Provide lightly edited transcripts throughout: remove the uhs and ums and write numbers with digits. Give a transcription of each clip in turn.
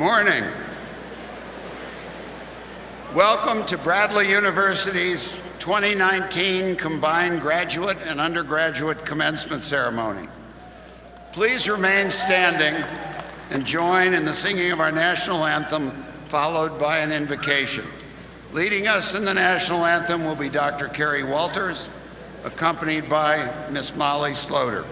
morning. Welcome to Bradley University's 2019 Combined Graduate and Undergraduate Commencement Ceremony. Please remain standing and join in the singing of our national anthem, followed by an invocation. Leading us in the national anthem will be Dr. Carrie Walters, accompanied by Miss Molly Sloter.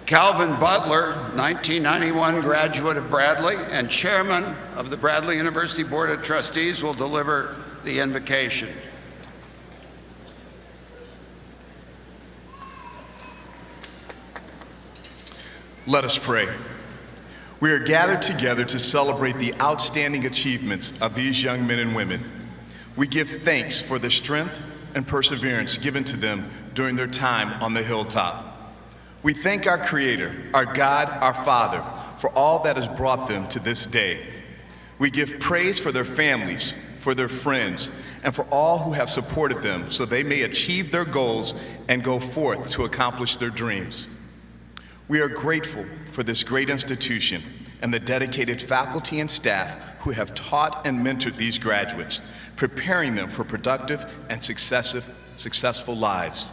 Calvin Butler, 1991 graduate of Bradley and chairman of the Bradley University Board of Trustees, will deliver the invocation. Let us pray. We are gathered together to celebrate the outstanding achievements of these young men and women. We give thanks for the strength and perseverance given to them during their time on the hilltop. We thank our Creator, our God, our Father, for all that has brought them to this day. We give praise for their families, for their friends, and for all who have supported them so they may achieve their goals and go forth to accomplish their dreams. We are grateful for this great institution and the dedicated faculty and staff who have taught and mentored these graduates, preparing them for productive and successful lives.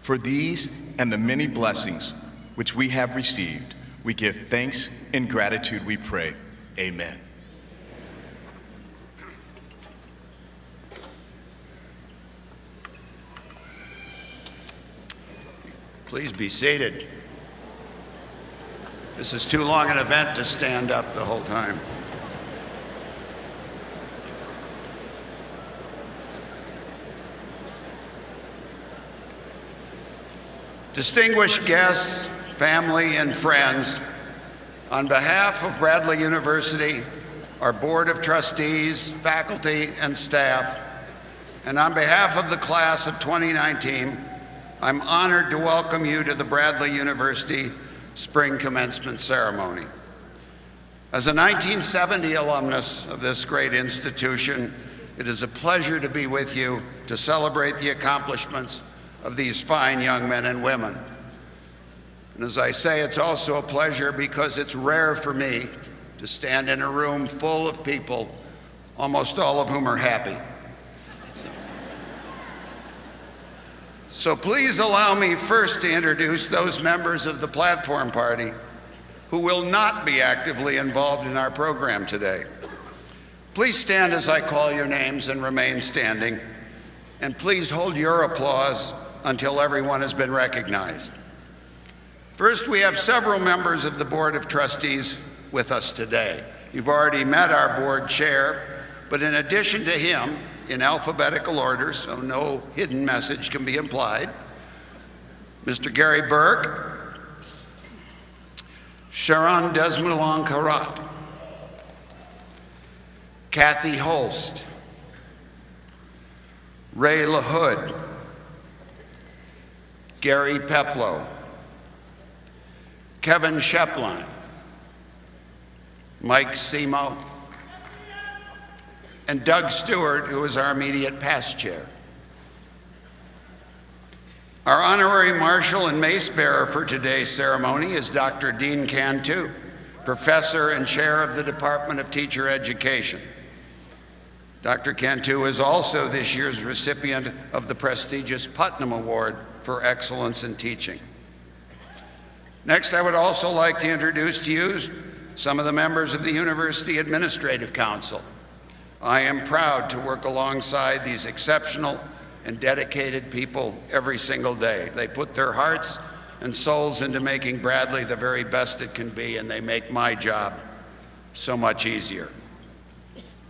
For these and the many blessings which we have received, we give thanks and gratitude, we pray. Amen. Please be seated. This is too long an event to stand up the whole time. Distinguished guests, family, and friends, on behalf of Bradley University, our Board of Trustees, faculty, and staff, and on behalf of the class of 2019, I'm honored to welcome you to the Bradley University Spring Commencement Ceremony. As a 1970 alumnus of this great institution, it is a pleasure to be with you to celebrate the accomplishments of these fine young men and women. And as I say, it's also a pleasure because it's rare for me to stand in a room full of people, almost all of whom are happy. So please allow me first to introduce those members of the Platform Party who will not be actively involved in our program today. Please stand as I call your names and remain standing, and please hold your applause until everyone has been recognized. First, we have several members of the Board of Trustees with us today. You've already met our board chair, but in addition to him, in alphabetical order, so no hidden message can be implied, Mr. Gary Burke, Sharon Desmoulins-Carat, Kathy Holst, Ray LaHood, Gary Peplow, Kevin Shepline, Mike Simo, and Doug Stewart, who is our immediate past chair. Our honorary marshal and mace bearer for today's ceremony is Dr. Dean Cantu, professor and chair of the Department of Teacher Education. Dr. Cantu is also this year's recipient of the prestigious Putnam Award for Excellence in Teaching. Next, I would also like to introduce to you some of the members of the University Administrative Council. I am proud to work alongside these exceptional and dedicated people every single day. They put their hearts and souls into making Bradley the very best it can be, and they make my job so much easier.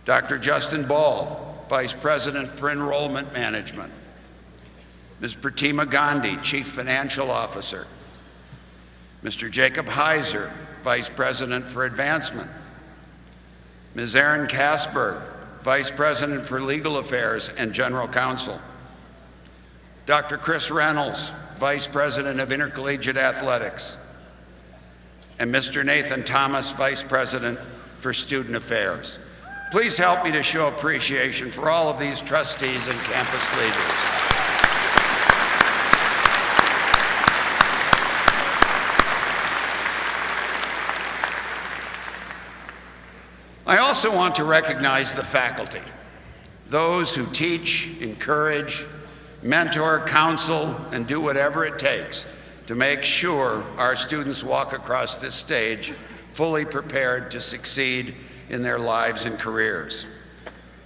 Dr. Justin Ball, Vice President for Enrollment Management. Ms. Pratima Gandhi, Chief Financial Officer. Mr. Jacob Heiser, Vice President for Advancement. Ms. Erin Kasberg, Vice President for Legal Affairs and General Counsel. Dr. Chris Reynolds, Vice President of Intercollegiate Athletics. And Mr. Nathan Thomas, Vice President for Student Affairs. Please help me to show appreciation for all of these trustees and campus leaders. I also want to recognize the faculty, those who teach, encourage, mentor, counsel, and do whatever it takes to make sure our students walk across this stage fully prepared to succeed in their lives and careers.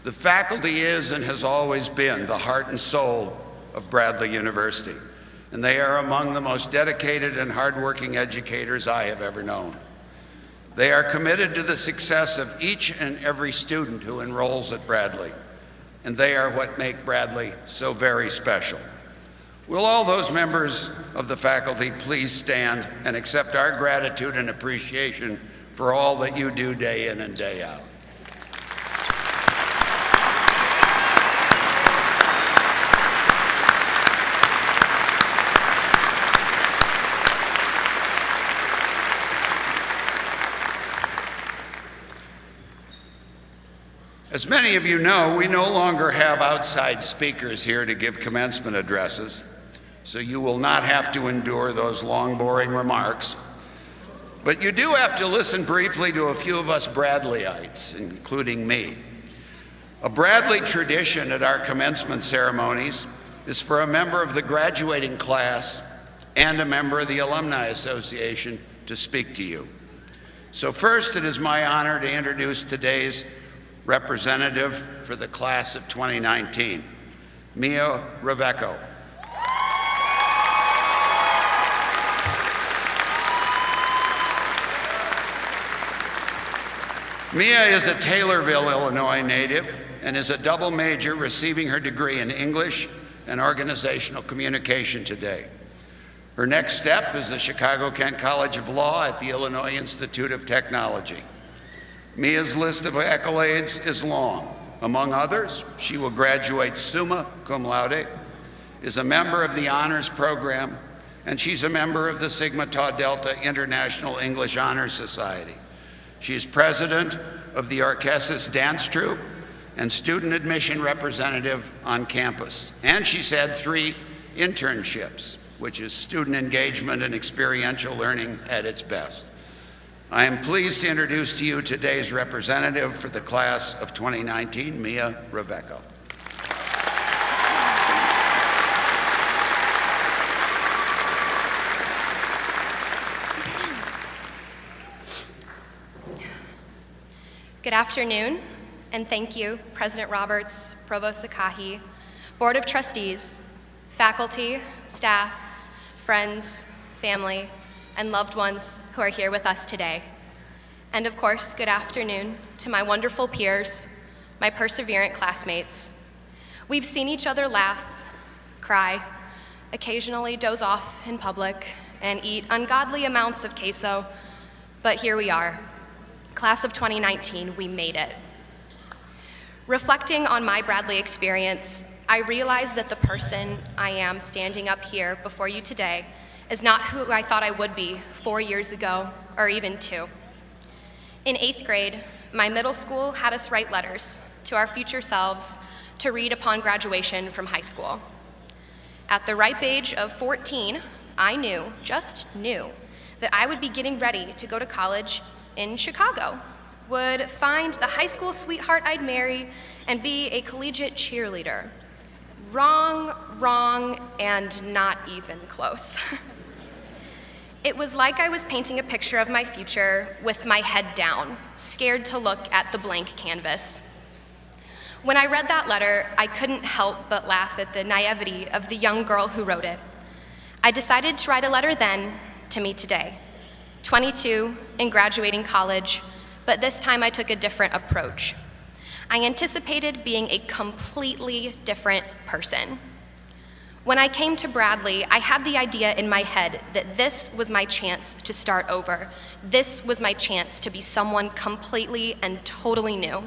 The faculty is and has always been the heart and soul of Bradley University, and they are among the most dedicated and hardworking educators I have ever known. They are committed to the success of each and every student who enrolls at Bradley, and they are what make Bradley so very special. Will all those members of the faculty please stand and accept our gratitude and appreciation for all that you do day in and day out. As many of you know, we no longer have outside speakers here to give commencement addresses, so you will not have to endure those long, boring remarks. But you do have to listen briefly to a few of us Bradleyites, including me. A Bradley tradition at our commencement ceremonies is for a member of the graduating class and a member of the Alumni Association to speak to you. So first, it is my honor to introduce today's representative for the class of 2019, Mia Ravecco. Mia is a Taylorville, Illinois native and is a double major, receiving her degree in English and organizational communication today. Her next step is the Chicago-Kent College of Law at the Illinois Institute of Technology. Mia's list of accolades is long. Among others, she will graduate summa cum laude, is a member of the honors program, and she's a member of the Sigma Tau Delta International English Honor Society. She is president of the Orchesis Dance Troupe and student admission representative on campus. And she's had 3 internships, which is student engagement and experiential learning at its best. I am pleased to introduce to you today's representative for the class of 2019, Mia Ravecco. Good afternoon, and thank you, President Roberts, Provost Akahi, Board of Trustees, faculty, staff, friends, family, and loved ones who are here with us today. And of course, good afternoon to my wonderful peers, my perseverant classmates. We've seen each other laugh, cry, occasionally doze off in public, and eat ungodly amounts of queso, but here we are. Class of 2019, we made it. Reflecting on my Bradley experience, I realize that the person I am standing up here before you today is not who I thought I would be 4 years ago, or even 2. In 8th grade, my middle school had us write letters to our future selves to read upon graduation from high school. At the ripe age of 14, I knew, just knew, that I would be getting ready to go to college in Chicago, would find the high school sweetheart I'd marry, and be a collegiate cheerleader. Wrong, and not even close. It was like I was painting a picture of my future with my head down, scared to look at the blank canvas. When I read that letter, I couldn't help but laugh at the naivety of the young girl who wrote it. I decided to write a letter then to me today, 22 and graduating college, but this time I took a different approach. I anticipated being a completely different person. When I came to Bradley, I had the idea in my head that this was my chance to start over. This was my chance to be someone completely and totally new.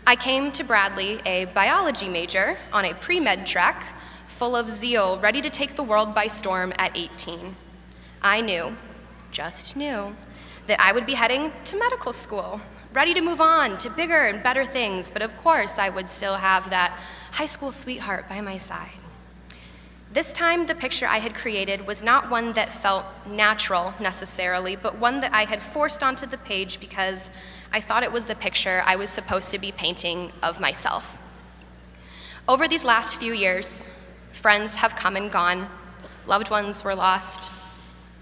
I came to Bradley a biology major on a pre-med track, full of zeal, ready to take the world by storm at 18. I knew, just knew, that I would be heading to medical school, ready to move on to bigger and better things, but of course I would still have that high school sweetheart by my side. This time, the picture I had created was not one that felt natural necessarily, but one that I had forced onto the page because I thought it was the picture I was supposed to be painting of myself. Over these last few years, friends have come and gone, loved ones were lost,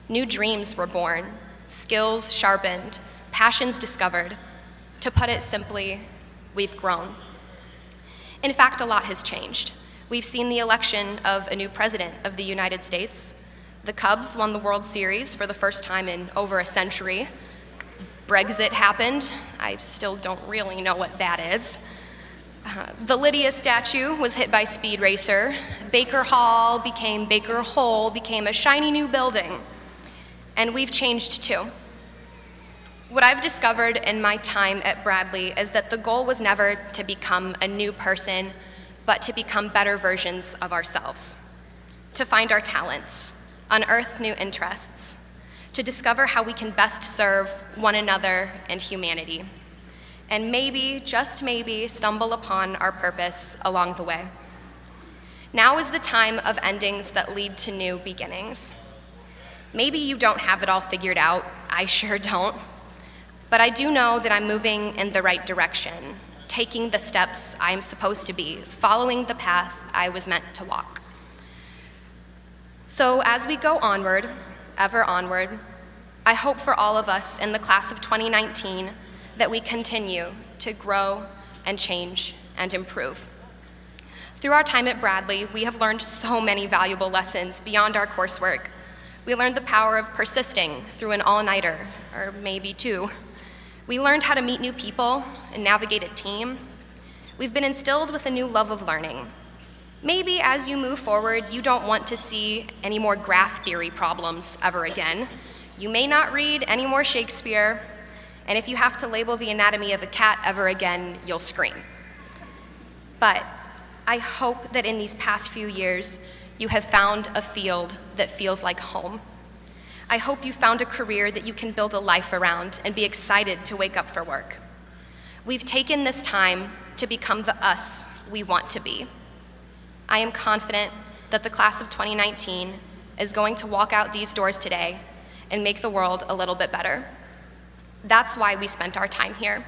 new dreams were born, skills sharpened, passions discovered. To put it simply, we've grown. In fact, a lot has changed. We've seen the election of a new president of the United States. The Cubs won the World Series for the first time in over a century. Brexit happened. I still don't really know what that is. The Lydia statue was hit by Speed Racer. Baker Hall became Baker Hole, became a shiny new building. And we've changed too. What I've discovered in my time at Bradley is that the goal was never to become a new person, but to become better versions of ourselves, to find our talents, unearth new interests, to discover how we can best serve one another and humanity, and maybe, just maybe, stumble upon our purpose along the way. Now is the time of endings that lead to new beginnings. Maybe you don't have it all figured out, I sure don't, but I do know that I'm moving in the right direction, taking the steps I'm supposed to be, following the path I was meant to walk. So as we go onward, ever onward, I hope for all of us in the class of 2019 that we continue to grow and change and improve. Through our time at Bradley, we have learned so many valuable lessons beyond our coursework. We learned the power of persisting through an all-nighter, or maybe 2. We learned how to meet new people and navigate a team. We've been instilled with a new love of learning. Maybe as you move forward, you don't want to see any more graph theory problems ever again. You may not read any more Shakespeare, and if you have to label the anatomy of a cat ever again, you'll scream. But I hope that in these past few years, you have found a field that feels like home. I hope you found a career that you can build a life around and be excited to wake up for work. We've taken this time to become the us we want to be. I am confident that the class of 2019 is going to walk out these doors today and make the world a little bit better. That's why we spent our time here,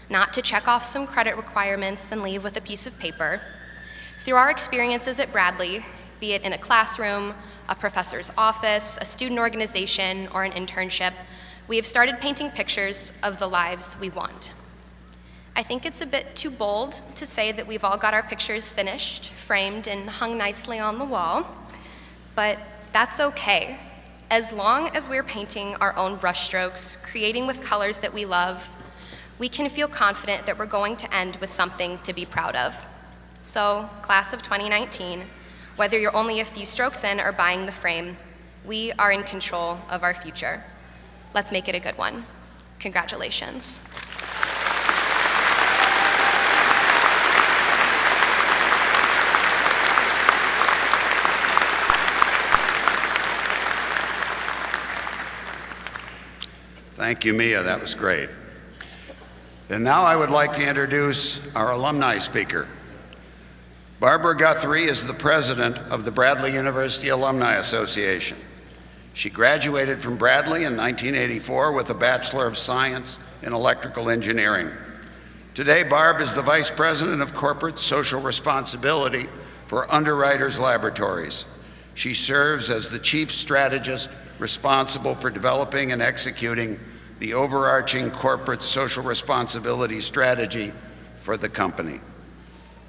not to check off some credit requirements and leave with a piece of paper. Through our experiences at Bradley, be it in a classroom, a professor's office, a student organization, or an internship, we have started painting pictures of the lives we want. I think it's a bit too bold to say that we've all got our pictures finished, framed, and hung nicely on the wall, but that's okay. As long as we're painting our own brushstrokes, creating with colors that we love, we can feel confident that we're going to end with something to be proud of. So, class of 2019, whether you're only a few strokes in or buying the frame, we are in control of our future. Let's make it a good one. Congratulations. Thank you, Mia. That was great. And now I would like to introduce our alumni speaker. Barbara Guthrie is the president of the Bradley University Alumni Association. She graduated from Bradley in 1984 with a Bachelor of Science in Electrical Engineering. Today, Barb is the Vice President of Corporate Social Responsibility for Underwriters Laboratories. She serves as the Chief Strategist responsible for developing and executing the overarching corporate social responsibility strategy for the company.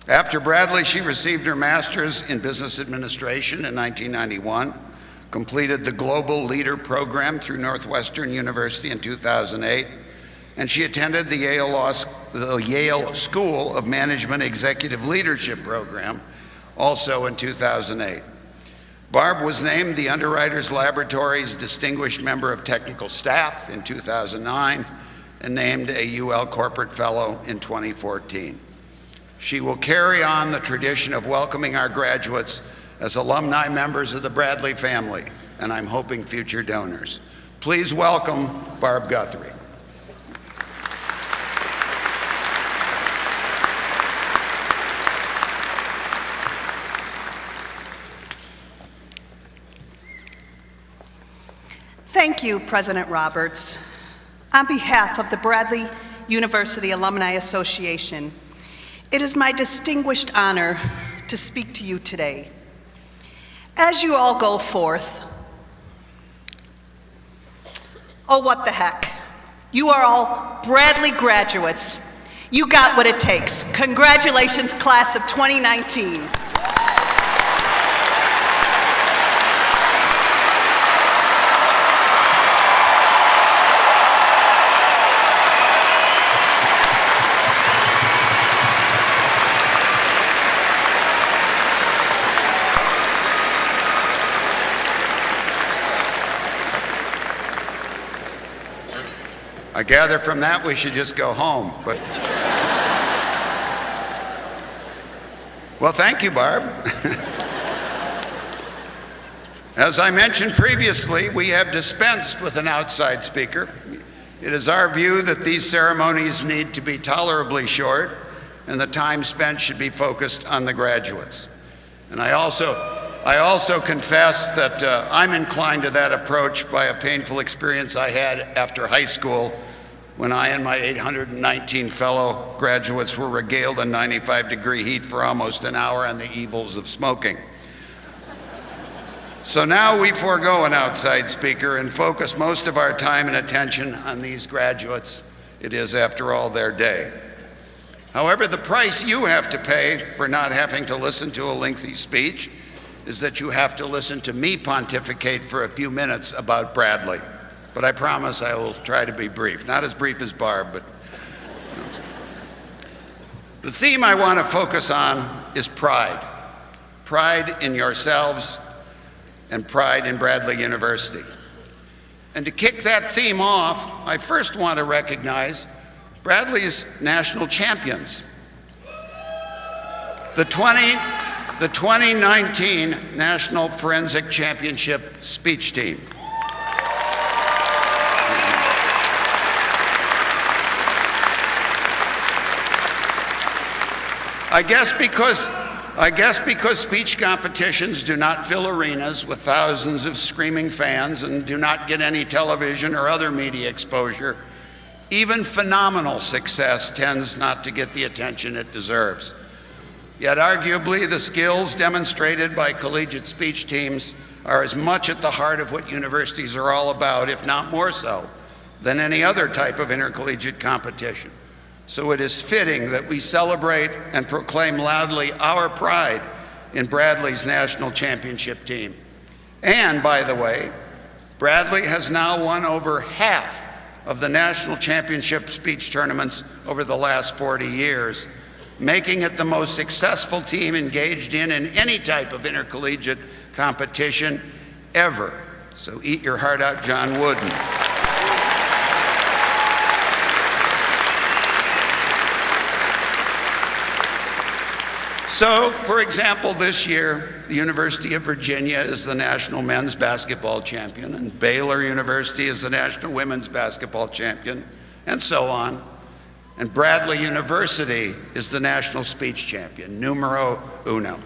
After Bradley, she received her Master's in Business Administration in 1991, completed the Global Leader Program through Northwestern University in 2008, and she attended the Yale School of Management Executive Leadership Program, also in 2008. Barb was named the Underwriters Laboratories Distinguished Member of Technical Staff in 2009 and named a UL Corporate Fellow in 2014. She will carry on the tradition of welcoming our graduates as alumni members of the Bradley family, and I'm hoping future donors. Please welcome Barb Guthrie. Thank you, President Roberts. On behalf of the Bradley University Alumni Association, it is my distinguished honor to speak to you today. As you all go forth, oh, what the heck. You are all Bradley graduates. You got what it takes. Congratulations, class of 2019. I gather from that we should just go home, but. Well, thank you, Barb. As I mentioned previously, we have dispensed with an outside speaker. It is our view that these ceremonies need to be tolerably short, and the time spent should be focused on the graduates. And I also confess that I'm inclined to that approach by a painful experience I had after high school when I and my 819 fellow graduates were regaled in 95-degree heat for almost an hour on the evils of smoking. So now we forego an outside speaker and focus most of our time and attention on these graduates. It is, after all, their day. However, the price you have to pay for not having to listen to a lengthy speech is that you have to listen to me pontificate for a few minutes about Bradley. But I promise I will try to be brief. Not as brief as Barb, but. The theme I want to focus on is pride. Pride in yourselves and pride in Bradley University. And to kick that theme off, I first want to recognize Bradley's national champions. The 2019 National Forensic Championship speech team. I guess because speech competitions do not fill arenas with thousands of screaming fans and do not get any television or other media exposure, even phenomenal success tends not to get the attention it deserves. Yet arguably the skills demonstrated by collegiate speech teams are as much at the heart of what universities are all about, if not more so, than any other type of intercollegiate competition. So it is fitting that we celebrate and proclaim loudly our pride in Bradley's national championship team. And by the way, Bradley has now won over half of the national championship speech tournaments over the last 40 years, making it the most successful team engaged in any type of intercollegiate competition ever. So eat your heart out, John Wooden. So, for example, this year, the University of Virginia is the national men's basketball champion, and Baylor University is the national women's basketball champion, and so on. And Bradley University is the national speech champion, numero uno.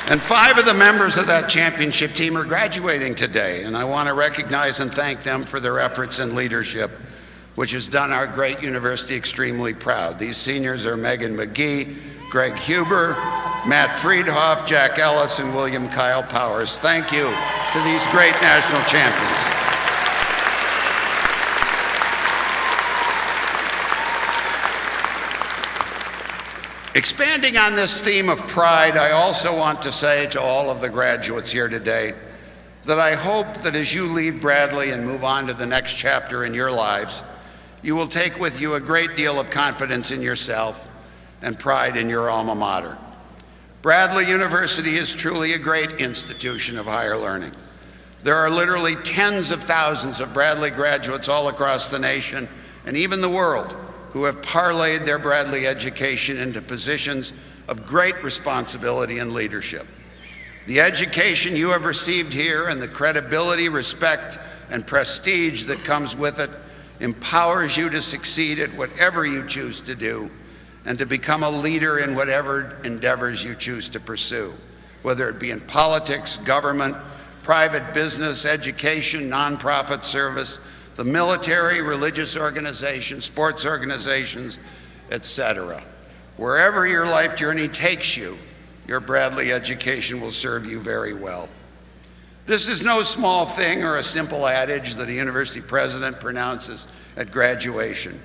And 5 of the members of that championship team are graduating today, and I want to recognize and thank them for their efforts and leadership, which has done our great university extremely proud. These seniors are Megan McGee, Greg Huber, Matt Friedhoff, Jack Ellis, and William Kyle Powers. Thank you to these great national champions. Expanding on this theme of pride, I also want to say to all of the graduates here today that I hope that as you leave Bradley and move on to the next chapter in your lives, you will take with you a great deal of confidence in yourself and pride in your alma mater. Bradley University is truly a great institution of higher learning. There are literally tens of thousands of Bradley graduates all across the nation and even the world who have parlayed their Bradley education into positions of great responsibility and leadership. The education you have received here and the credibility, respect, and prestige that comes with it empowers you to succeed at whatever you choose to do and to become a leader in whatever endeavors you choose to pursue, whether it be in politics, government, private business, education, nonprofit service, the military, religious organizations, sports organizations, etc. Wherever your life journey takes you, your Bradley education will serve you very well. This is no small thing or a simple adage that a university president pronounces at graduation.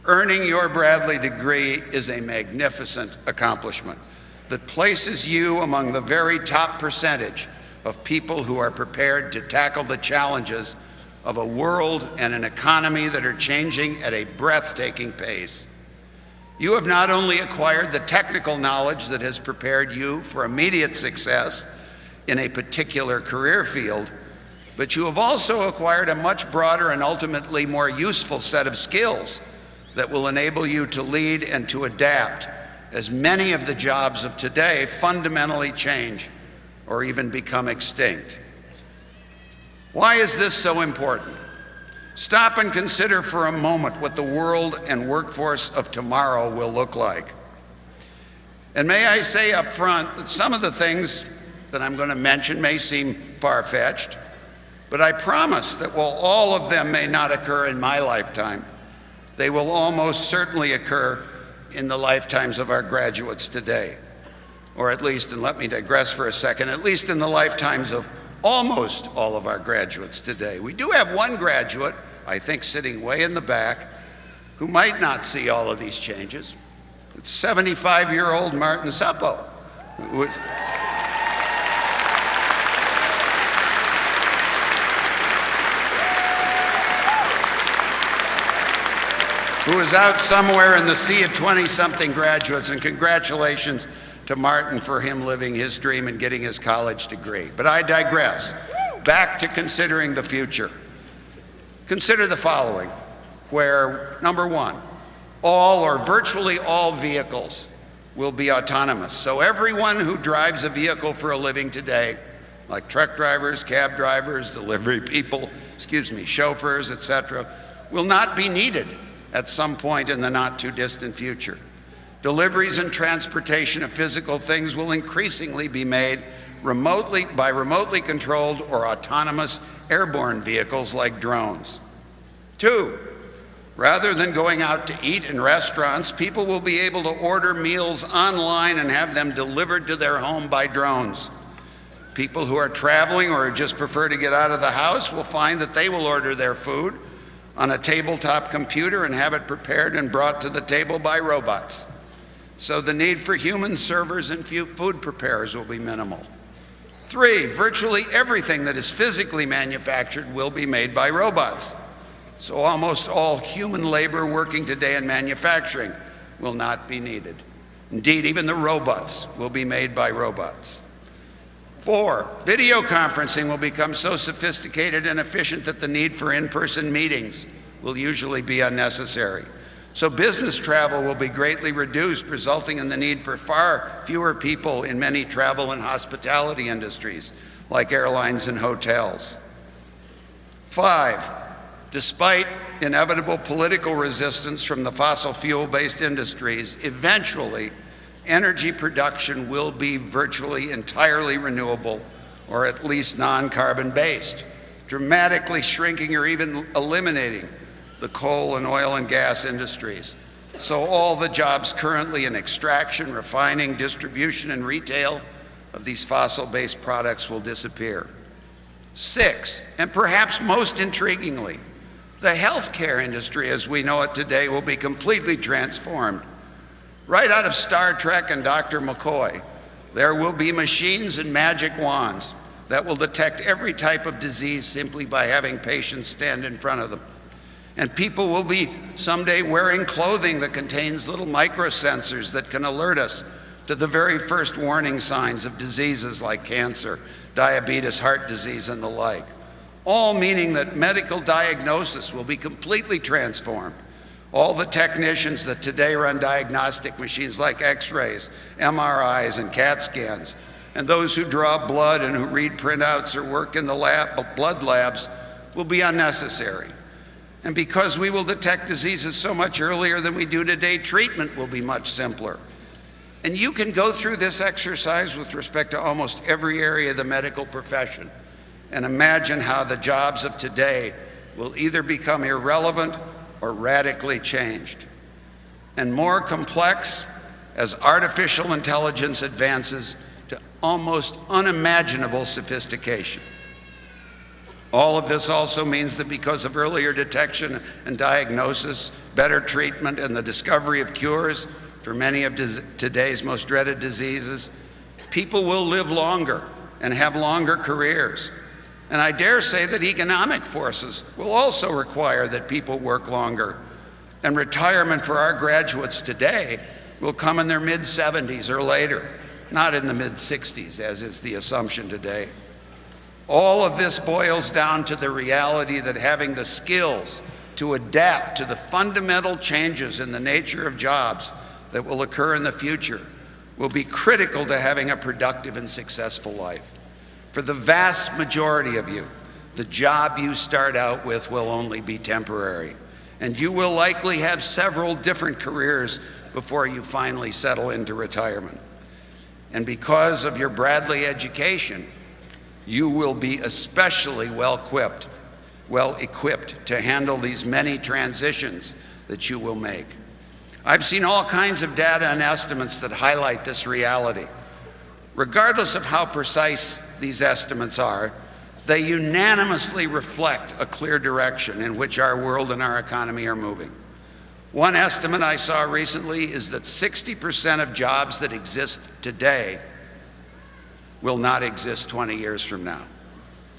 Earning your Bradley degree is a magnificent accomplishment that places you among the very top percentage of people who are prepared to tackle the challenges of a world and an economy that are changing at a breathtaking pace. You have not only acquired the technical knowledge that has prepared you for immediate success in a particular career field, but you have also acquired a much broader and ultimately more useful set of skills that will enable you to lead and to adapt as many of the jobs of today fundamentally change or even become extinct. Why is this so important? Stop and consider for a moment what the world and workforce of tomorrow will look like. And may I say up front that some of the things that I'm going to mention may seem far-fetched, but I promise that while all of them may not occur in my lifetime, they will almost certainly occur in the lifetimes of our graduates today. Or at least, and let me digress for a second, at least in the lifetimes of almost all of our graduates today. We do have one graduate, I think sitting way in the back, who might not see all of these changes. It's 75-year-old Martin Suppo, who is out somewhere in the sea of 20-something graduates, and congratulations to Martin for him living his dream and getting his college degree. But I digress. Back to considering the future. Consider the following, where, number one, all or virtually all vehicles will be autonomous. So everyone who drives a vehicle for a living today, like truck drivers, cab drivers, delivery people, chauffeurs, etc., will not be needed at some point in the not too distant future. Deliveries and transportation of physical things will increasingly be made by remotely controlled or autonomous airborne vehicles like drones. 2, rather than going out to eat in restaurants, people will be able to order meals online and have them delivered to their home by drones. People who are traveling or just prefer to get out of the house will find that they will order their food on a tabletop computer and have it prepared and brought to the table by robots. So the need for human servers and food preparers will be minimal. 3, virtually everything that is physically manufactured will be made by robots. So almost all human labor working today in manufacturing will not be needed. Indeed, even the robots will be made by robots. 4, video conferencing will become so sophisticated and efficient that the need for in-person meetings will usually be unnecessary. So business travel will be greatly reduced, resulting in the need for far fewer people in many travel and hospitality industries, like airlines and hotels. 5, despite inevitable political resistance from the fossil fuel-based industries, eventually energy production will be virtually entirely renewable, or at least non-carbon based, dramatically shrinking or even eliminating the coal and oil and gas industries. So all the jobs currently in extraction, refining, distribution, and retail of these fossil-based products will disappear. 6, and perhaps most intriguingly, the healthcare industry as we know it today will be completely transformed. Right out of Star Trek and Dr. McCoy, there will be machines and magic wands that will detect every type of disease simply by having patients stand in front of them. And people will be someday wearing clothing that contains little microsensors that can alert us to the very first warning signs of diseases like cancer, diabetes, heart disease, and the like. All meaning that medical diagnosis will be completely transformed. All the technicians that today run diagnostic machines like X-rays, MRIs, and CAT scans, and those who draw blood and who read printouts or work in the blood labs will be unnecessary. And because we will detect diseases so much earlier than we do today, treatment will be much simpler. And you can go through this exercise with respect to almost every area of the medical profession and imagine how the jobs of today will either become irrelevant or radically changed. And more complex as artificial intelligence advances to almost unimaginable sophistication. All of this also means that because of earlier detection and diagnosis, better treatment, and the discovery of cures for many of today's most dreaded diseases, people will live longer and have longer careers. And I dare say that economic forces will also require that people work longer. And retirement for our graduates today will come in their mid-70s or later, not in the mid-60s, as is the assumption today. All of this boils down to the reality that having the skills to adapt to the fundamental changes in the nature of jobs that will occur in the future will be critical to having a productive and successful life. For the vast majority of you, the job you start out with will only be temporary, and you will likely have several different careers before you finally settle into retirement. And because of your Bradley education, you will be especially well equipped to handle these many transitions that you will make. I've seen all kinds of data and estimates that highlight this reality. Regardless of how precise these estimates are, they unanimously reflect a clear direction in which our world and our economy are moving. One estimate I saw recently is that 60% of jobs that exist today will not exist 20 years from now.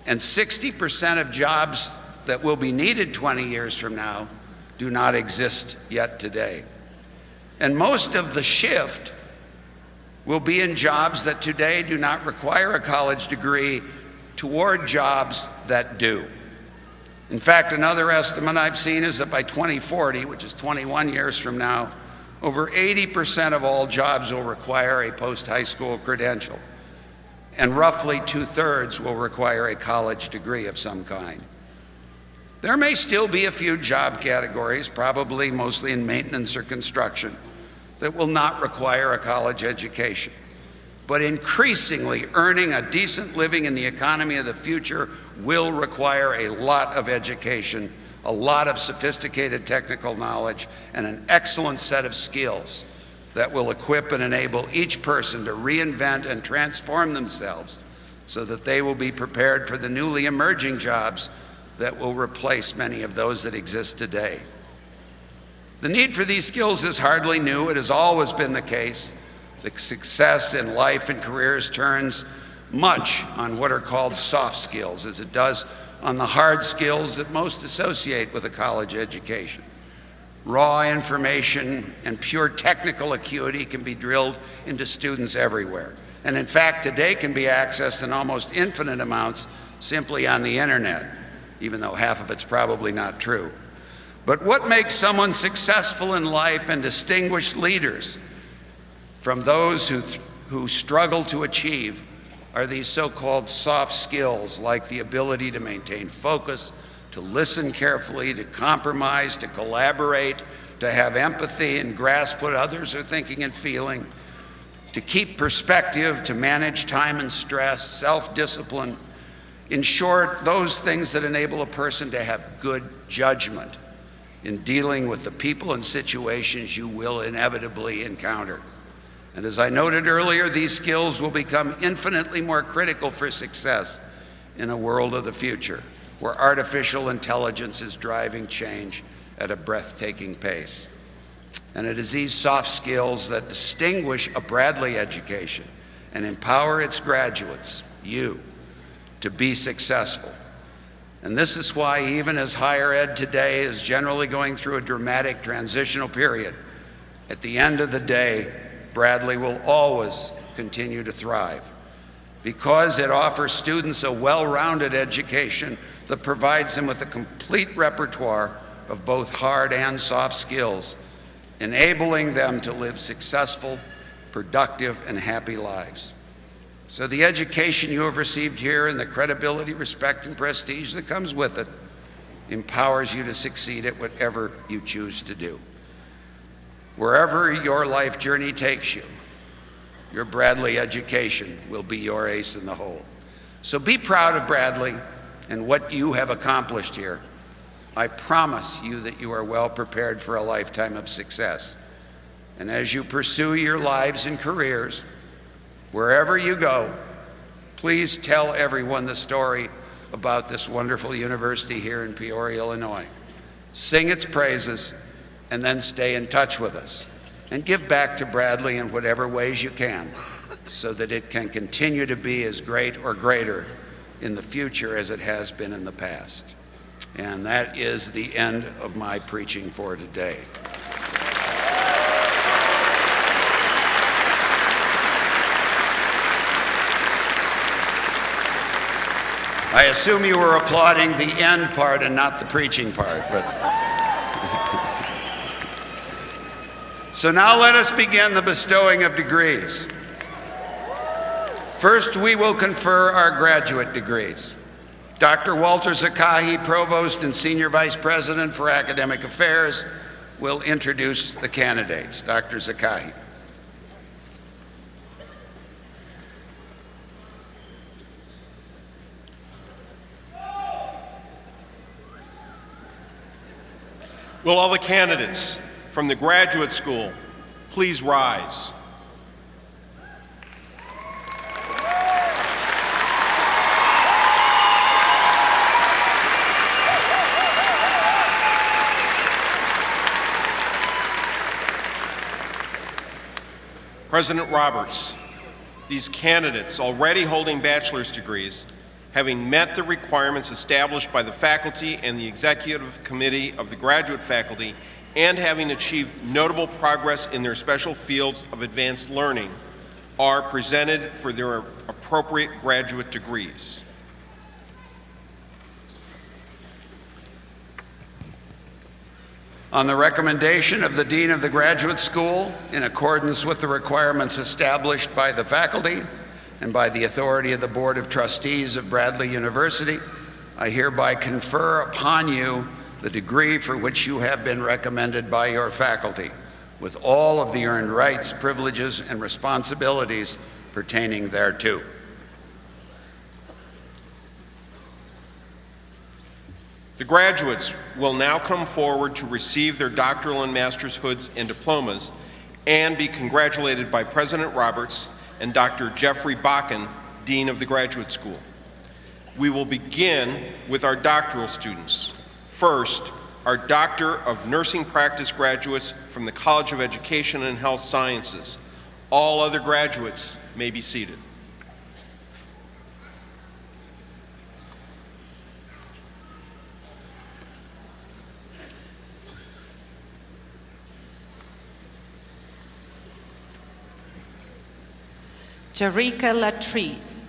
And 60% of jobs that will be needed 20 years from now do not exist yet today. And most of the shift will be in jobs that today do not require a college degree toward jobs that do. In fact, another estimate I've seen is that by 2040, which is 21 years from now, over 80% of all jobs will require a post-high school credential, and roughly 2/3 will require a college degree of some kind. There may still be a few job categories, probably mostly in maintenance or construction, that will not require a college education. But increasingly, earning a decent living in the economy of the future will require a lot of education, a lot of sophisticated technical knowledge, and an excellent set of skills that will equip and enable each person to reinvent and transform themselves so that they will be prepared for the newly emerging jobs that will replace many of those that exist today. The need for these skills is hardly new. It has always been the case. The success in life and careers turns much on what are called soft skills, as it does on the hard skills that most associate with a college education. Raw information and pure technical acuity can be drilled into students everywhere. And in fact, today can be accessed in almost infinite amounts simply on the internet, even though half of it's probably not true. But what makes someone successful in life and distinguished leaders from those who struggle to achieve are these so-called soft skills, like the ability to maintain focus, to listen carefully, to compromise, to collaborate, to have empathy and grasp what others are thinking and feeling, to keep perspective, to manage time and stress, self-discipline. In short, those things that enable a person to have good judgment in dealing with the people and situations you will inevitably encounter. And as I noted earlier, these skills will become infinitely more critical for success in a world of the future, where artificial intelligence is driving change at a breathtaking pace. And it is these soft skills that distinguish a Bradley education and empower its graduates, you, to be successful. And this is why, even as higher ed today is generally going through a dramatic transitional period, at the end of the day, Bradley will always continue to thrive because it offers students a well-rounded education that provides them with a complete repertoire of both hard and soft skills, enabling them to live successful, productive, and happy lives. So the education you have received here and the credibility, respect, and prestige that comes with it empowers you to succeed at whatever you choose to do. Wherever your life journey takes you, your Bradley education will be your ace in the hole. So be proud of Bradley and what you have accomplished here. I promise you that you are well prepared for a lifetime of success. And as you pursue your lives and careers, wherever you go, please tell everyone the story about this wonderful university here in Peoria, Illinois. Sing its praises, and then stay in touch with us. And give back to Bradley in whatever ways you can, so that it can continue to be as great or greater in the future as it has been in the past. And that is the end of my preaching for today. I assume you were applauding the end part and not the preaching part, but. So now let us begin the bestowing of degrees. First, we will confer our graduate degrees. Dr. Walter Zakahi, Provost and Senior Vice President for Academic Affairs, will introduce the candidates. Dr. Zakahi. Will all the candidates from the graduate school please rise? President Roberts, these candidates already holding bachelor's degrees, having met the requirements established by the faculty and the executive committee of the graduate faculty, and having achieved notable progress in their special fields of advanced learning, are presented for their appropriate graduate degrees. On the recommendation of the Dean of the Graduate School, in accordance with the requirements established by the faculty and by the authority of the Board of Trustees of Bradley University, I hereby confer upon you the degree for which you have been recommended by your faculty, with all of the earned rights, privileges, and responsibilities pertaining thereto. The graduates will now come forward to receive their doctoral and master's hoods and diplomas and be congratulated by President Roberts and Dr. Jeffrey Bakken, Dean of the Graduate School. We will begin with our doctoral students. First, our Doctor of Nursing Practice graduates from the College of Education and Health Sciences. All other graduates may be seated. Jarika Latrice.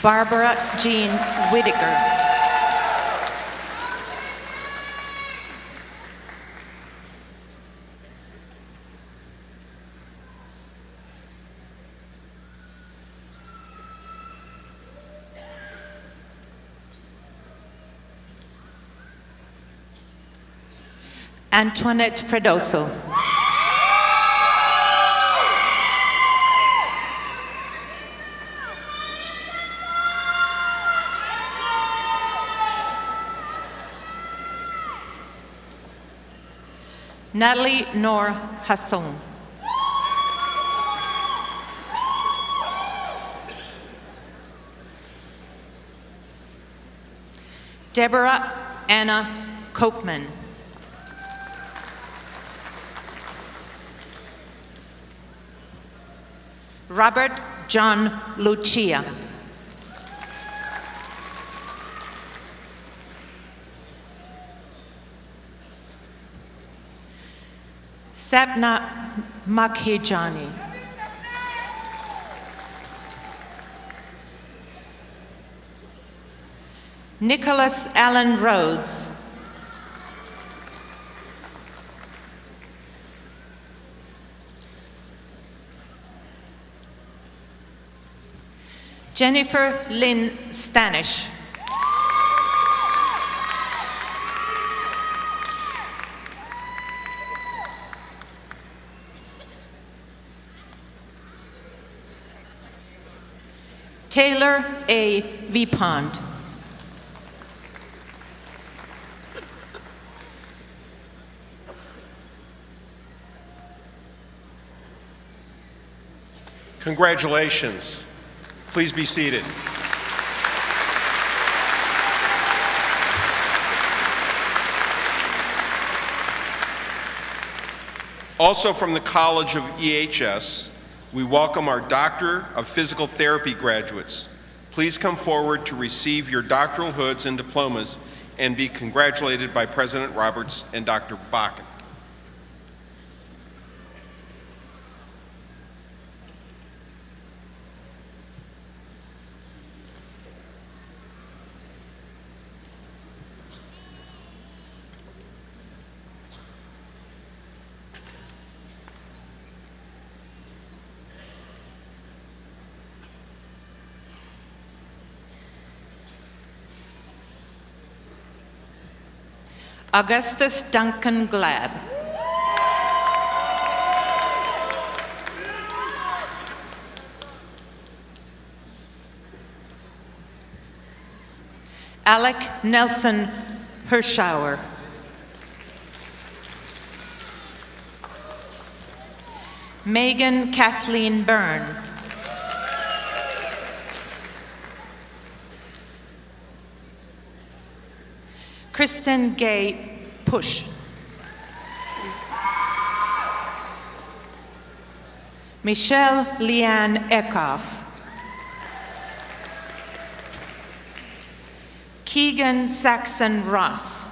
Barbara Jean Whitaker. Antoinette Fredoso. Natalie Noor Hassoun. Deborah Anna Kochman. Robert John Lucia. Sapna Makhijani. Nicholas Allen Rhodes. Jennifer Lynn Stanish. Taylor A. Vipond. Congratulations. Please be seated. Also from the College of EHS, we welcome our Doctor of Physical Therapy graduates. Please come forward to receive your doctoral hoods and diplomas and be congratulated by President Roberts and Dr. Bakken. Augustus Duncan Glab. Alec Nelson Hirschauer. Megan Kathleen Byrne. Kristen Gay Push. Michelle Leanne Eckhoff. Keegan Saxon Ross.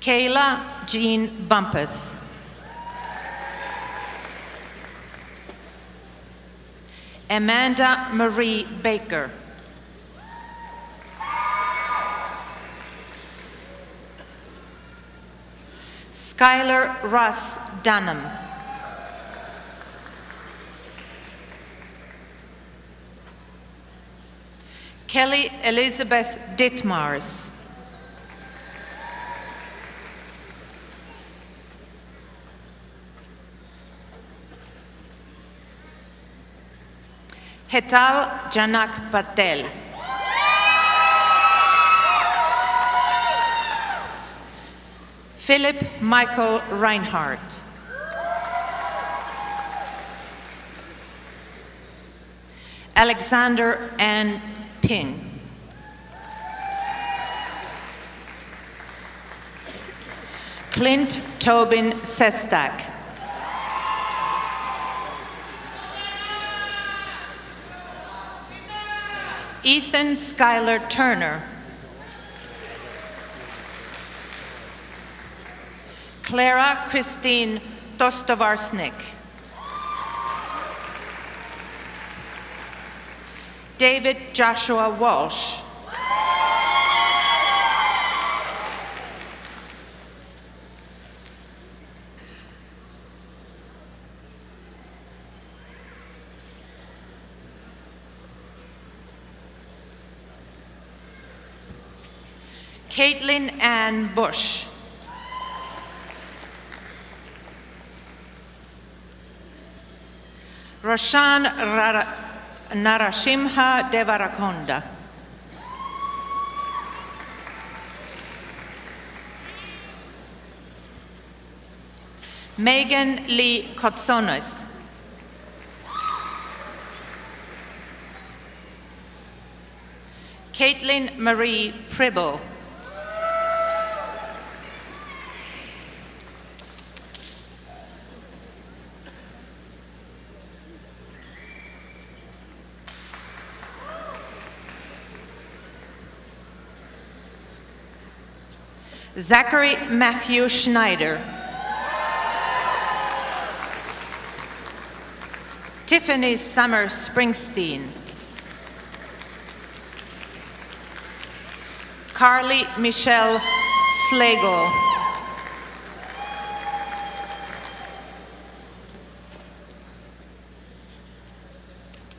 Kayla Jean Bumpus. Amanda Marie Baker. Skylar Russ Dunham. Kelly Elizabeth Ditmars. Hetal Janak Patel. Philip Michael Reinhardt. Alexander Ann Ping. Clint Tobin Sestak. Ethan Schuyler Turner. Clara Christine Dostovarsnik. David Joshua Walsh. Caitlin Ann Bush. Roshan Narasimha Devarakonda. Megan Lee Kotsonis. Caitlin Marie Pribble. Zachary Matthew Schneider. Tiffany Summer Springsteen. Carly Michelle Slagle.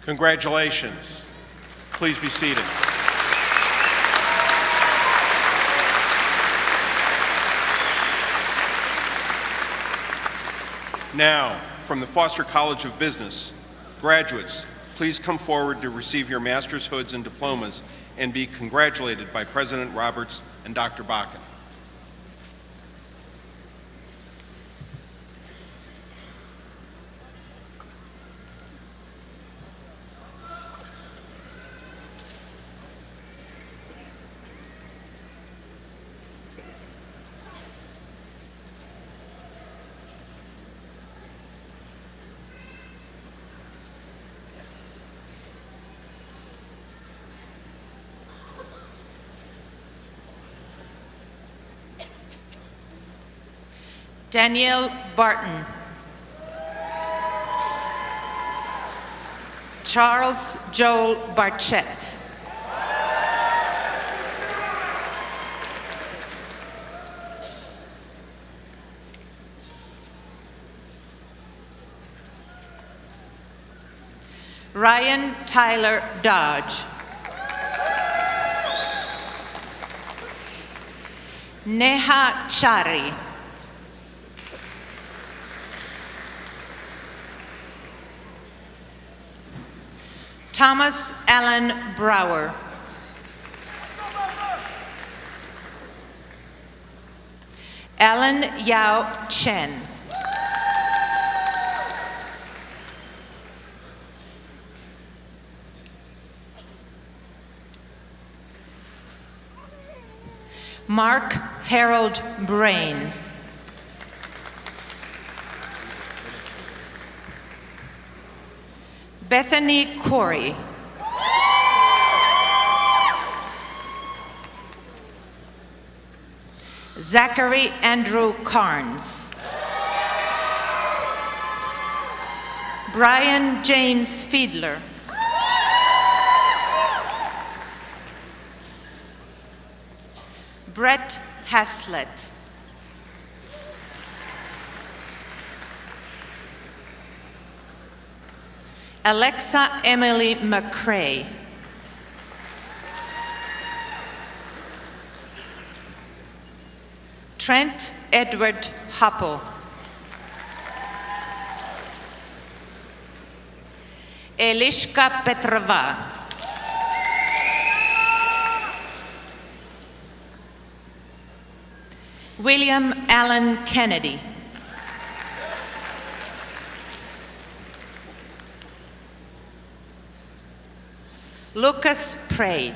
Congratulations. Please be seated. Now, from the Foster College of Business, graduates, please come forward to receive your master's hoods and diplomas and be congratulated by President Roberts and Dr. Bakken. Danielle Barton. Charles Joel Barchett. Ryan Tyler Dodge. Neha Chari. Thomas Allen Brower. Alan Yao Chen. Mark Harold Brain. Bethany Corey. Zachary Andrew Carnes. Brian James Fiedler. Brett Haslett. Alexa Emily McCrae. Trent Edward Hupple. Elishka Petrova. William Allen Kennedy. Lucas Prade.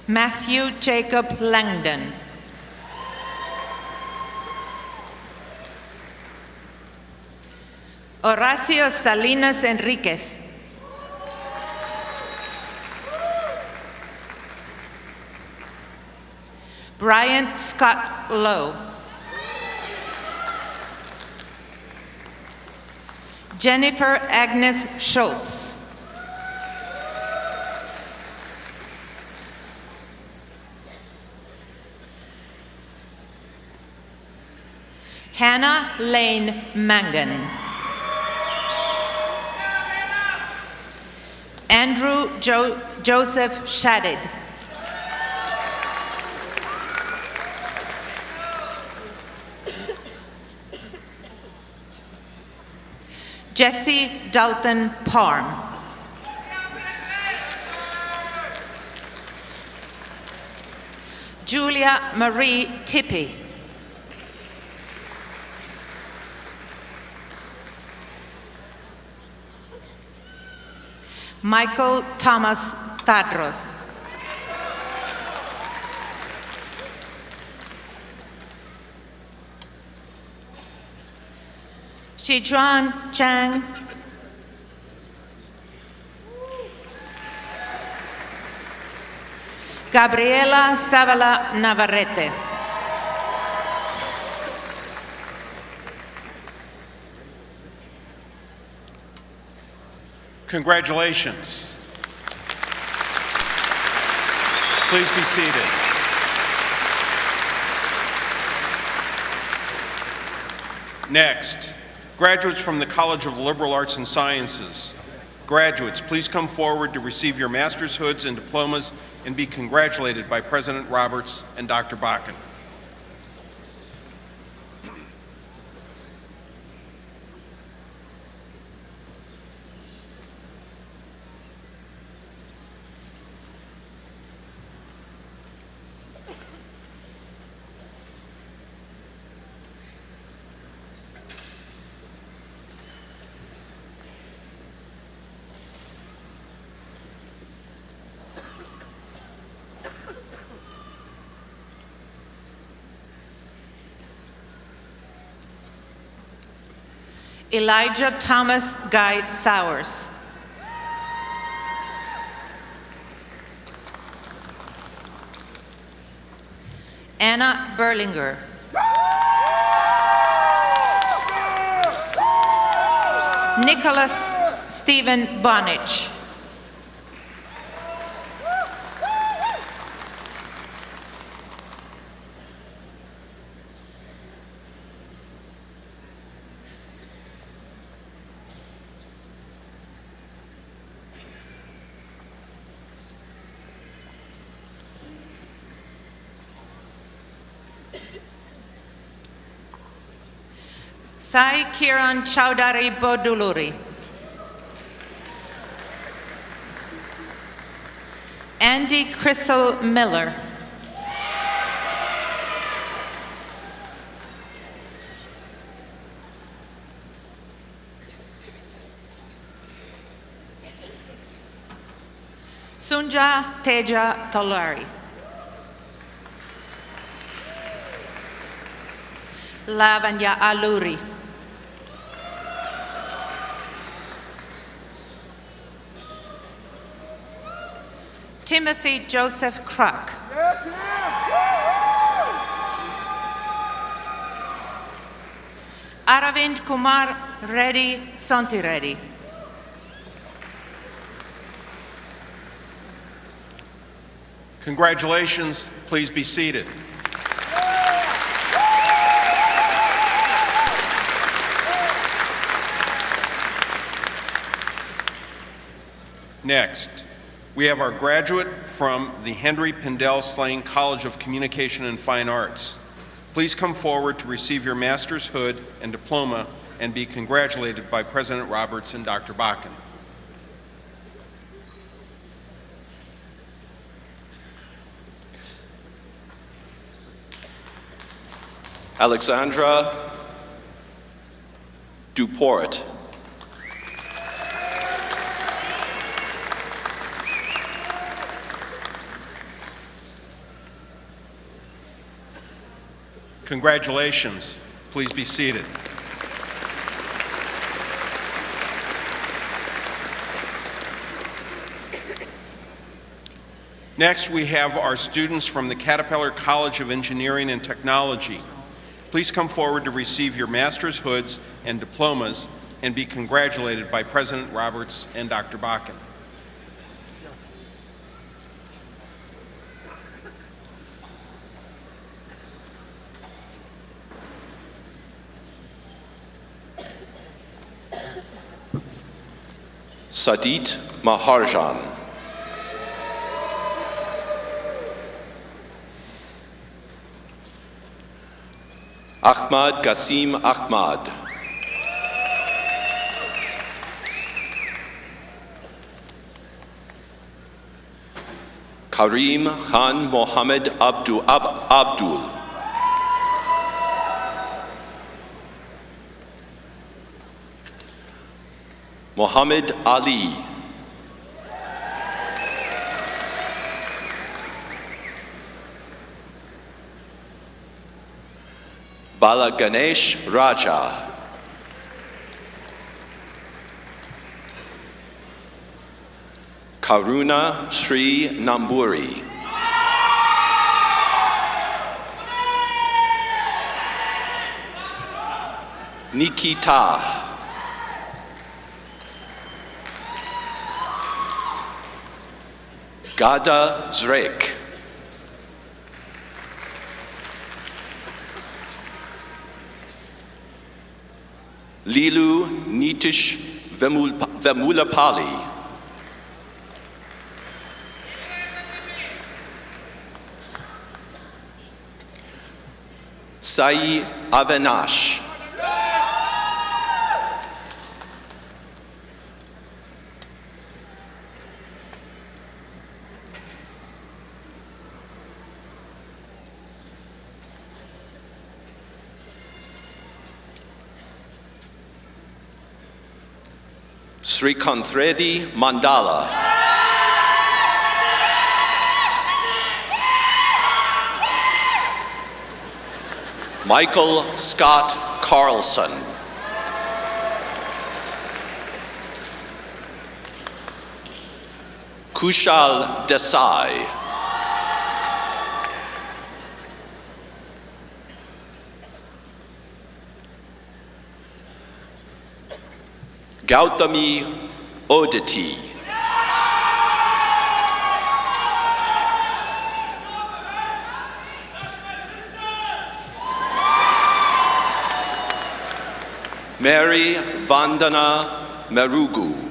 Matthew Jacob Langdon. Horacio Salinas Enriquez. Bryant Scott Lowe. Jennifer Agnes Schultz. Hannah Lane Mangan. Andrew Joseph Shadid. Jesse Dalton Parm. Julia Marie Tippy. Michael Thomas Tadros. Shijuan Chang. Gabriela Zavala Navarrete. Congratulations. Please be seated. Next, graduates from the College of Liberal Arts and Sciences. Graduates, please come forward to receive your master's hoods and diplomas and be congratulated by President Roberts and Dr. Bakken. Elijah Thomas Guy Sowers. Anna Berlinger. Nicholas Stephen Bonich. Sai Kiran Chowdhury Boduluri. Andy Crystal Miller. Sunja Teja Tolari. Lavanya Aluri. Timothy Joseph Kruk. Aravind Kumar Reddy Santi Reddy. Congratulations. Please be seated. Next, we have our graduate from the Henry Pindell Slane College of Communication and Fine Arts. Please come forward to receive your master's hood and diploma and be congratulated by President Roberts and Dr. Bakken. Alexandra Duport. Congratulations. Please be seated. Next, we have our students from the Caterpillar College of Engineering and Technology. Please come forward to receive your master's hoods and diplomas and be congratulated by President Roberts and Dr. Bakken. Sadit Maharjan. Ahmad Qasim Ahmad. Karim Khan Mohammed Abdul. Muhammad Ali. Balaganesh Raja. Karuna Sri Namburi. Nikita. Gada Zrek. Lilu Nitish Vemulapalli. Sai Avinash. Srikanthredi Mandala. Michael Scott Carlson. Kushal Desai. Gauthami Oditi. Mary Vandana Merugu.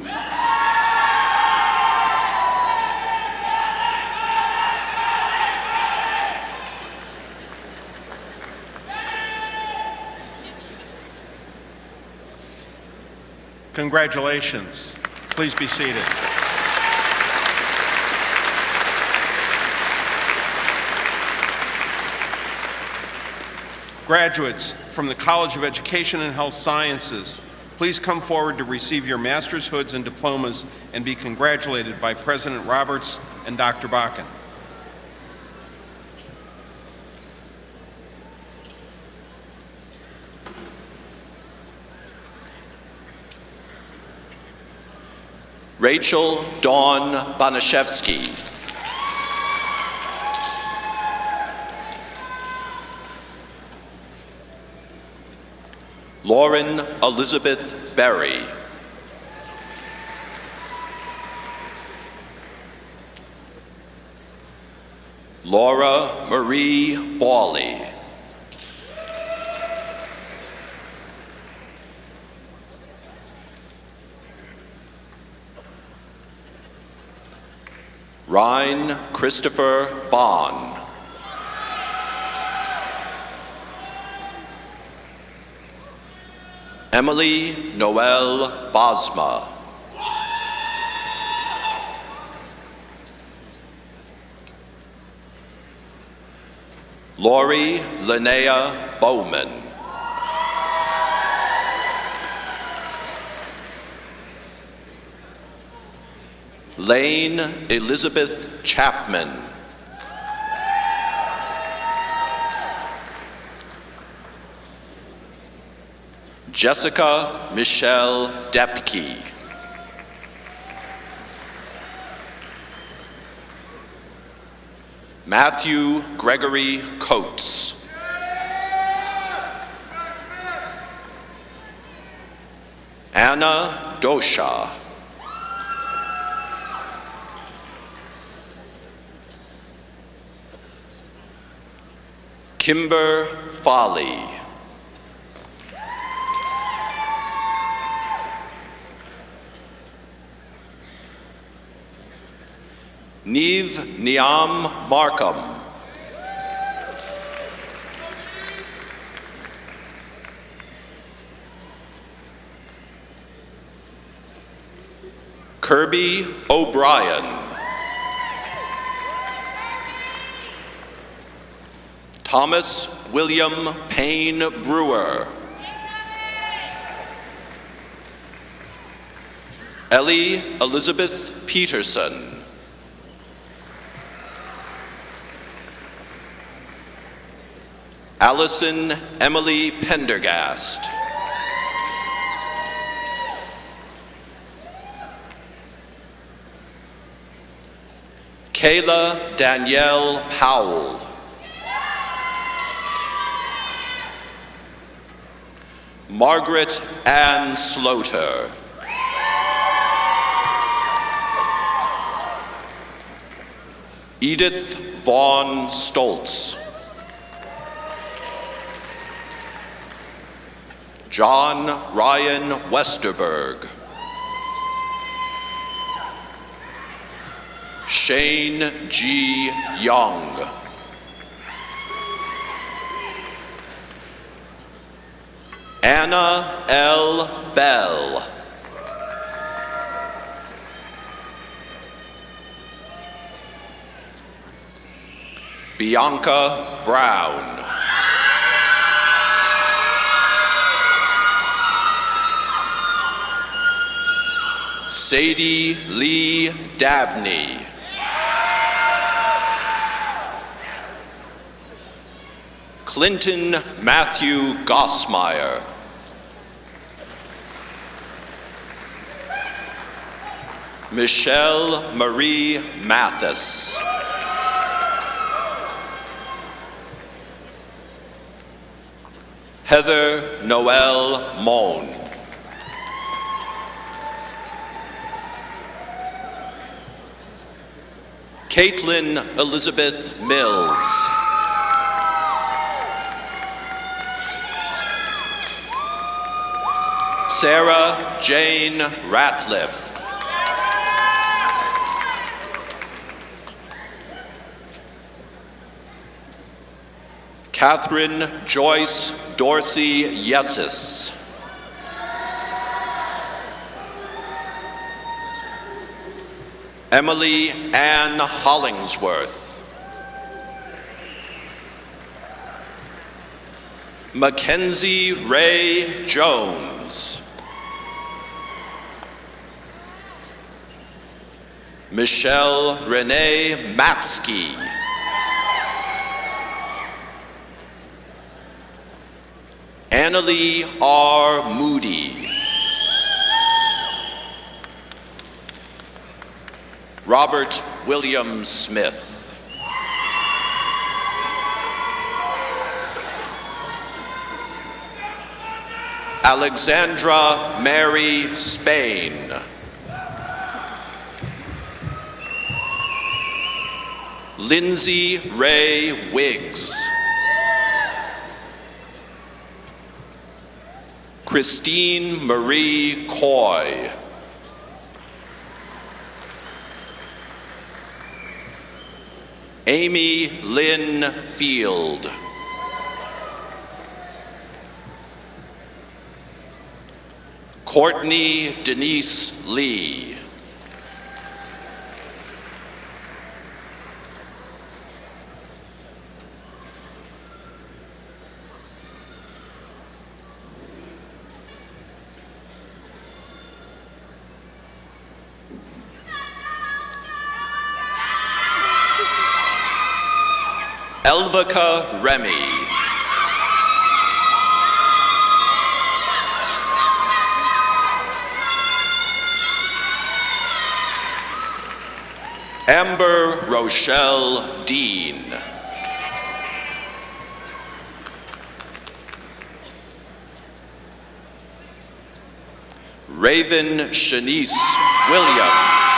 Congratulations. Please be seated. Graduates from the College of Education and Health Sciences, please come forward to receive your master's hoods and diplomas and be congratulated by President Roberts and Dr. Bakken. Rachel Dawn Banashevsky. Lauren Elizabeth Berry. Laura Marie Bawley. Ryan Christopher Bond. Emily Noel Bosma. Lori Linnea Bowman. Lane Elizabeth Chapman. Jessica Michelle Depke. Matthew Gregory Coates. Anna Dosha. Kimber Folly. Neve Niam Markham. Kirby O'Brien. Thomas William Payne Brewer. Ellie Elizabeth Peterson. Allison Emily Pendergast. Kayla Danielle Powell. Margaret Ann Sloter. Edith Vaughn Stoltz. John Ryan Westerberg. Shane G. Young. Anna L. Bell. Bianca Brown. Sadie Lee Dabney. Clinton Matthew Gossmeyer. Michelle Marie Mathis. Heather Noel Moan. Caitlin Elizabeth Mills. Sarah Jane Ratliff. Catherine Joyce Dorsey Yesus. Emily Ann Hollingsworth. Mackenzie Ray Jones. Michelle Renee Matsky. Annalie R. Moody. Robert William Smith. Alexandra Mary Spain. Lindsay Ray Wiggs. Christine Marie Coy. Amy Lynn Field. Courtney Denise Lee. Elvica Remy. Amber Rochelle Dean. Raven Shanice Williams.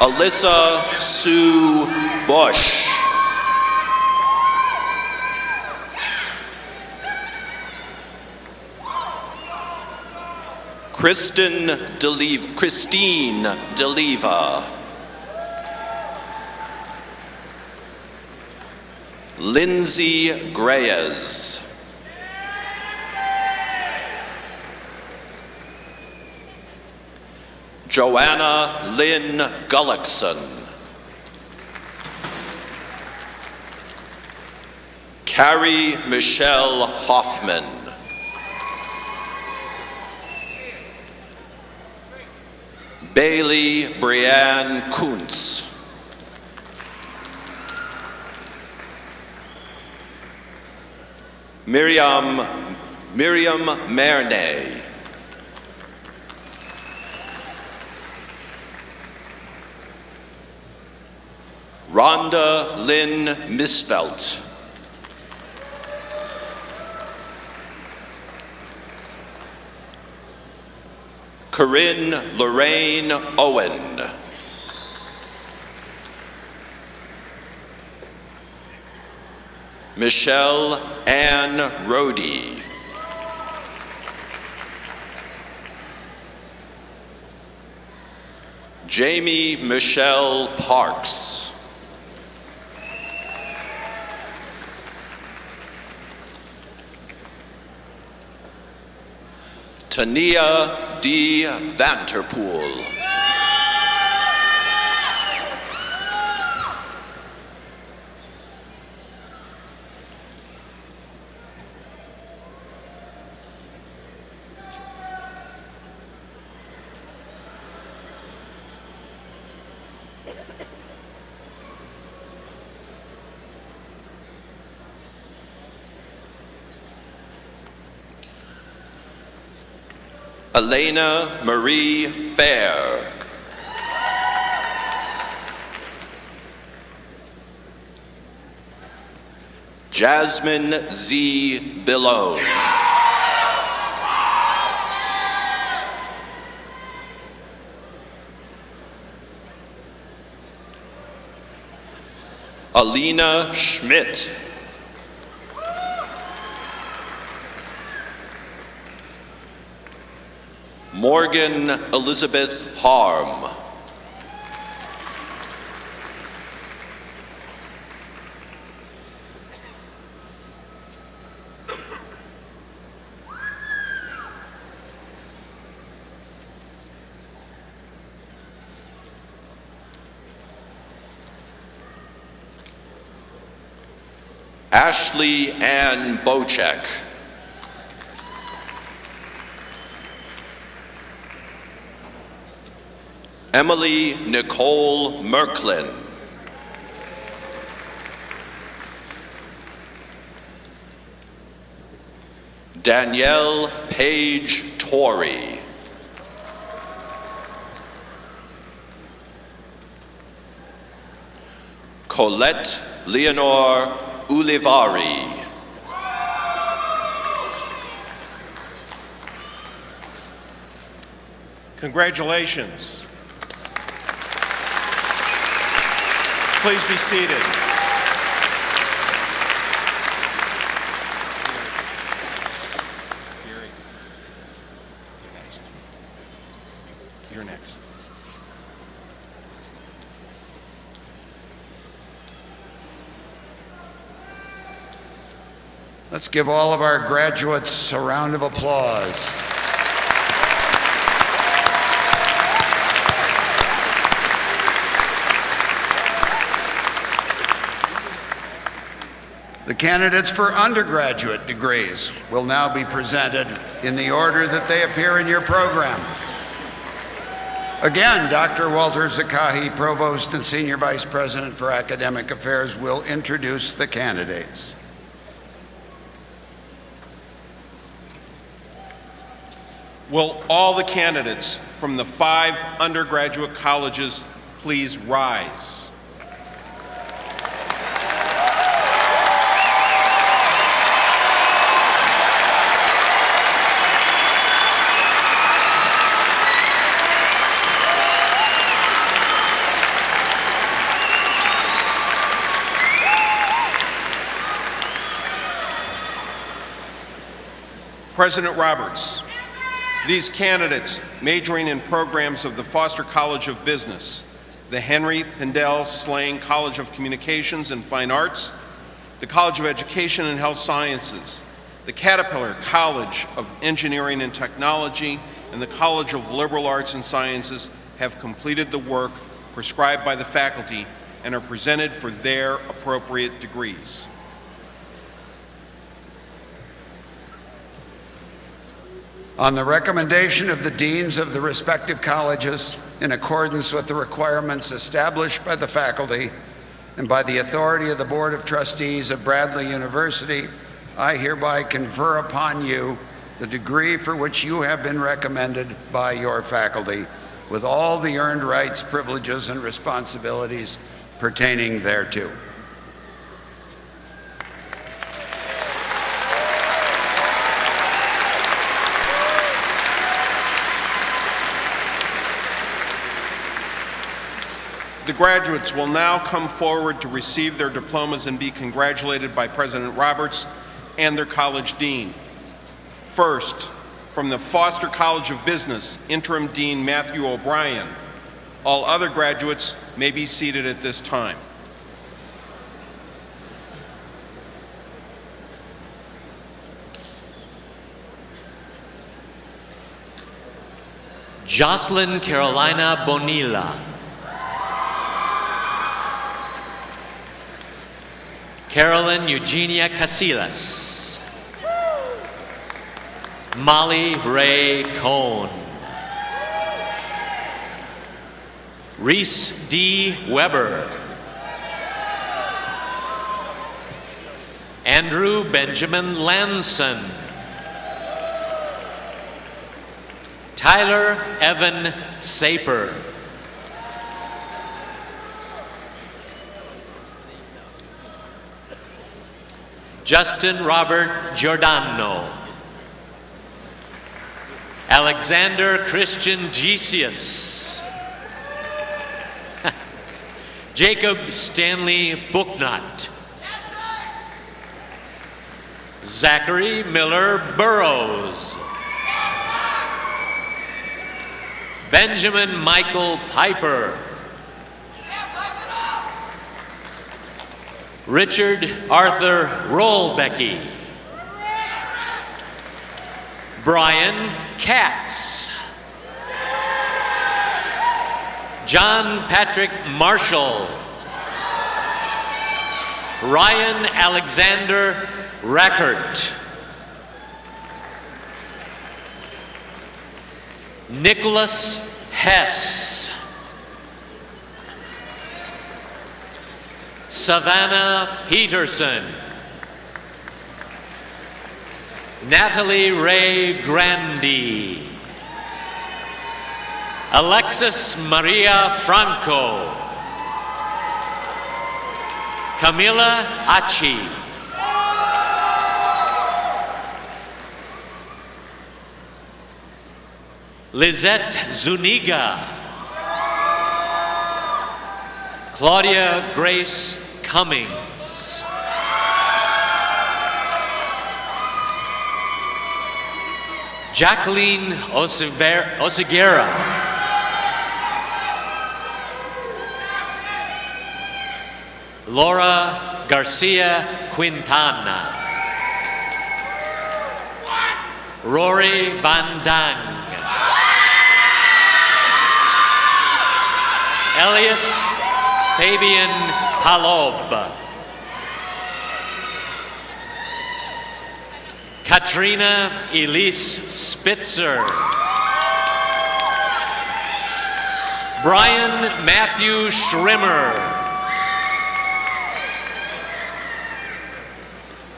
Alyssa Sue Bush. Christine DeLiva. Lindsay Greyes. Joanna Lynn Gullickson. Carrie Michelle Hoffman. Bailey Brianne Kuntz. Miriam Mernay. Rhonda Lynn Misfelt. Corinne Lorraine Owen. Michelle Ann Rohde. Jamie Michelle Parks. Tania D. Vanterpool. Elena Marie Fair. Jasmine Z. Billone. Alina Schmidt. Morgan Elizabeth Harm. Ashley Ann Bocek. Emily Nicole Merklin. Danielle Paige Torrey. Colette Leonore Ulivari. Congratulations. Please be seated. Gary, you're next. Let's give all of our graduates a round of applause. The candidates for undergraduate degrees will now be presented in the order that they appear in your program. Again, Dr. Walter Zakahi, Provost and Senior Vice President for Academic Affairs, will introduce the candidates. Will all the candidates from the 5 undergraduate colleges please rise? President Roberts, these candidates majoring in programs of the Foster College of Business, the Henry Pendel Slang College of Communications and Fine Arts, the College of Education and Health Sciences, the Caterpillar College of Engineering and Technology, and the College of Liberal Arts and Sciences have completed the work prescribed by the faculty and are presented for their appropriate degrees. On the recommendation of the deans of the respective colleges, in accordance with the requirements established by the faculty and by the authority of the Board of Trustees of Bradley University, I hereby confer upon you the degree for which you have been recommended by your faculty, with all the earned rights, privileges, and responsibilities pertaining thereto. The graduates will now come forward to receive their diplomas and be congratulated by President Roberts and their college dean. First, from the Foster College of Business, Interim Dean Matthew O'Brien. All other graduates may be seated at this time. Jocelyn Carolina Bonilla. Carolyn Eugenia Casillas. Molly Ray Cohn. Reese D. Weber. Andrew Benjamin Lanson. Tyler Evan Saper. Justin Robert Giordano. Alexander Christian Gesius. Jacob Stanley Booknut. Zachary Miller Burrows. Benjamin Michael Piper. Richard Arthur Rollbecky. Brian Katz. John Patrick Marshall. Ryan Alexander Rackert. Nicholas Hess. Savannah Peterson. Natalie Ray Grandi. Alexis Maria Franco. Camila Achi. Lizette Zuniga. Claudia Grace Cummings. Jacqueline Oseguera. Laura Garcia Quintana. Rory Van Dang. Elliot Fabian Palob. Katrina Elise Spitzer. Brian Matthew Schrimmer.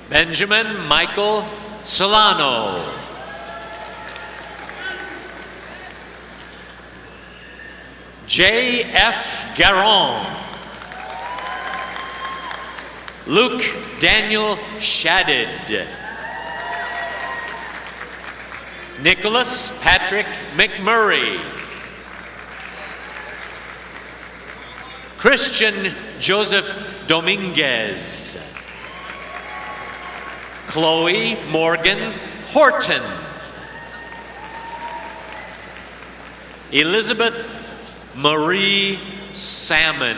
Benjamin Michael Solano. J.F. Garon. Luke Daniel Shadid. Nicholas Patrick McMurray. Christian Joseph Dominguez. Chloe Morgan Horton. Elizabeth Marie Salmon.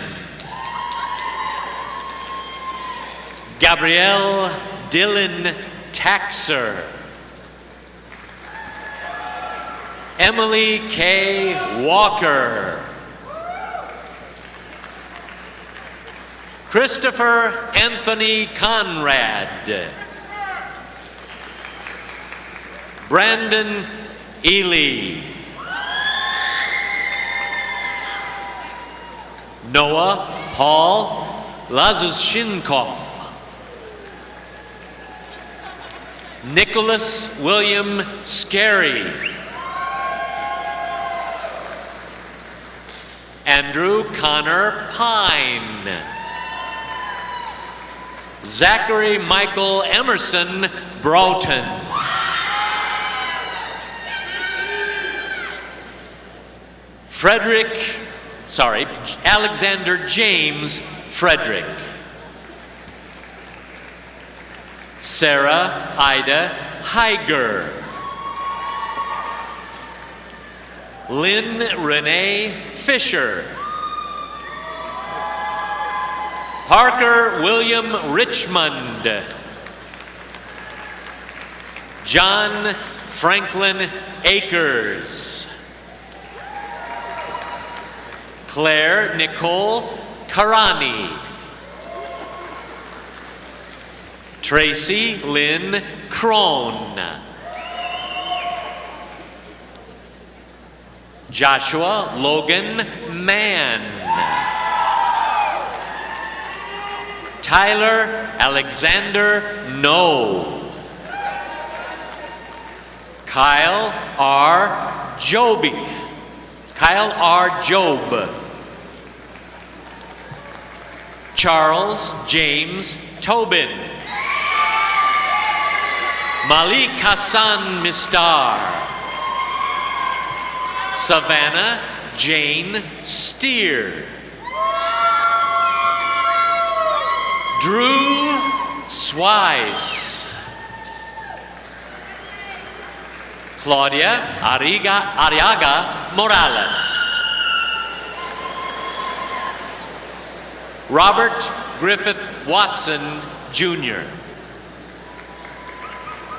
Gabrielle Dylan Taxer. Emily K. Walker. Christopher Anthony Conrad. Brandon Ely. Noah Paul Lazushinkov. Nicholas William Scarry. Andrew Connor Pine. Zachary Michael Emerson Broughton. Alexander James Frederick. Sarah Ida Heiger. Lynn Renee Fisher. Parker William Richmond. John Franklin Akers. Claire Nicole Karani. Tracy Lynn Crone. Joshua Logan Mann. Tyler Alexander No. Kyle R. Joby. Kyle R. Job. Charles James Tobin. Malik Hassan Mistar. Savannah Jane Steer. Drew Swice. Claudia Ariaga Morales. Robert Griffith Watson, Jr.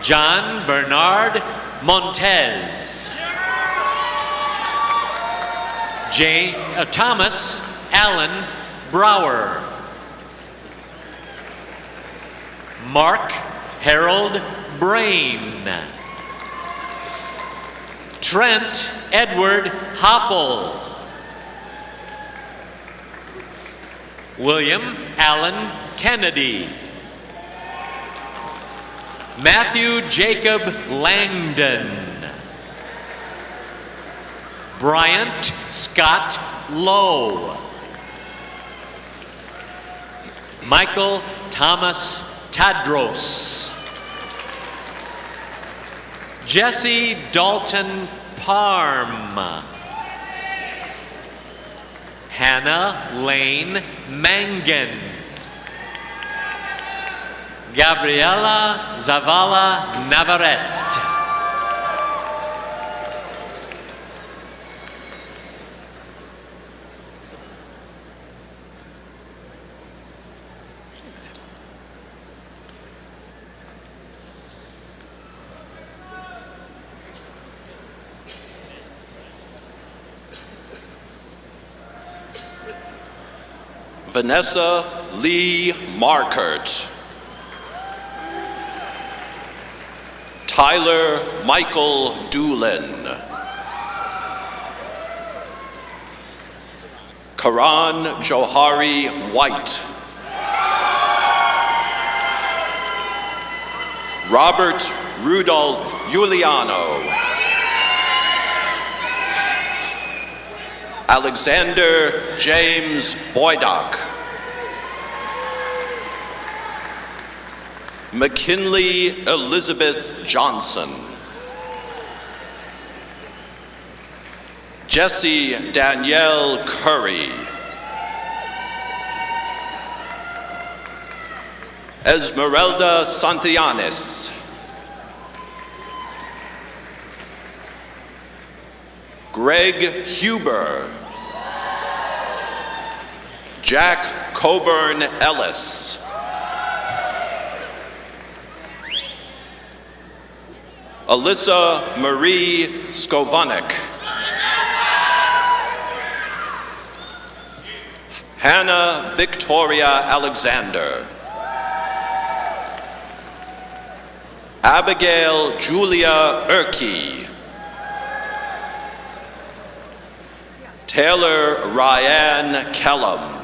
John Bernard Montez. Thomas Allen Brower. Mark Harold Brain. Trent Edward Hopple. William Allen Kennedy. Matthew Jacob Langdon. Bryant Scott Lowe. Michael Thomas Tadros. Jesse Dalton Parm. Hannah Lane Mangan. Gabriela Zavala Navarrete. Vanessa Lee Markert. Tyler Michael Doolin. Karan Johari White. Robert Rudolph Giuliano. Alexander James Boydock. McKinley Elizabeth Johnson. Jessie Danielle Curry. Esmeralda Santillanes. Greg Huber. Jack Coburn Ellis. Alyssa Marie Skovanek. Hannah Victoria Alexander. Abigail Julia Erkey. Taylor Ryan Kellum.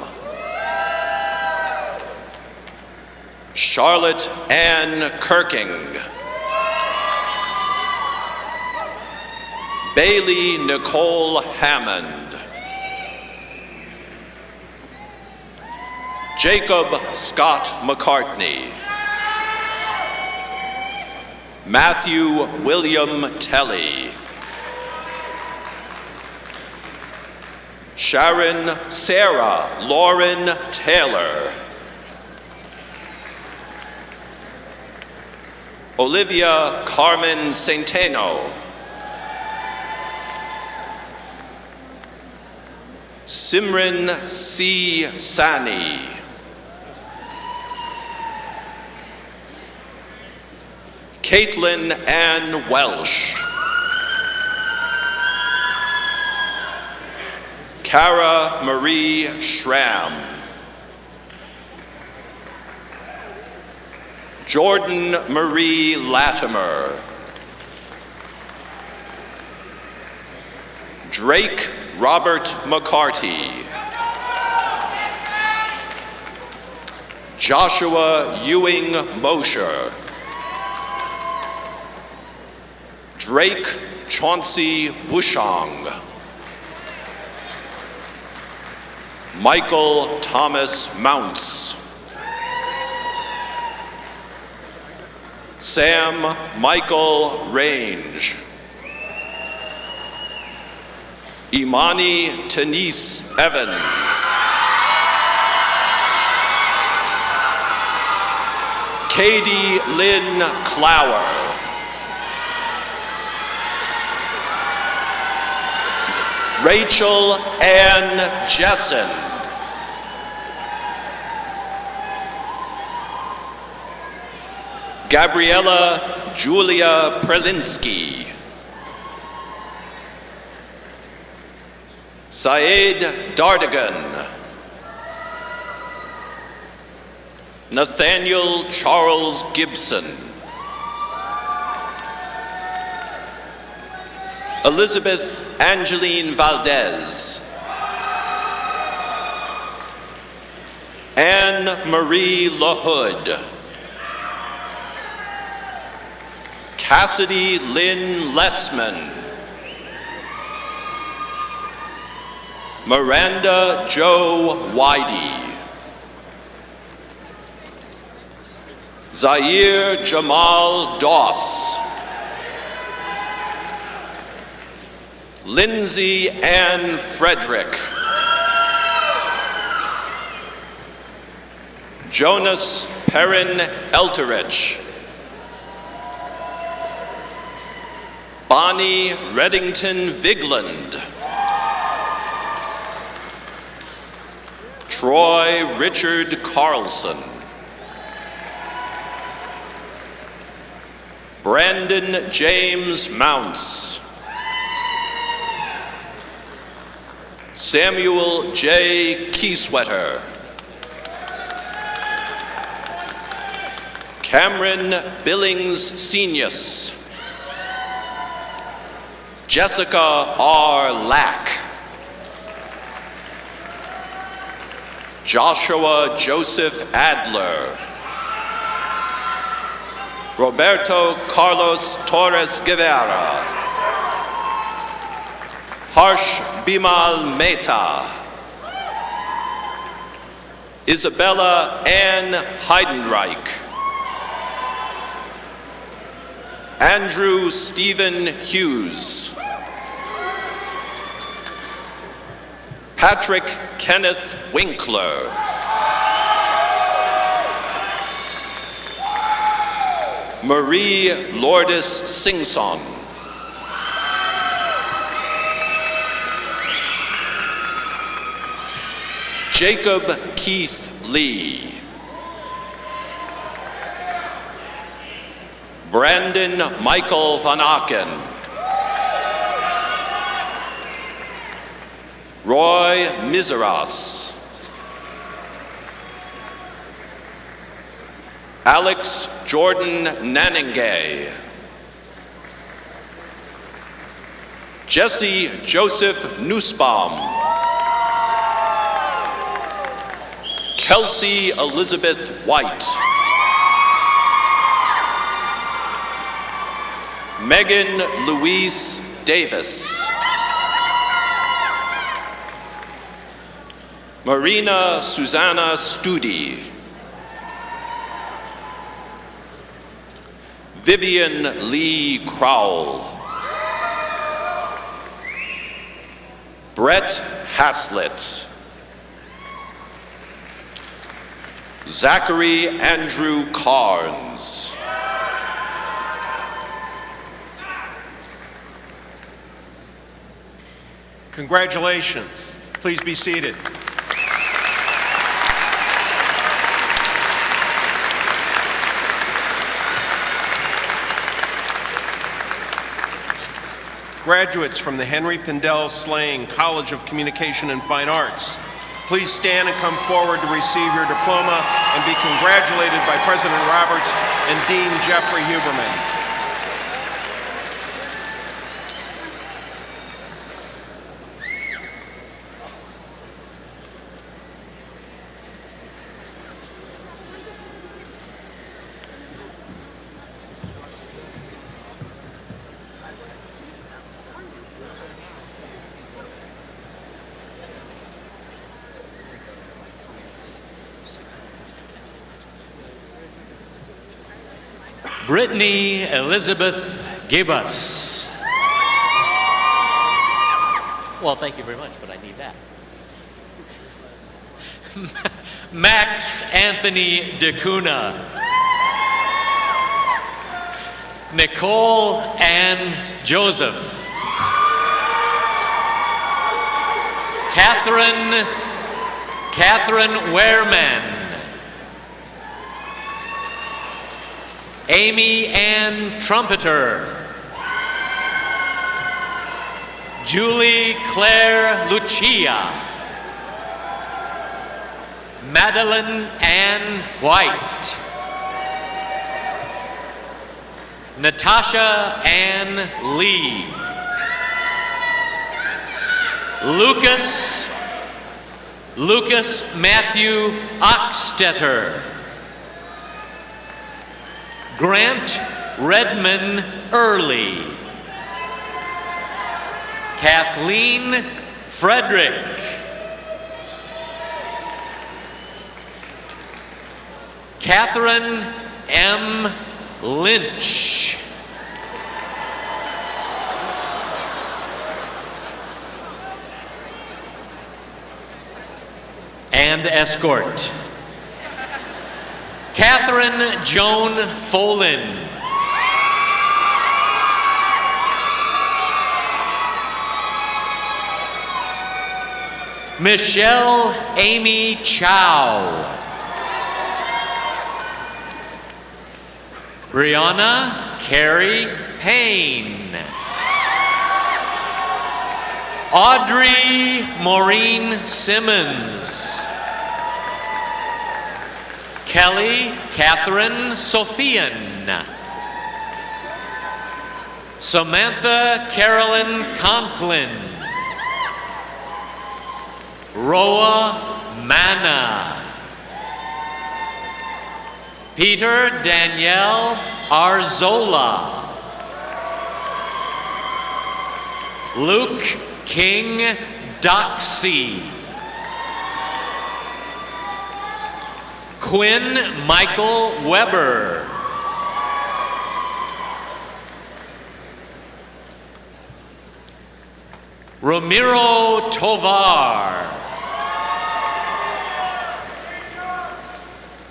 Charlotte Ann Kirking. Bailey Nicole Hammond. Jacob Scott McCartney. Matthew William Telly. Sharon Sarah Lauren Taylor. Olivia Carmen Centeno. Simran C. Sani. Caitlin Ann Welsh. Cara Marie Schramm. Jordan Marie Latimer. Drake Robert McCarty. Joshua Ewing Mosher. Drake Chauncey Bushong. Michael Thomas Mounts. Sam Michael Range. Imani Tanise Evans. Katie Lynn Clower. Rachel Ann Jessen. Gabriella Julia Prelinsky. Saeed Dardigan. Nathaniel Charles Gibson. Elizabeth Angeline Valdez. Anne Marie LaHood. Cassidy Lynn Lessman. Miranda Jo Whitey. Zaire Jamal Doss. Lindsay Ann Frederick. Jonas Perrin Elterich. Bonnie Reddington Vigland. Troy Richard Carlson. Brandon James Mounts. Samuel J. Keysweater. Cameron Billings Senius. Jessica R. Lack. Joshua Joseph Adler. Roberto Carlos Torres Guevara. Harsh Bimal Mehta, Isabella Ann Heidenreich, Andrew Stephen Hughes, Patrick Kenneth Winkler, Marie Lourdes Singson, Jacob Keith Lee, Brandon Michael Van Aken, Roy Miseras, Alex Jordan Naningay, Jesse Joseph Nussbaum, Kelsey Elizabeth White, Megan Louise Davis, Marina Susanna Studi, Vivian Lee Crowell, Brett Haslett, Zachary Andrew Carnes, Congratulations. Please be seated. Graduates from the Henry Pindell Slaying College of Communication and Fine Arts, please stand and come forward to receive your diploma and be congratulated by President Roberts and Dean Jeffrey Huberman. Brittany Elizabeth Gibas. Well, thank you very much, but I need that. Max Anthony DeCuna. Nicole Ann Joseph. Catherine Wehrman. Amy Ann Trumpeter. Julie Claire Lucia. Madeline Ann White. Natasha Ann Lee. Lucas Matthew Oxtetter. Grant Redman Early. Kathleen Frederick. Catherine M. Lynch. And escort. Catherine Joan Folin. Michelle Amy Chow. Brianna Carrie Payne. Audrey Maureen Simmons. Kelly Catherine Sophian. Samantha Carolyn Conklin. Roa Manna. Peter Danielle Arzola. Luke King Doxy. Quinn Michael Weber. Ramiro Tovar.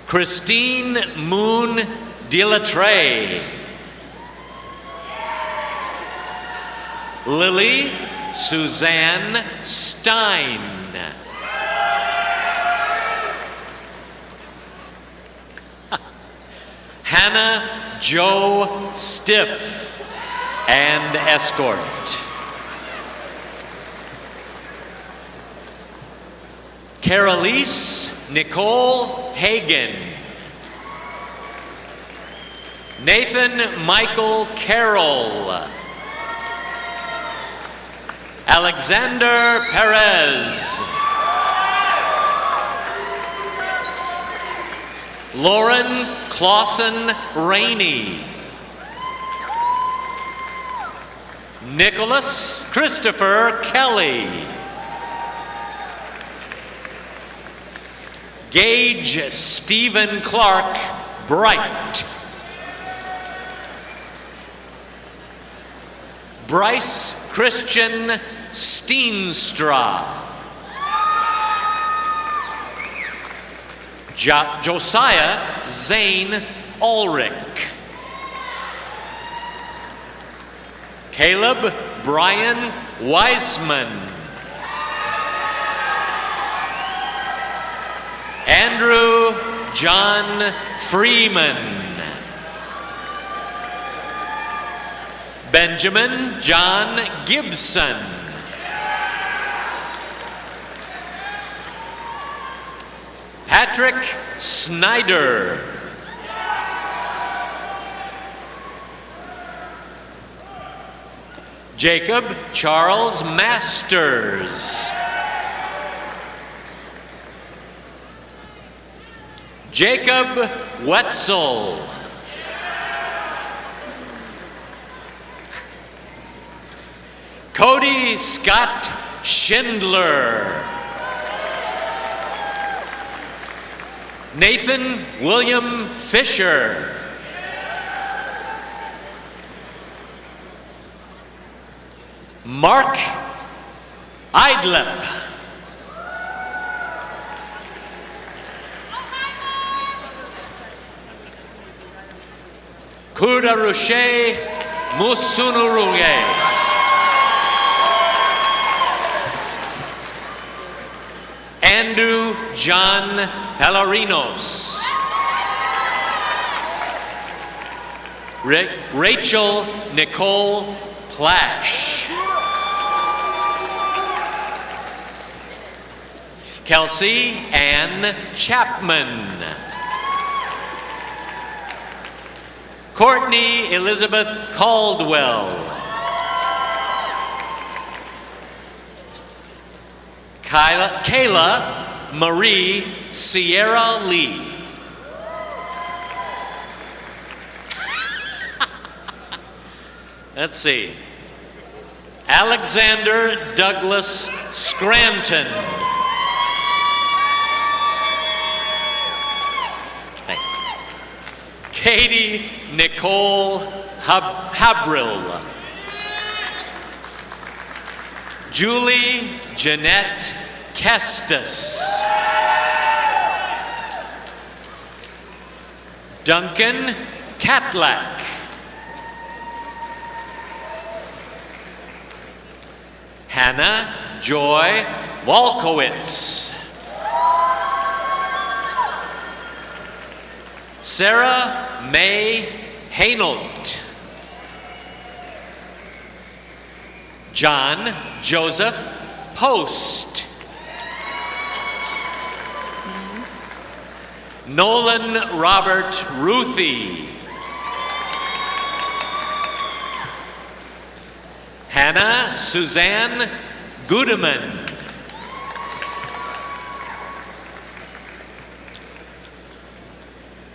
Christine Moon Delatray. Lily Suzanne Stein. Hannah Jo Stiff and escort. Carolise Nicole Hagen. Nathan Michael Carroll. Alexander Perez. Lauren Clausen Rainey. Nicholas Christopher Kelly. Gage Stephen Clark Bright. Bryce Christian Steenstra. Josiah Zane Ulrich. Caleb Brian Weisman. Andrew John Freeman. Benjamin John Gibson. Patrick Snyder. Jacob Charles Masters. Jacob Wetzel. Cody Scott Schindler. Nathan William Fisher. Mark Idlep. Kudarushe Musunuruge. Andrew John Pellarinos. Rachel Nicole Plash. Kelsey Ann Chapman. Courtney Elizabeth Caldwell. Kayla Marie Sierra Lee. Let's see. Alexander Douglas Scranton. Katie Nicole Habril. Julie Jeanette Kestis. Duncan Catlak. Hannah Joy Walkowitz. Sarah May Hainault. John Joseph Post. Nolan Robert Ruthie. Hannah Suzanne Gudeman.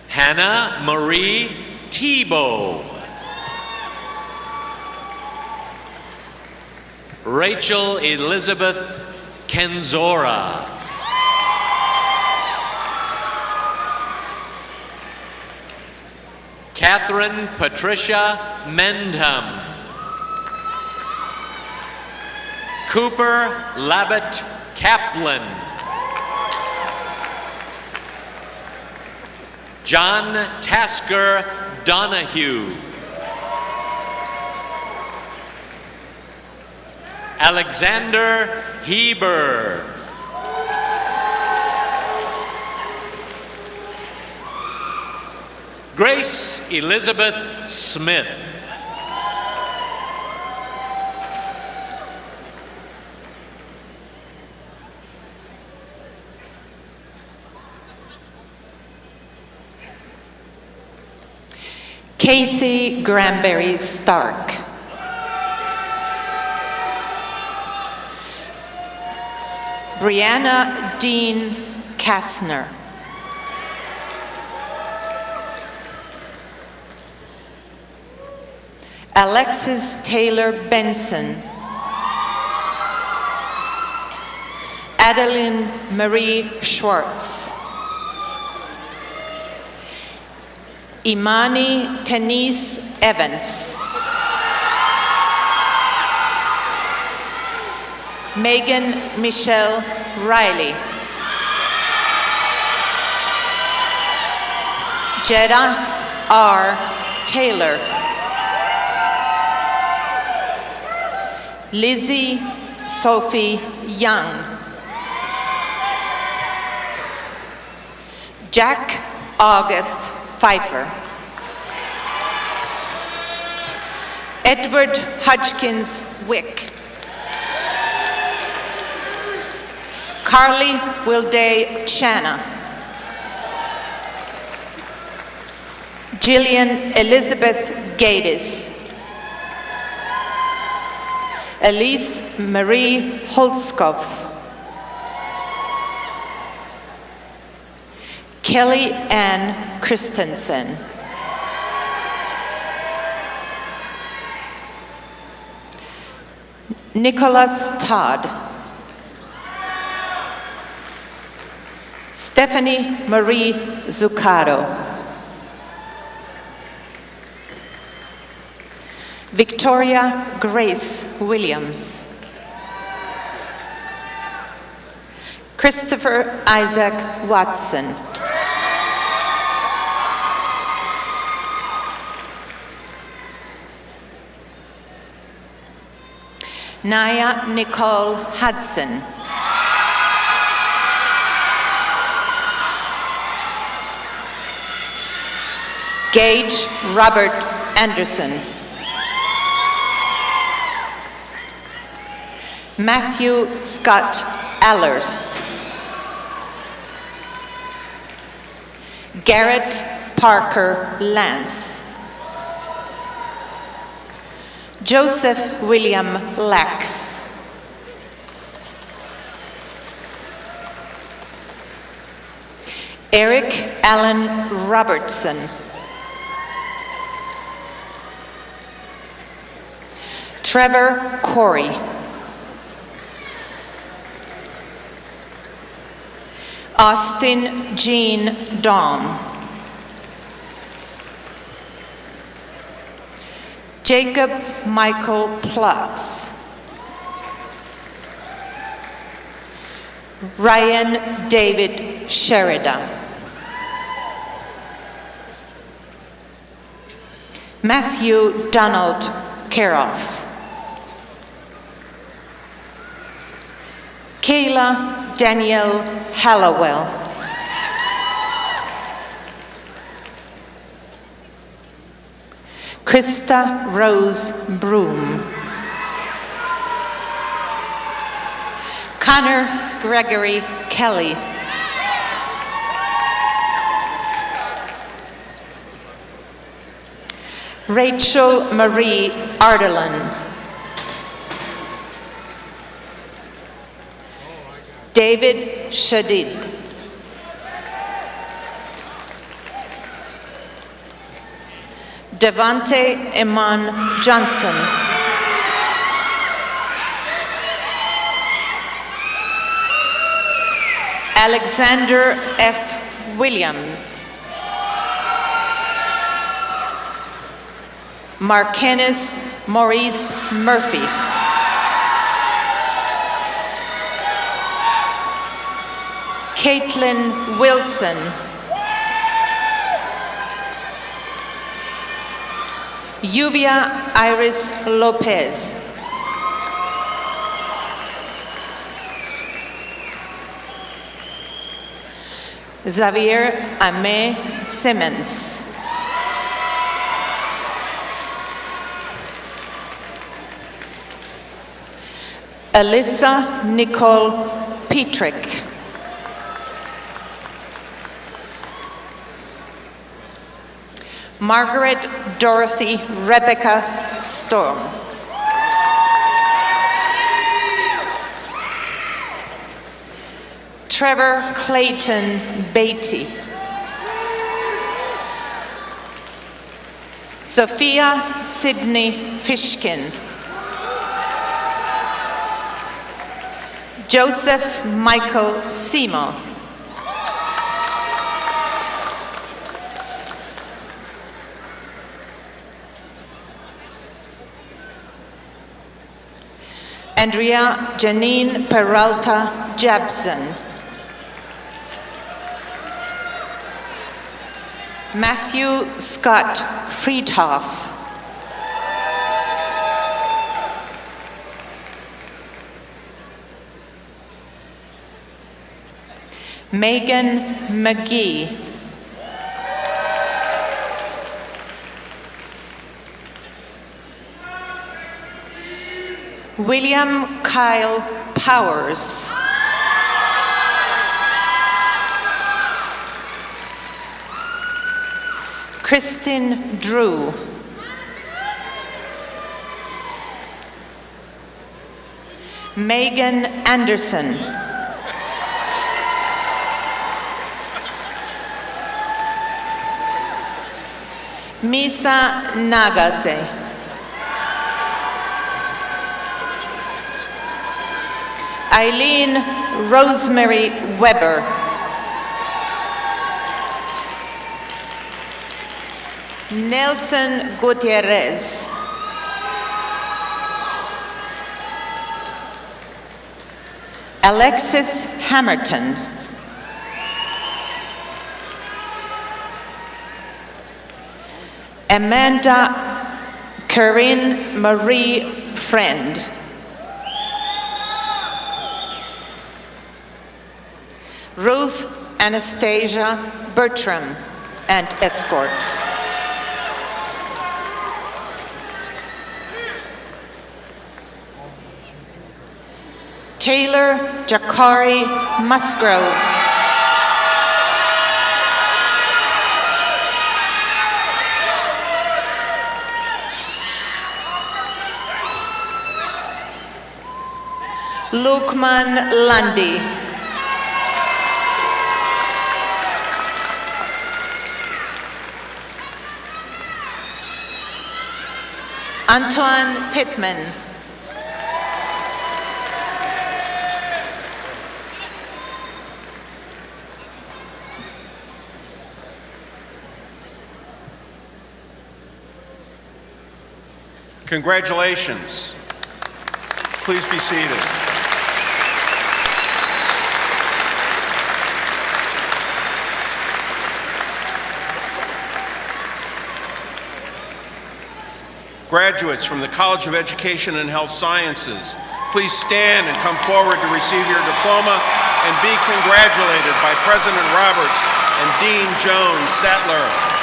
Hannah Marie Tebow. Rachel Elizabeth Kenzora. Catherine Patricia Mendham. Cooper Labatt Kaplan. John Tasker Donahue. Alexander Heber. Grace Elizabeth Smith. Casey Granberry Stark. Brianna Dean Kastner. Alexis Taylor Benson. Adeline Marie Schwartz. Imani Tenise Evans. Megan Michelle Riley. Jetta R. Taylor. Lizzie Sophie Young. Jack August Pfeiffer. Edward Hodgkins Wick. Carly Wilday Channa. Jillian Elizabeth Gades. Elise Marie Holzkopf. Kelly Ann Christensen. Nicholas Todd. Stephanie Marie Zuccato. Victoria Grace Williams. Christopher Isaac Watson. Naya Nicole Hudson. Gage Robert Anderson. Matthew Scott Allers. Garrett Parker Lance. Joseph William Lax. Eric Allen Robertson. Trevor Corey. Austin Jean Daum. Jacob Michael Plotz. Ryan David Sheridan. Matthew Donald Karoff. Kayla Danielle Hallowell. Krista Rose Broom. Connor Gregory Kelly. Rachel Marie Ardelin. David Shadid. Devante Iman Johnson. Alexander F. Williams. Markennis Maurice Murphy. Caitlin Wilson. Yuvia Iris Lopez. Xavier Ame Simmons. Alyssa Nicole Petrick. Margaret Dorothy Rebecca Storm. Trevor Clayton Beatty. Sophia Sidney Fishkin. Joseph Michael Simo. Andrea Janine Peralta Jabson. Matthew Scott Friedhoff. Megan McGee. William Kyle Powers. Kristen Drew. Megan Anderson. Misa Nagase. Eileen Rosemary Weber. Nelson Gutierrez. Alexis Hammerton. Amanda Corinne Marie Friend. Ruth Anastasia Bertram and escort. Taylor Jakari Musgrove. Lukman Lundy. Antoine Pittman. Congratulations. Please be seated. Graduates from the College of Education and Health Sciences, please stand and come forward to receive your diploma and be congratulated by President Roberts and Dean Jones Sattler.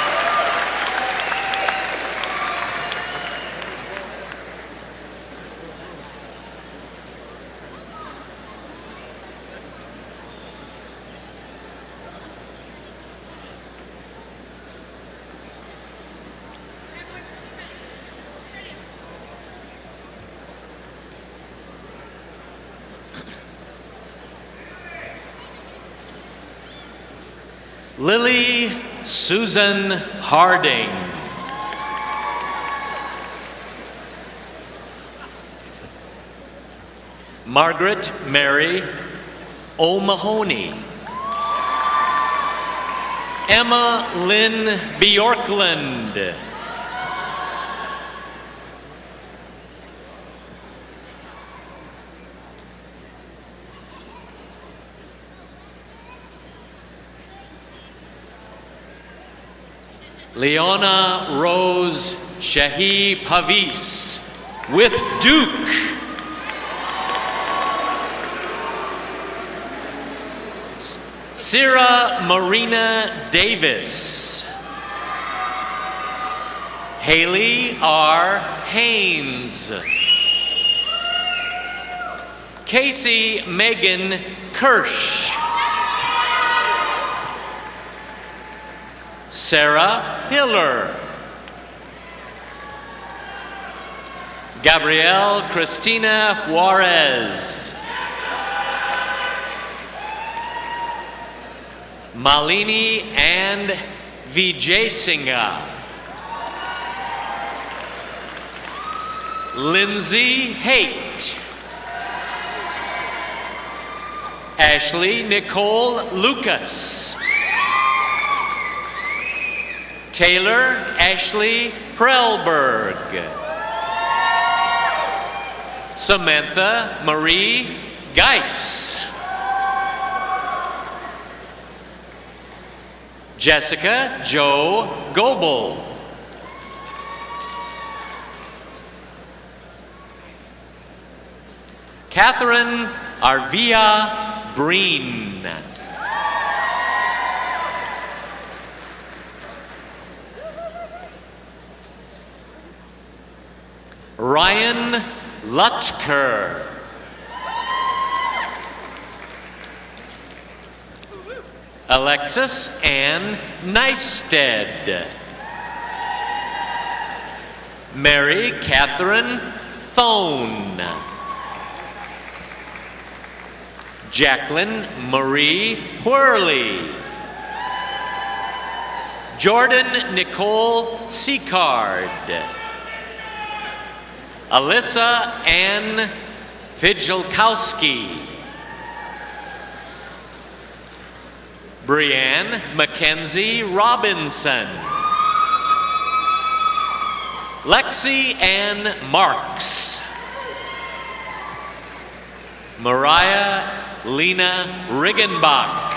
Lily Susan Harding. Margaret Mary O'Mahony. Emma Lynn Bjorklund. Leona Rose Shahi Pavis with Duke. Sarah Marina Davis. Haley R. Haynes. Casey Megan Kirsch. Sarah Hiller. Gabrielle Cristina Juarez. Malini and Vijay Singha. Lindsay Haight. Ashley Nicole Lucas. Taylor Ashley Prellberg. Samantha Marie Geis. Jessica Jo Goebel. Catherine Arvia Breen. Ryan Lutker. Alexis Ann Neisted. Mary Catherine Thone. Jacqueline Marie Whirley. Jordan Nicole Seacard. Alyssa Ann Fidjelkowski. Brianne Mackenzie Robinson. Lexi Ann Marks. Mariah Lena Riggenbach.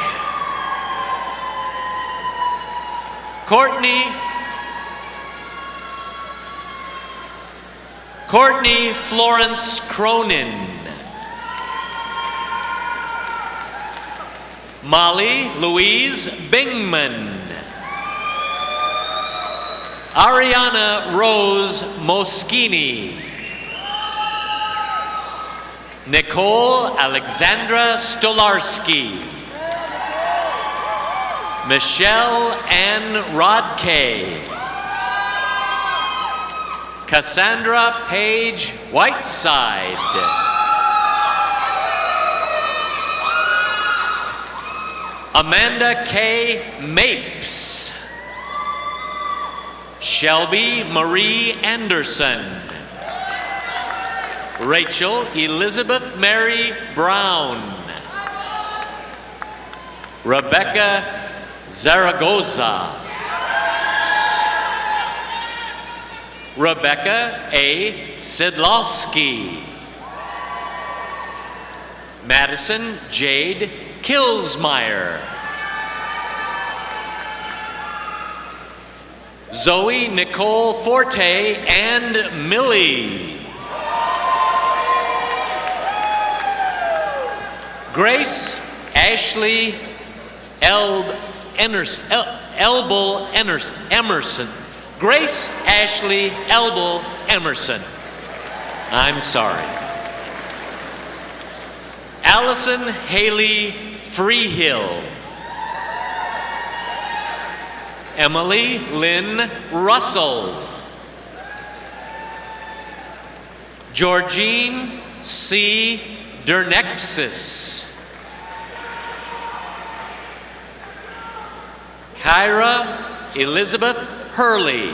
Courtney Florence Cronin. Molly Louise Bingman. Ariana Rose Moschini. Nicole Alexandra Stolarski. Michelle Ann Rodkay. Cassandra Paige Whiteside. Amanda K. Mapes. Shelby Marie Anderson. Rachel Elizabeth Mary Brown. Rebecca Zaragoza. Rebecca A. Sidlowski. Madison Jade Kilsmeyer. Zoe Nicole Forte and Millie. Grace Ashley Emerson. Grace Ashley Elbel Emerson. I'm sorry. Allison Haley Freehill. Emily Lynn Russell. Georgine C. Dernexis. Kyra Elizabeth Hurley.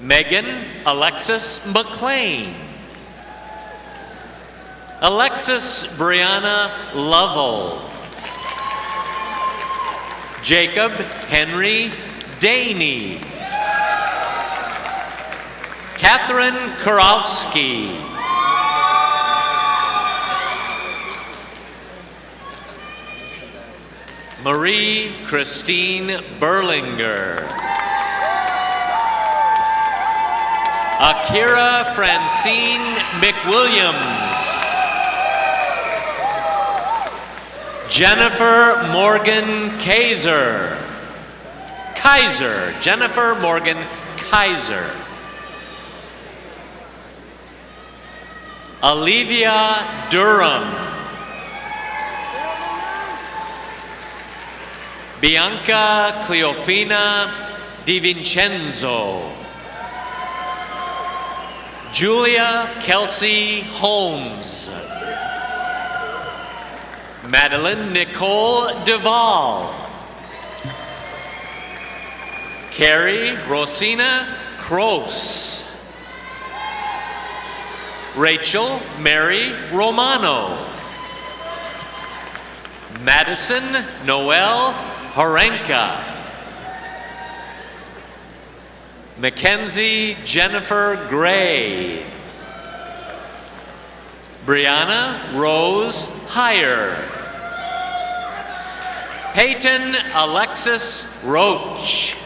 Megan Alexis McLean. Alexis Brianna Lovell. Jacob Henry Daney. Catherine Kurowski. Marie Christine Berlinger. Akira Francine McWilliams. Jennifer Morgan Kaiser. Jennifer Morgan Kaiser. Olivia Durham. Bianca Cleofina DiVincenzo. Julia Kelsey Holmes. Madeline Nicole Duvall. Carrie Rosina Kroos. Rachel Mary Romano. Madison Noel Horenka. Mackenzie Jennifer Gray. Brianna Rose Heyer. Peyton Alexis Roach.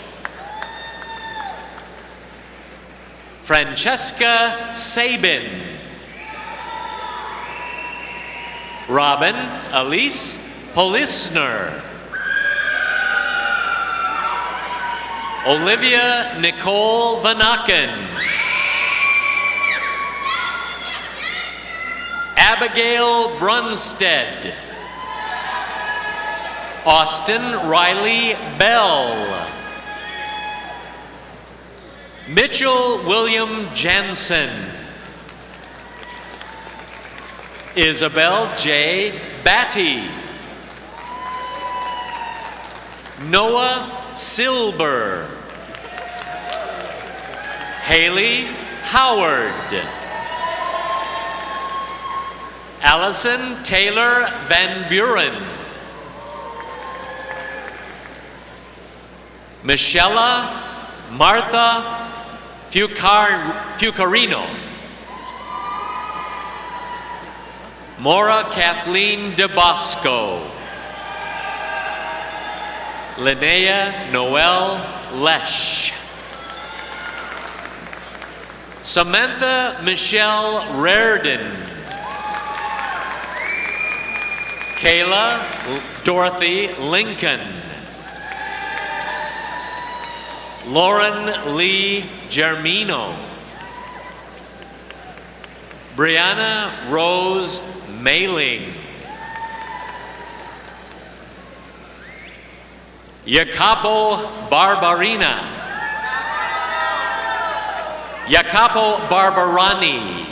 Francesca Sabin. Robin Elise Polisner. Olivia Nicole Vanaken. Abigail Brunstead. Austin Riley Bell. Mitchell William Jensen. Isabel J. Batty. Noah Silber. Haley Howard. Allison Taylor Van Buren. Michelle Martha Fucarino. Maura Kathleen DeBosco. Linnea Noel Lesh. Samantha Michelle Reardon. Kayla Dorothy Lincoln. Lauren Lee Germino. Brianna Rose Mailing. Jacopo Barbarina. Jacopo Barbarani.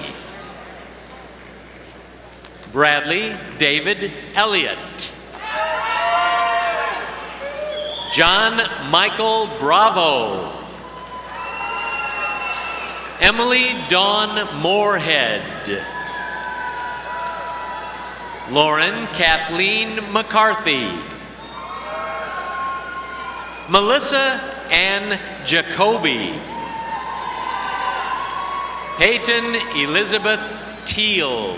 Bradley David Elliott. John Michael Bravo. Emily Dawn Moorhead. Lauren Kathleen McCarthy. Melissa Ann Jacoby. Peyton Elizabeth Teal.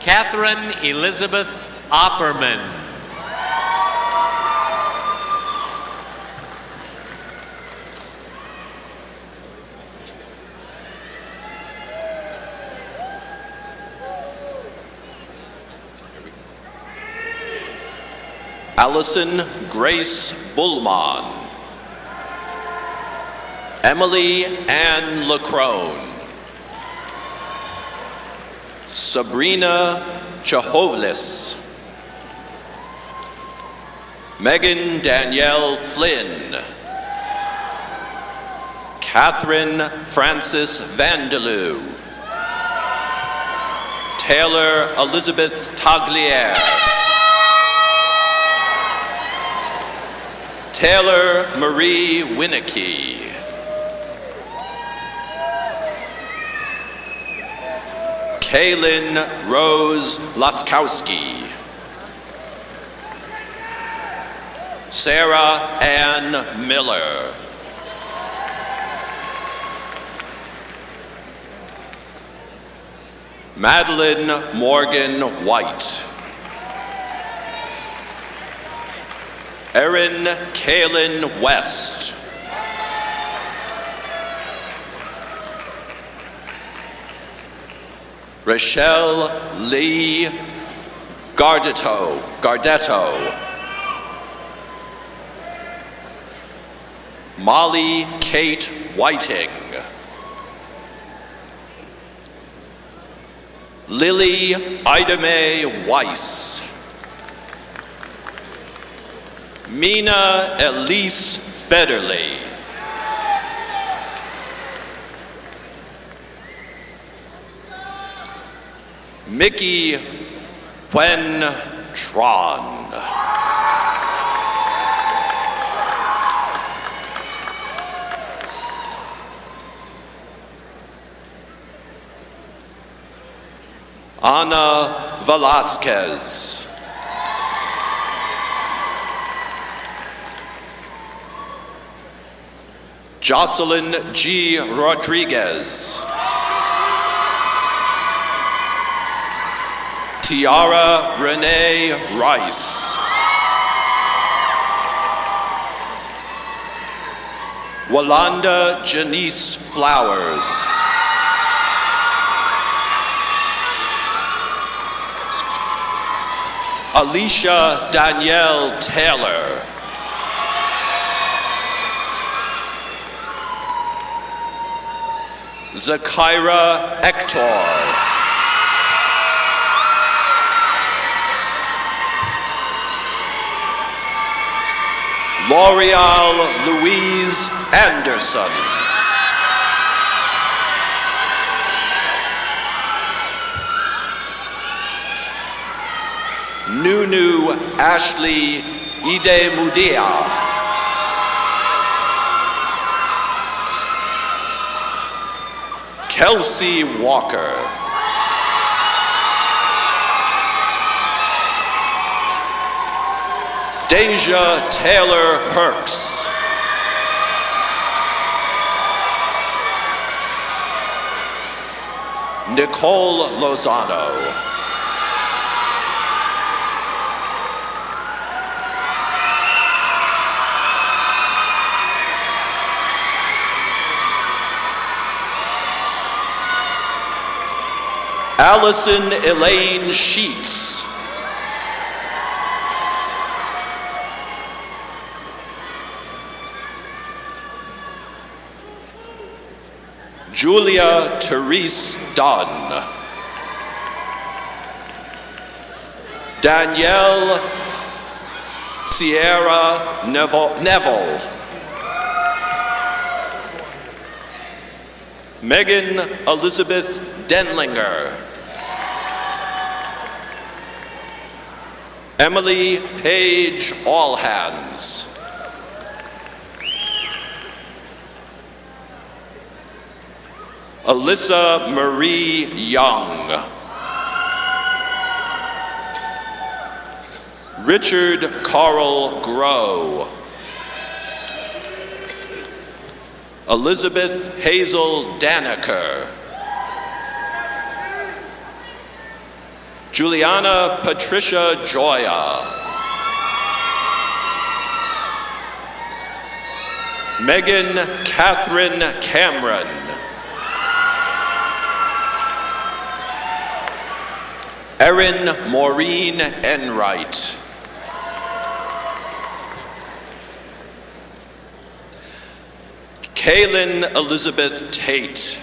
Catherine Elizabeth Opperman. Allison Grace Bullman. Emily Ann LaCrone. Sabrina Chahovlis. Megan Danielle Flynn. Catherine Frances Vandeleu. Taylor Elizabeth Tagliere. Taylor Marie Winicky. Kaylin Rose Laskowski. Sarah Ann Miller. Madeline Morgan White. Erin Kaylin West. Rochelle Lee Gardetto. Molly Kate Whiting. Lily Ida Mae Weiss. Mina Elise Federley. Mickey Wen Tron. Ana Velasquez. Jocelyn G. Rodriguez. Tiara Renee Rice. Walanda Janice Flowers. Alicia Danielle Taylor. Zakira Hector. L'Oreal Louise Anderson. Nunu Ashley Idemudia. Kelsey Walker. Deja Taylor Herx. Nicole Lozano. Allison Elaine Sheets. Julia Therese Dunn. Danielle Sierra Neville. Megan Elizabeth Denlinger. Emily Page Allhands. Alyssa Marie Young. Richard Carl Grow. Elizabeth Hazel Danaker. Juliana Patricia Joya. Megan Catherine Cameron. Erin Maureen Enright. Kaylin Elizabeth Tate.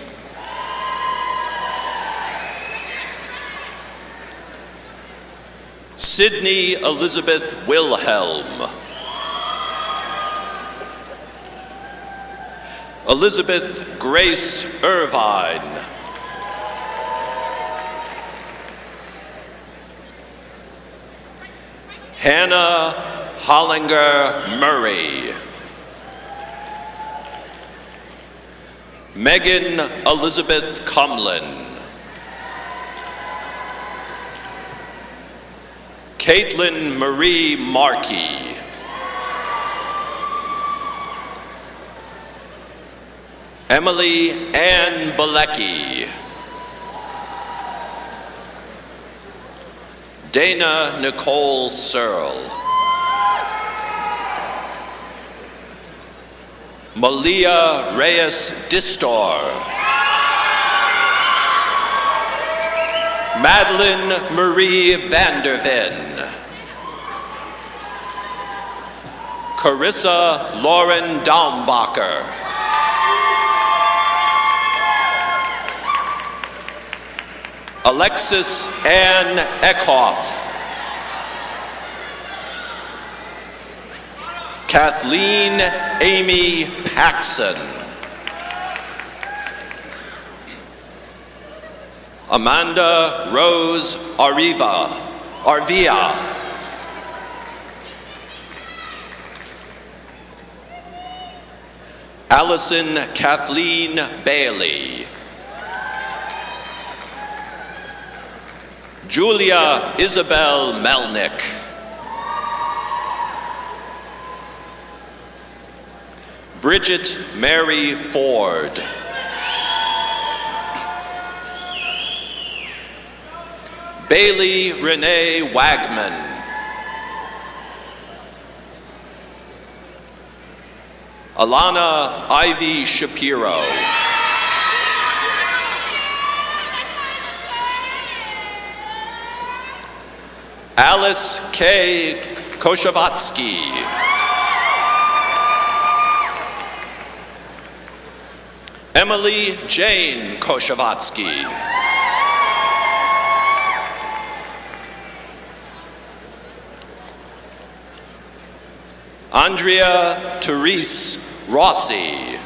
Sydney Elizabeth Wilhelm. Elizabeth Grace Irvine. Hannah Hollinger Murray. Megan Elizabeth Cumlin. Caitlin Marie Markey. Emily Ann Balecki. Dana Nicole Searle. Malia Reyes Distor. Madeline Marie Vanderven. Carissa Lauren Daumbacher. Alexis Ann Eckhoff. Kathleen Amy Paxson. Amanda Rose Arvia. Allison Kathleen Bailey. Julia Isabel Melnick. Bridget Mary Ford. Bailey Renee Wagman. Alana Ivy Shapiro. Alice K. Koshavatsky. Emily Jane Koshavatsky. Andrea Therese Rossi.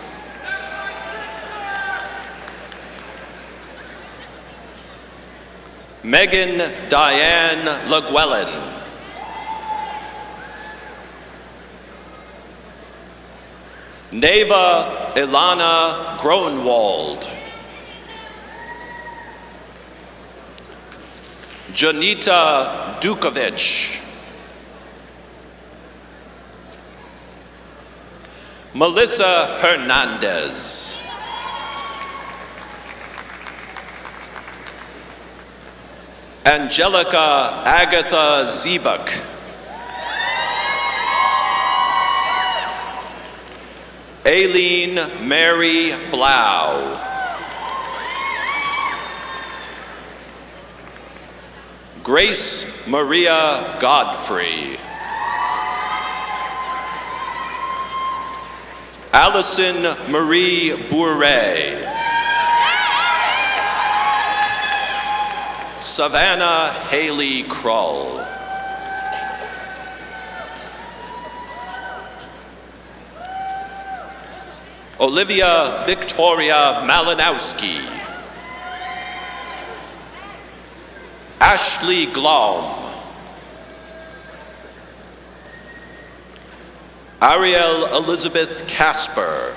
Megan Diane LeGuellin. Neva Ilana Gronwald. Janita Dukovic. Melissa Hernandez. Angelica Agatha Zebuk. Aileen Mary Blau. Grace Maria Godfrey. Allison Marie Bourret. Savannah Haley Krull. Olivia Victoria Malinowski. Ashley Glom. Ariel Elizabeth Casper.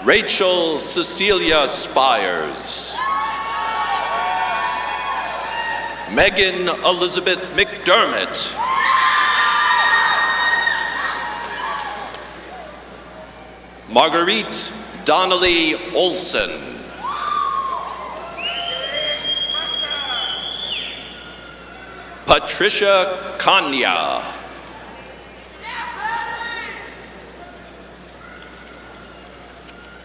Rachel Cecilia Spires. Megan Elizabeth McDermott. Marguerite Donnelly Olson. Patricia Kanya.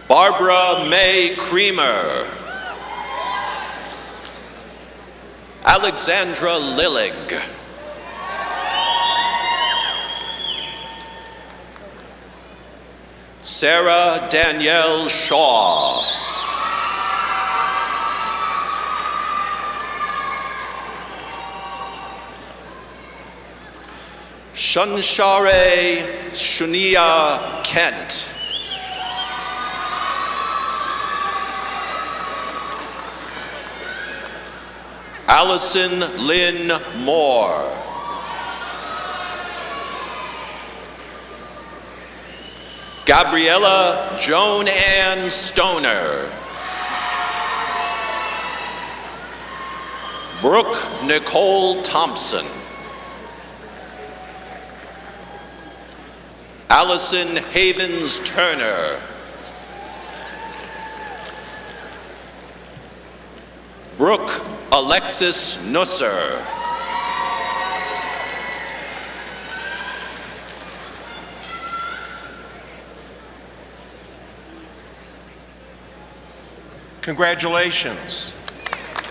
Barbara May Creamer. Alexandra Lillig. Sarah Danielle Shaw. Shanshare Shunia Kent. Allison Lynn Moore. Gabriella Joan Ann Stoner. Brooke Nicole Thompson. Allison Havens Turner. Brooke Alexis Nusser. Congratulations.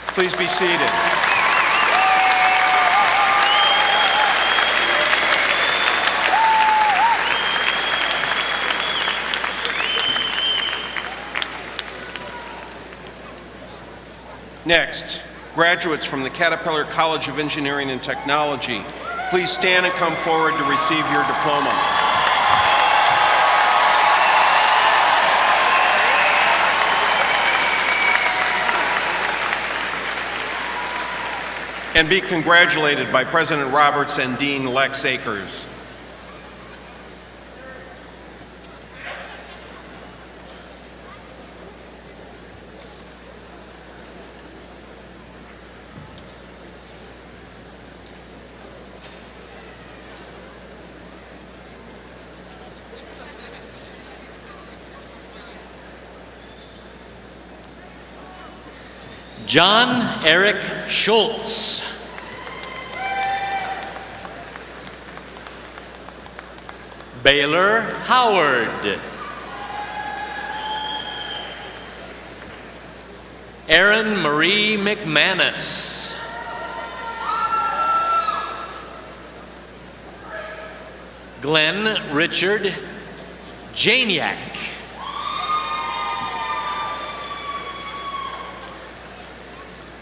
Please be seated. Next, graduates from the Caterpillar College of Engineering and Technology, please stand and come forward to receive your diploma. And be congratulated by President Roberts and Dean Lex Akers. John Eric Schultz. Baylor Howard. Erin Marie McManus. Glenn Richard Janiak.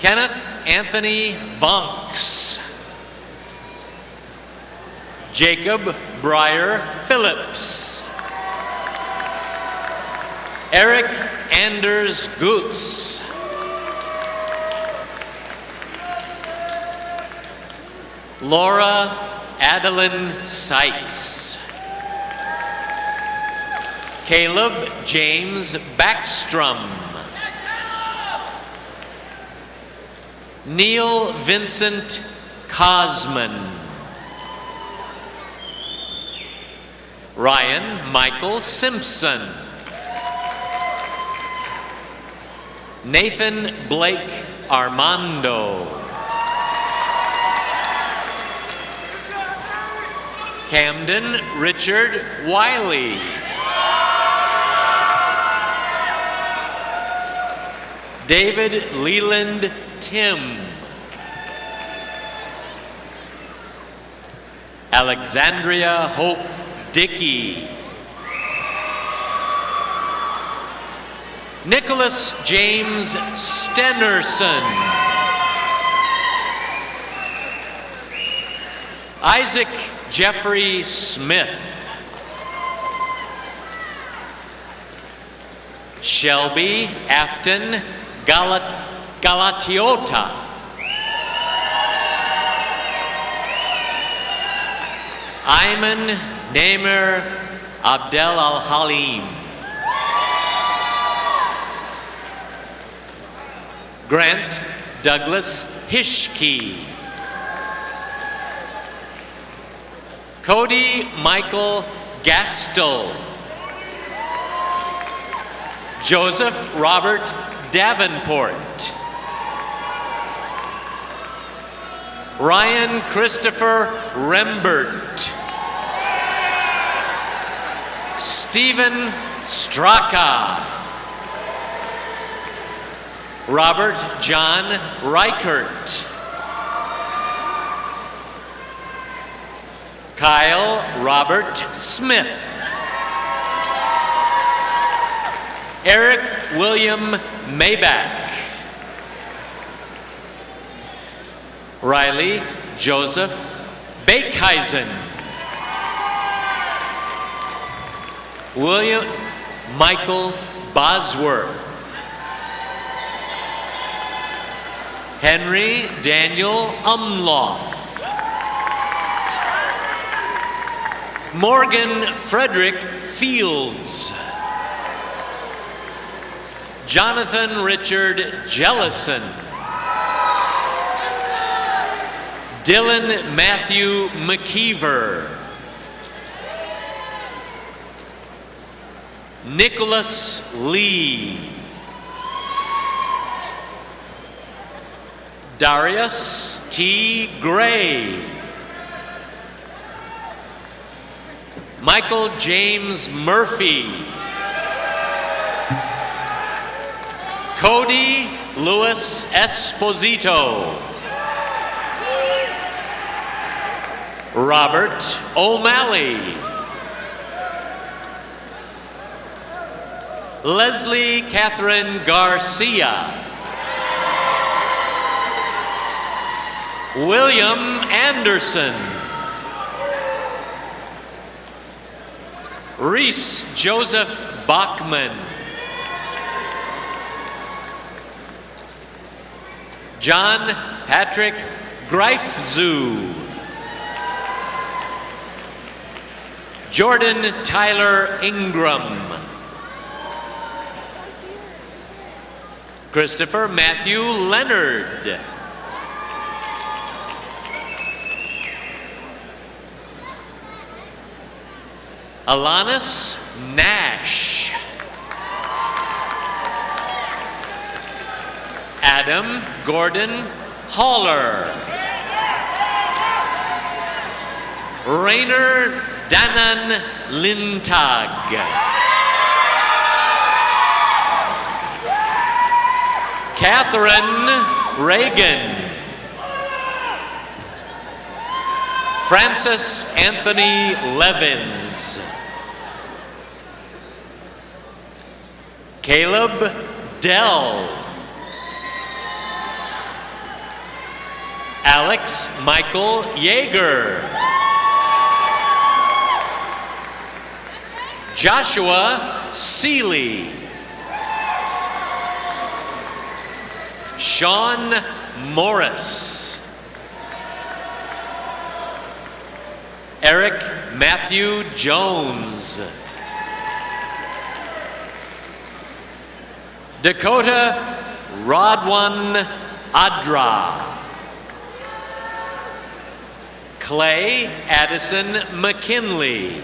Kenneth Anthony Vonks. Jacob Breyer Phillips. Eric Anders Goots. Laura Adeline Seitz. Caleb James Backstrom. Neil Vincent Cosman. Ryan Michael Simpson. Nathan Blake Armando. Camden Richard Wiley. David Leland Tim. Alexandria Hope Dickey. Nicholas James Stenerson. Isaac Jeffrey Smith. Shelby Afton Galatiota. Ayman Namer Abdel Al-Halim. Grant Douglas Hishke. Cody Michael Gastel. Joseph Robert Davenport. Ryan Christopher Rembert. Stephen Straka. Robert John Reichert. Kyle Robert Smith. Eric William Maybach. Riley Joseph Bakeheisen. William Michael Bosworth. Henry Daniel Umloff. Morgan Frederick Fields. Jonathan Richard Jellison. Dylan Matthew McKeever. Nicholas Lee. Darius T. Gray. Michael James Murphy. Cody Louis Esposito. Robert O'Malley. Leslie Catherine Garcia. William Anderson. Reese Joseph Bachman. John Patrick Greifzu. Jordan Tyler Ingram. Christopher Matthew Leonard. Alanis Nash. Adam Gordon Haller. Rainer Danan Lintag. Catherine Reagan. Francis Anthony Levins. Caleb Dell. Alex Michael Yeager. Joshua Seeley. Sean Morris. Eric Matthew Jones. Dakota Rodwan Adra. Clay Addison McKinley.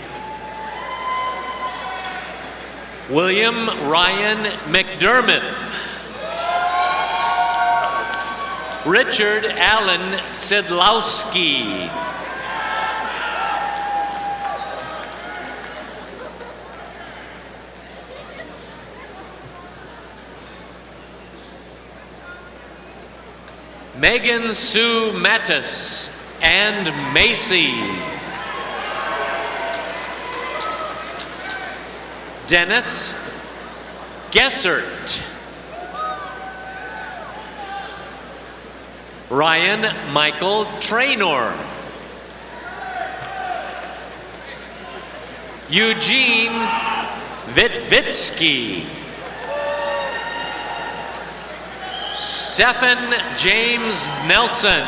William Ryan McDermott. Richard Allen Sidlowski. Megan Sue Mattis and Macy. Dennis Gessert. Ryan Michael Traynor. Eugene Vitvitsky. Stephen James Nelson.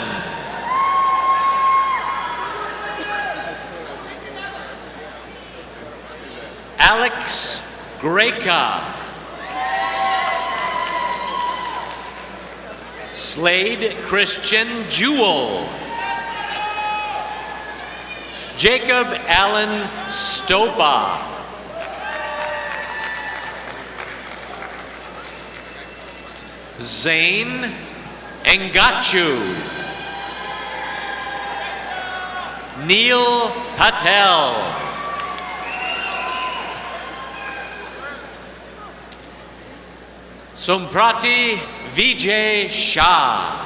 Alex Greka. Slade Christian Jewell. Jacob Allen Stopa. Zane Ngachu. Neil Patel. Somprati Vijay Shah.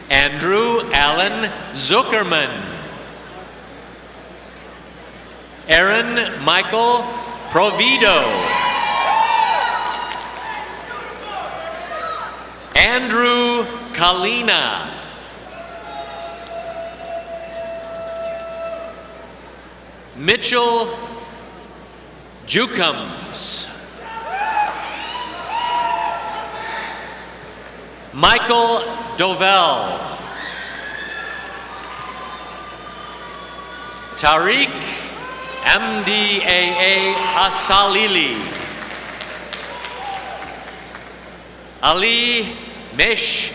Andrew Allen Zuckerman. Aaron Michael Provido. Andrew Kalina. Mitchell Jukums. Michael Dovell. Tariq MDAA Asalili. Ali Mesh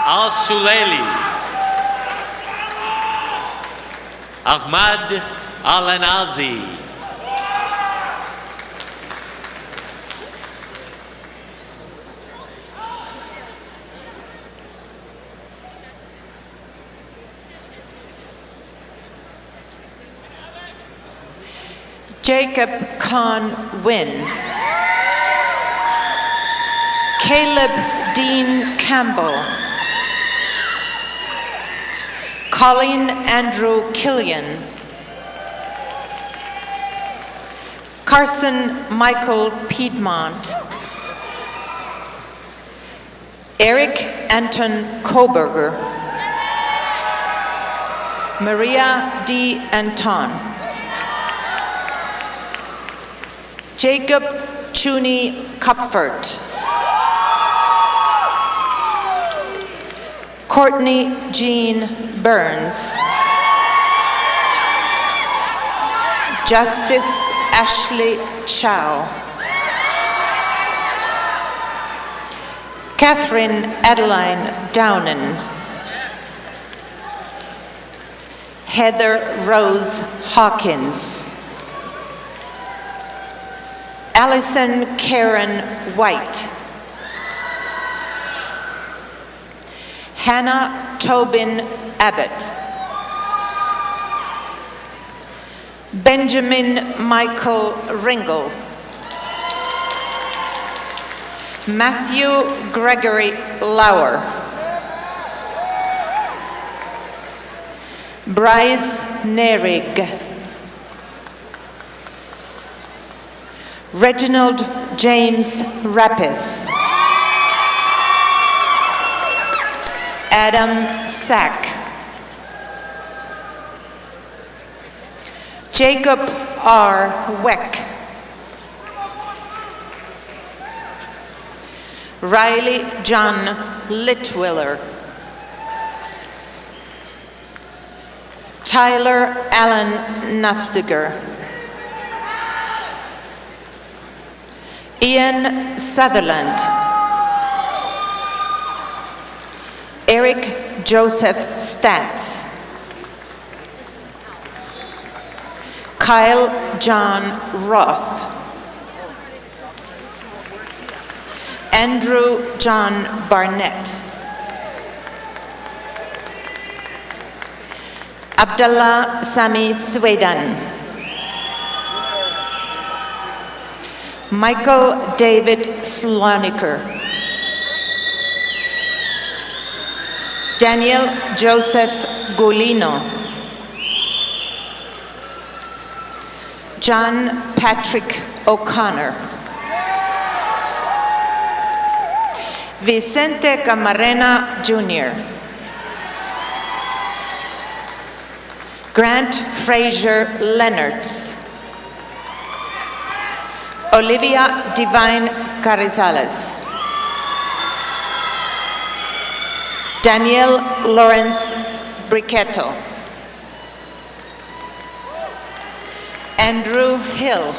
Al-Sulaili. Ahmad Alenazi. Jacob Kahn Wynn. Caleb Dean Campbell. Colin Andrew Killian. Carson Michael Piedmont. Eric Anton Koberger. Maria D. Anton. Jacob Chuni Kupfert. Courtney Jean Burns. Justice Ashley Chow. Catherine Adeline Downen. Heather Rose Hawkins. Allison Karen White. Hannah Tobin Abbott. Benjamin Michael Ringel. Matthew Gregory Lauer. Bryce Nerig. Reginald James Rappis. Adam Sack. Jacob R. Weck. Riley John Litwiller. Tyler Allen Nafziger. Ian Sutherland. Eric Joseph Statz. Kyle John Roth. Andrew John Barnett. Abdallah Sami Swedan. Michael David Sloniker. Daniel Joseph Golino. John Patrick O'Connor. Vicente Camarena Jr. Grant Fraser Leonards. Olivia Divine Carrizales. Daniel Lawrence Briquetto. Andrew Hill.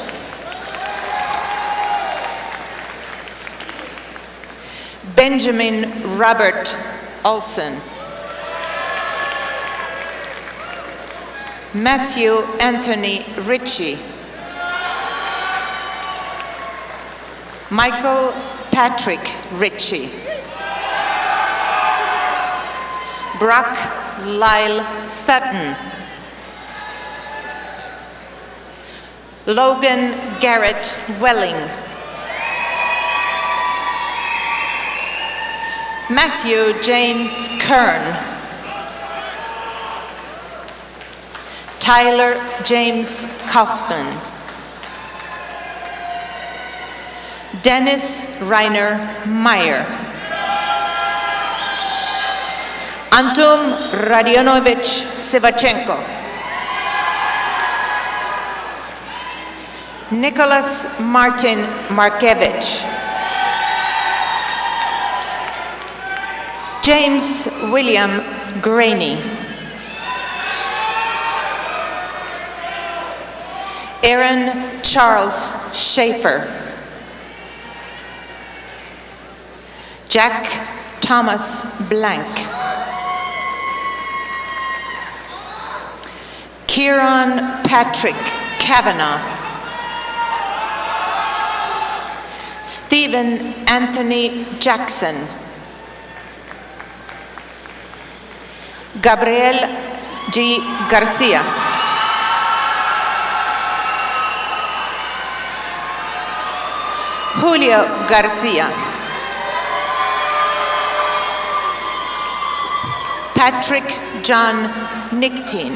Benjamin Robert Olson. Matthew Anthony Ritchie. Michael Patrick Ritchie. Brock Lyle Sutton. Logan Garrett Welling. Matthew James Kern. Tyler James Kaufman. Dennis Reiner Meyer. Antum Radionovich Sevachenko. Nicholas Martin Markevich. James William Graney. Aaron Charles Schaefer. Jack Thomas Blank. Kieran Patrick Kavanagh. Stephen Anthony Jackson. Gabriel G. Garcia. Julio Garcia. Patrick John Nickteen.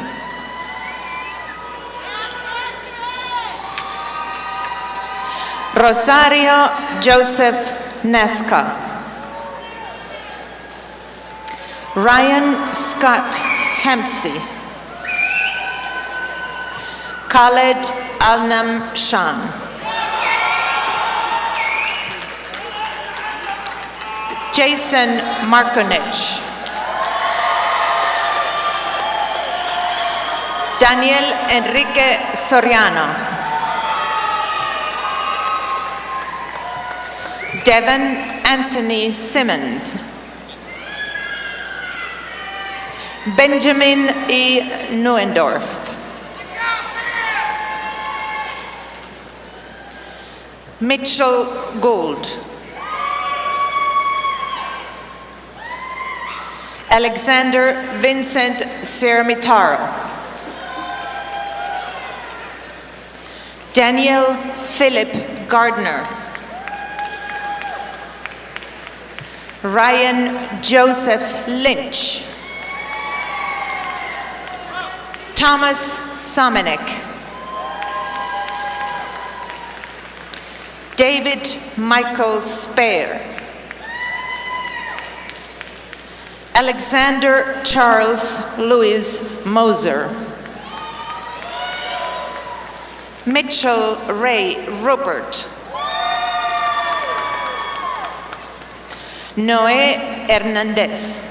Rosario Joseph Nesca. Ryan Scott Hempsey. Khaled Alnam Shan. Jason Markonich. Daniel Enrique Soriano. Devin Anthony Simmons. Benjamin E. Neuendorf. Mitchell Gould. Alexander Vincent Sermitaro. Daniel Philip Gardner. Ryan Joseph Lynch. Thomas Somenek. David Michael Spear. Alexander Charles Louis Moser. Mitchell Ray Rupert. Noé Hernandez.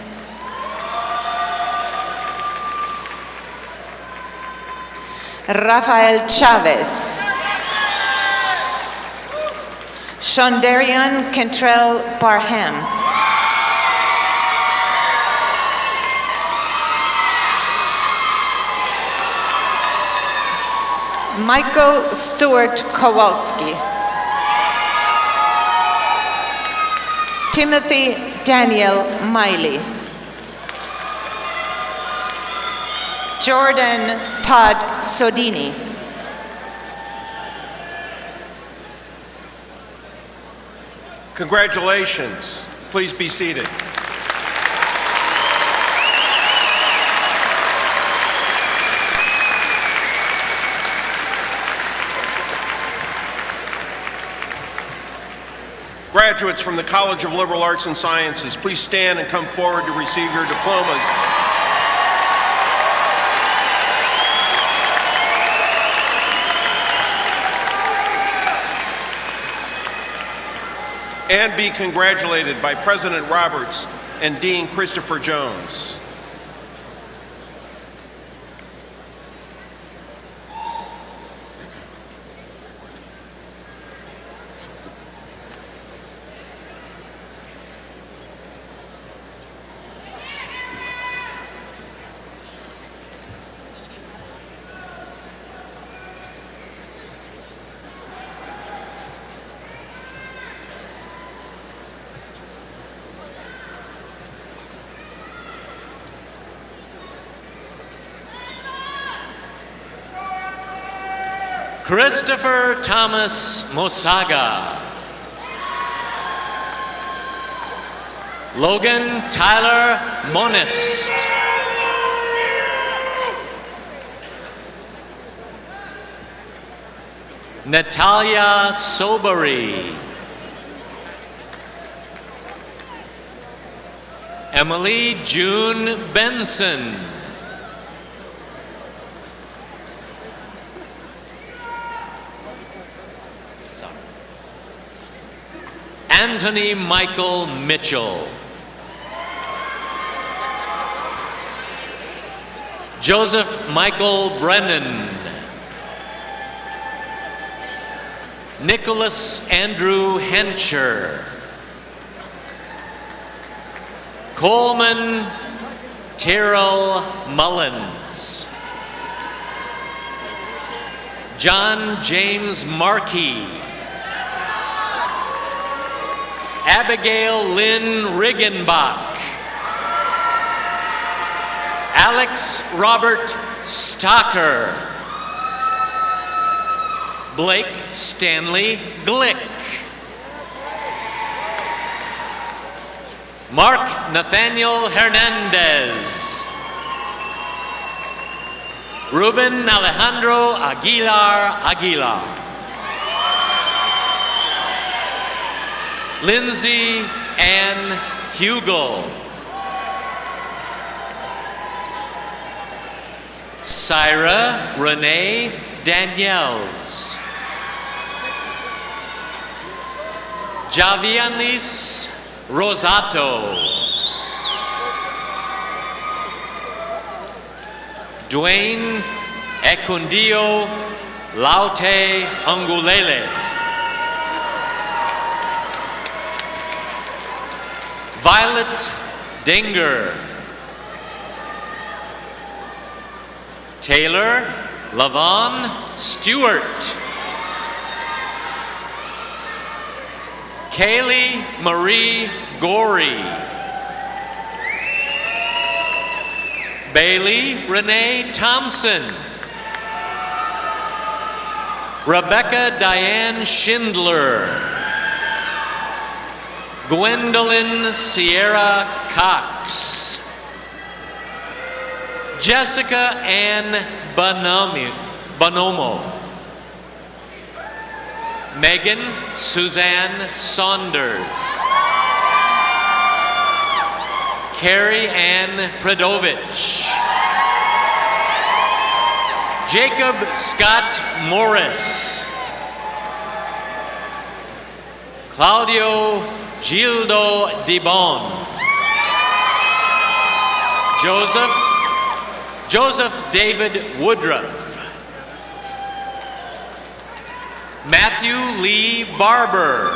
Rafael Chavez. Shondarian Kentrell Parham. Michael Stewart Kowalski. Timothy Daniel Miley. Jordan Todd Sodini. Congratulations. Please be seated. Graduates from the College of Liberal Arts and Sciences, please stand and come forward to receive your diplomas. And be congratulated by President Roberts and Dean Christopher Jones. Christopher Thomas Mosaga. Logan Tyler Monist. Natalia Soberi. Emily June Benson. Anthony Michael Mitchell. Joseph Michael Brennan. Nicholas Andrew Hencher. Coleman Terrell Mullins. John James Markey. Abigail Lynn Riggenbach. Alex Robert Stocker. Blake Stanley Glick. Mark Nathaniel Hernandez. Ruben Alejandro Aguilar. Lindsay Ann Hugel. Syra Renee Daniels. Javianlis Rosato. Dwayne Ecundio Laute Angulele. Violet Dinger. Taylor Lavon Stewart. Kaylee Marie Gorey. Bailey Renee Thompson. Rebecca Diane Schindler. Gwendolyn Sierra Cox. Jessica Ann Bonomo. Megan Suzanne Saunders. Carrie Ann Predovich. Jacob Scott Morris. Claudio Gildo Dibon. Joseph David Woodruff. Matthew Lee Barber.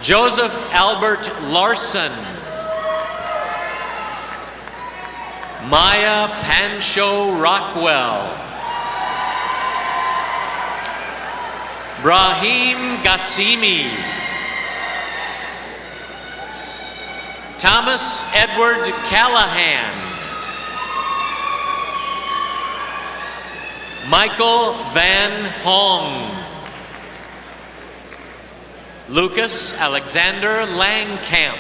Joseph Albert Larson. Maya Pancho Rockwell. Brahim Gassimi. Thomas Edward Callahan. Michael Van Hong. Lucas Alexander Langkamp.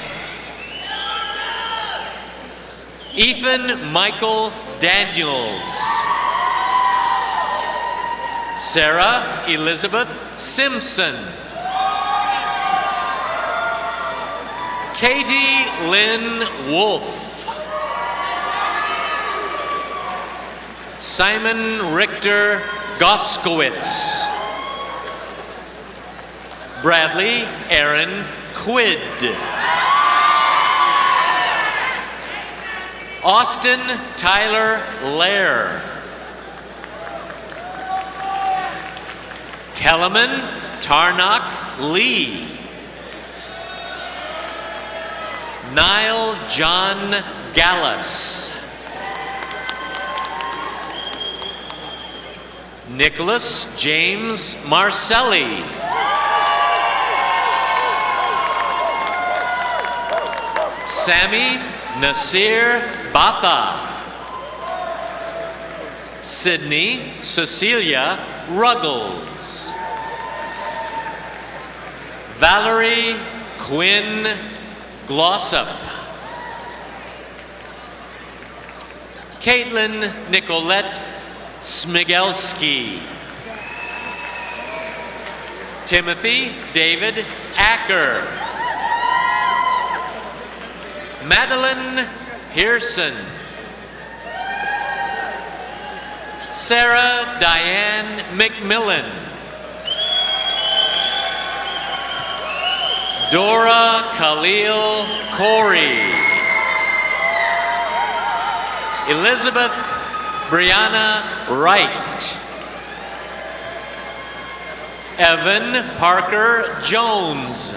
Ethan Michael Daniels. Sarah Elizabeth Simpson. Katie Lynn Wolf. Simon Richter Goskowitz. Bradley Aaron Quid. Austin Tyler Lair. Kellerman Tarnock Lee. Niall John Gallus. Nicholas James Marcelli. Sammy Nasir Batha. Sydney Cecilia Ruggles. Valerie Quinn Glossop. Caitlin Nicolette Smigelski. Timothy David Acker. Madeline Pearson. Sarah Diane McMillan. Dora Khalil Corey. Elizabeth Brianna Wright. Evan Parker Jones.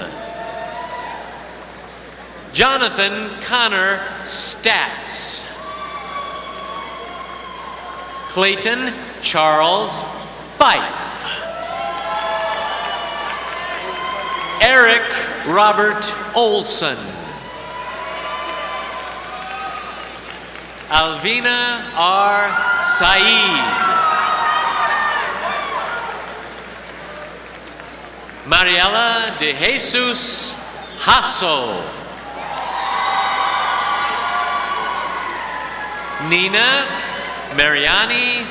Jonathan Connor Statz. Clayton Charles Fife. Eric Robert Olson. Alvina R. Saeed. Mariela de Jesus Hasso. Nina Mariani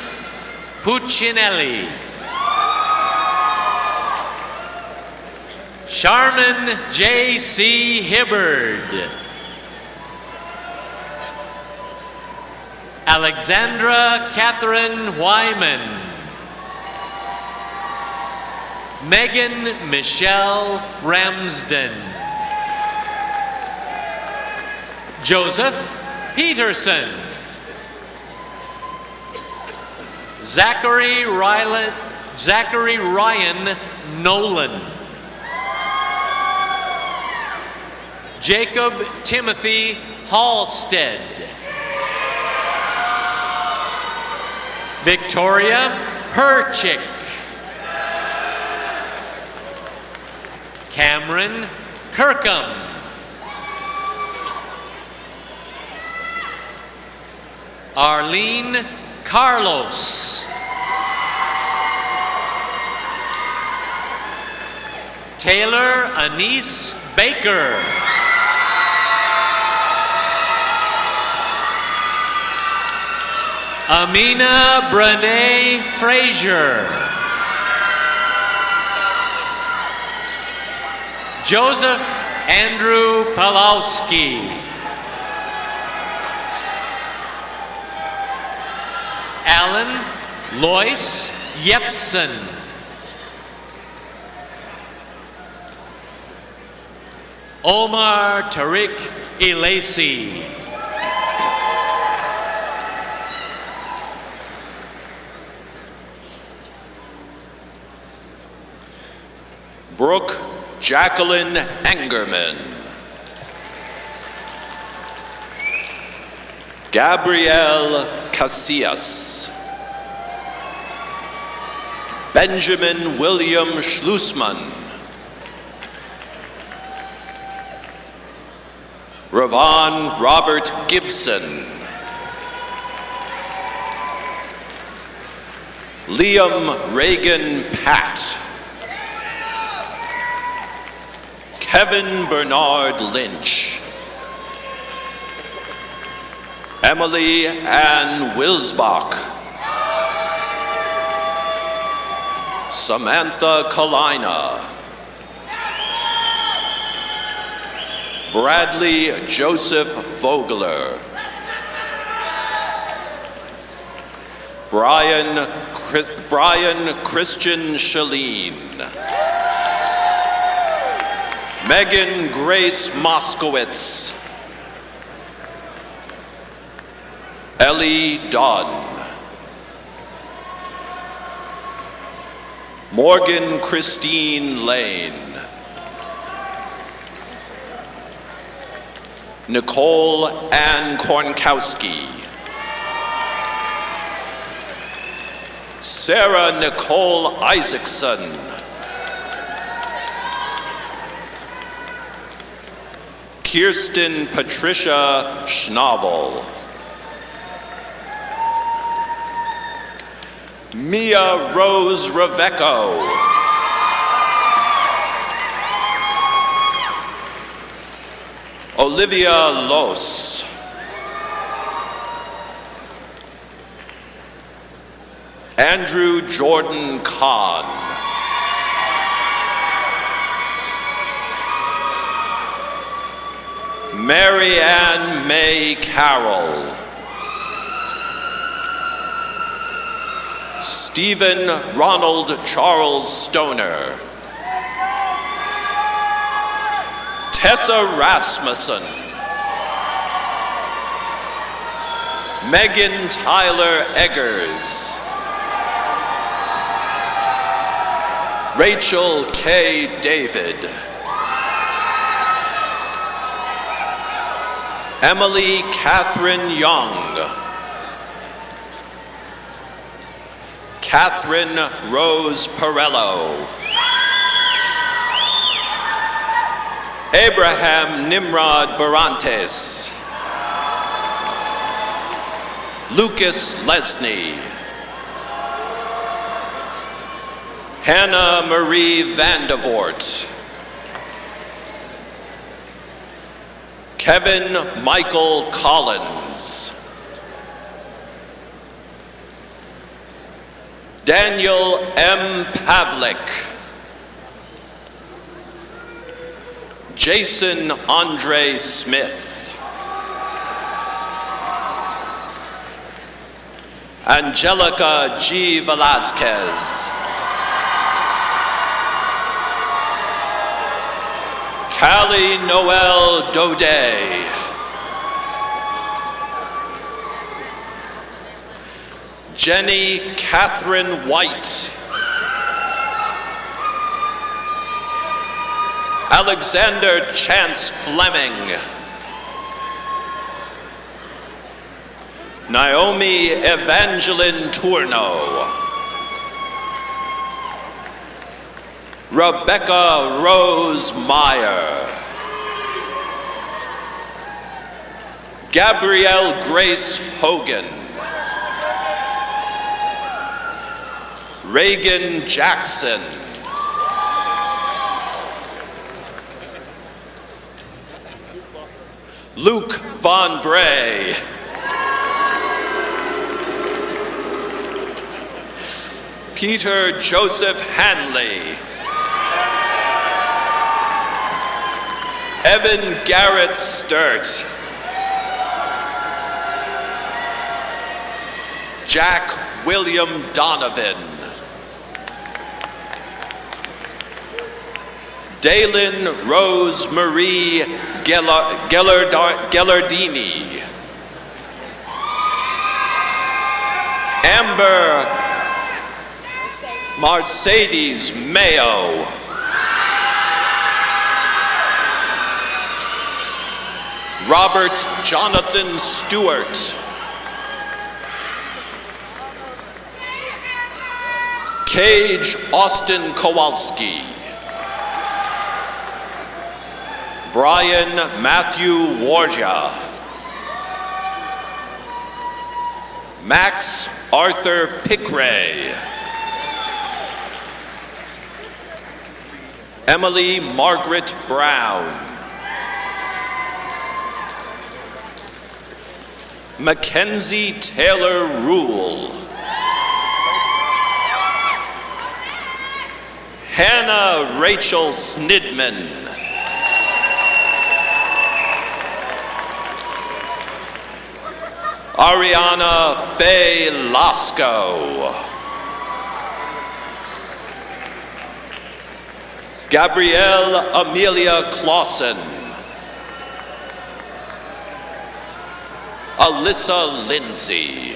Puccinelli. Charmin J.C. Hibbard. Alexandra Catherine Wyman. Megan Michelle Ramsden. Joseph Peterson. Zachary Ryan Nolan. Jacob Timothy Halstead. Victoria Herchick. Cameron Kirkham. Arlene Carlos. Taylor Anise Baker. Amina Brene Frazier. Joseph Andrew Palowski. Alan Lois Yepson. Omar Tariq Elasi. Brooke Jacqueline Engerman. Gabrielle Casillas. Benjamin William Schlussman. Ravon Robert Gibson. Liam Reagan Patt. Kevin Bernard Lynch. Emily Ann Wilsbach. Samantha Kalina. Bradley Joseph Vogler. Brian Christian Shaleen. Megan Grace Moskowitz. Ellie Dodd. Morgan Christine Lane. Nicole Ann Kornkowski. Sarah Nicole Isaacson. Kirsten Patricia Schnabel. Mia Rose Reveco. Olivia Los. Andrew Jordan Kahn. Mary Ann May Carroll. Stephen Ronald Charles Stoner. Tessa Rasmussen. Megan Tyler Eggers. Rachel K. David. Emily Catherine Young. Catherine Rose Perello. Abraham Nimrod Barantes. Lucas Lesney. Hannah Marie Vandevort. Kevin Michael Collins. Daniel M. Pavlik. Jason Andre Smith. Angelica G. Velasquez. Callie Noel Daudet. Jenny Catherine White. Alexander Chance Fleming. Naomi Evangeline Tourneau. Rebecca Rose Meyer. Gabrielle Grace Hogan. Reagan Jackson. Luke Von Bray. Peter Joseph Hanley. Evan Garrett Sturt. Jack William Donovan. Dalen Rose Marie Gellardini. Amber Mercedes Mayo. Robert Jonathan Stewart. Cage Austin Kowalski. Brian Matthew Warja. Max Arthur Pickray. Emily Margaret Brown. Mackenzie Taylor Rule. Hannah Rachel Snidman. Ariana Faye Lasco. Gabrielle Amelia Clausen. Alyssa Lindsay.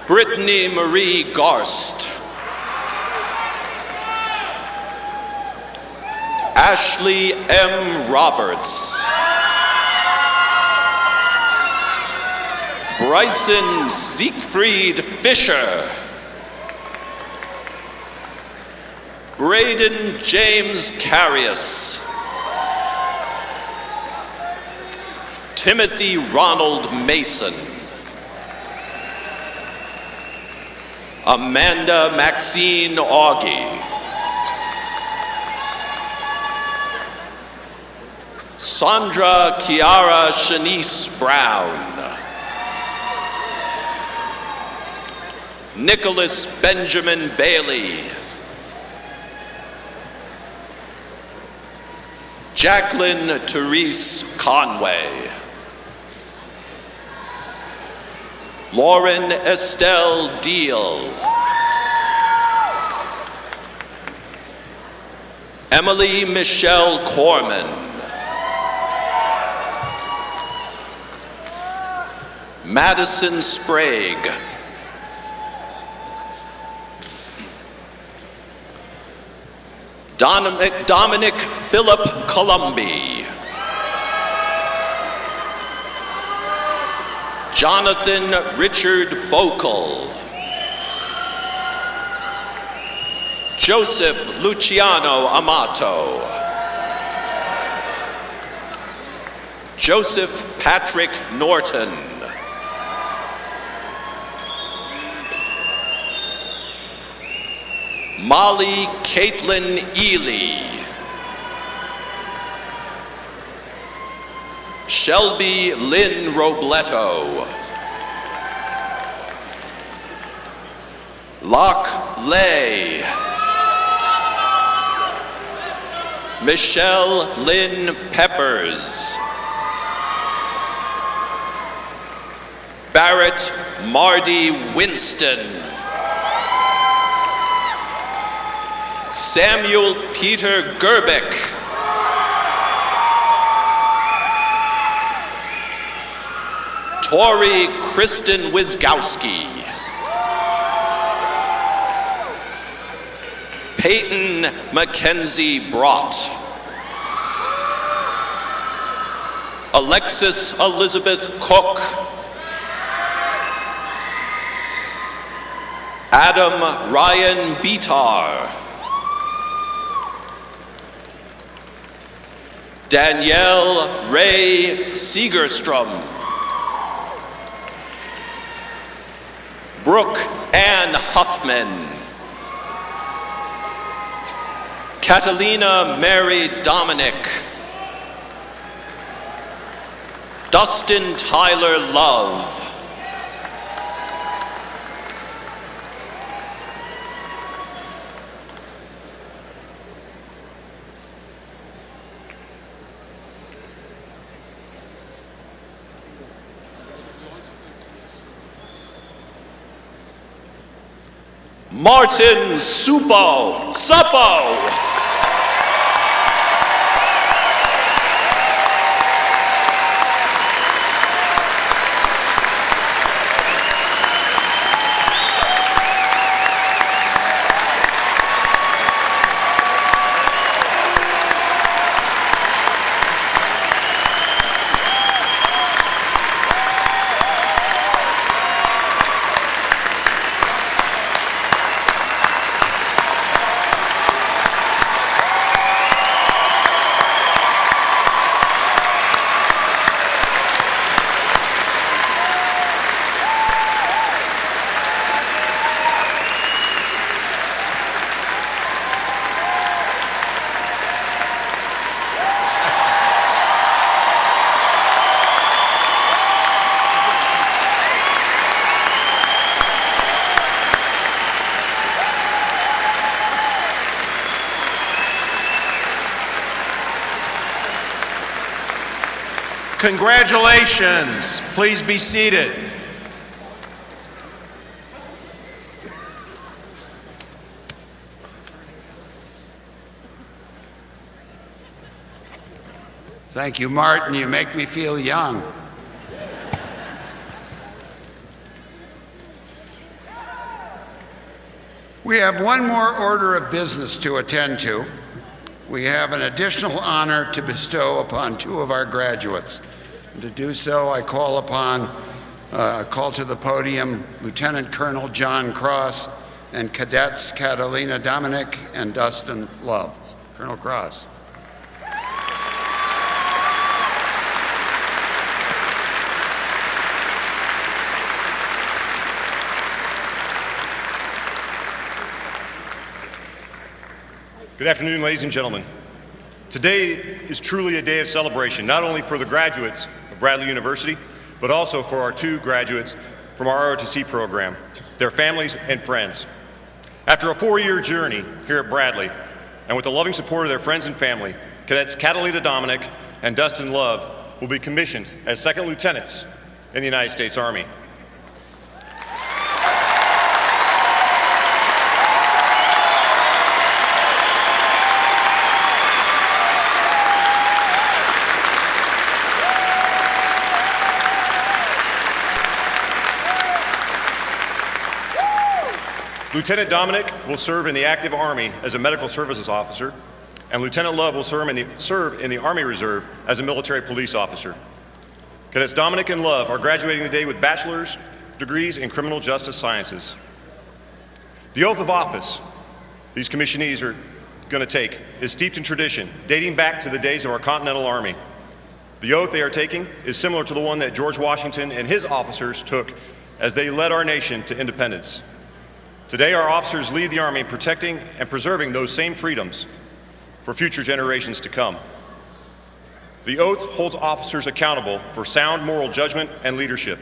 Brittany Marie Garst. Ashley M. Roberts. Bryson Siegfried Fisher. Braden James Carius. Timothy Ronald Mason. Amanda Maxine Augie. Sandra Kiara Shanice Brown. Nicholas Benjamin Bailey. Jacqueline Therese Conway. Lauren Estelle Deal. Emily Michelle Corman. Madison Sprague. Dominic Philip Columbi. Jonathan Richard Bokel. Joseph Luciano Amato. Joseph Patrick Norton. Molly Caitlin Ely. Shelby Lynn Robleto. Locke Lay. Michelle Lynn Peppers. Barrett Mardy Winston. Samuel Peter Gerbick. Tori Kristen Wisgowski. Peyton Mackenzie Brott. Alexis Elizabeth Cook. Adam Ryan Bitar. Danielle Ray Segerstrom. Brooke Ann Huffman. Catalina Mary Dominic. Dustin Tyler Love. Martin Suppo. Congratulations. Please be seated. Thank you, Martin. You make me feel young. We have one more order of business to attend to. We have an additional honor to bestow upon two of our graduates. And to do so, I call to the podium Lieutenant Colonel John Cross and Cadets Catalina Dominic and Dustin Love. Colonel Cross. Good afternoon, ladies and gentlemen. Today is truly a day of celebration, not only for the graduates of Bradley University, but also for our two graduates from our ROTC program, their families and friends. After a 4-year journey here at Bradley, and with the loving support of their friends and family, Cadets Catalina Dominic and Dustin Love will be commissioned as second lieutenants in the United States Army. Lieutenant Dominic will serve in the active Army as a medical services officer, and Lieutenant Love will serve in the Army Reserve as a military police officer. Cadets Dominic and Love are graduating today with bachelor's degrees in criminal justice sciences. The oath of office these commissionees are going to take is steeped in tradition, dating back to the days of our Continental Army. The oath they are taking is similar to the one that George Washington and his officers took as they led our nation to independence. Today, our officers lead the Army in protecting and preserving those same freedoms for future generations to come. The oath holds officers accountable for sound moral judgment and leadership.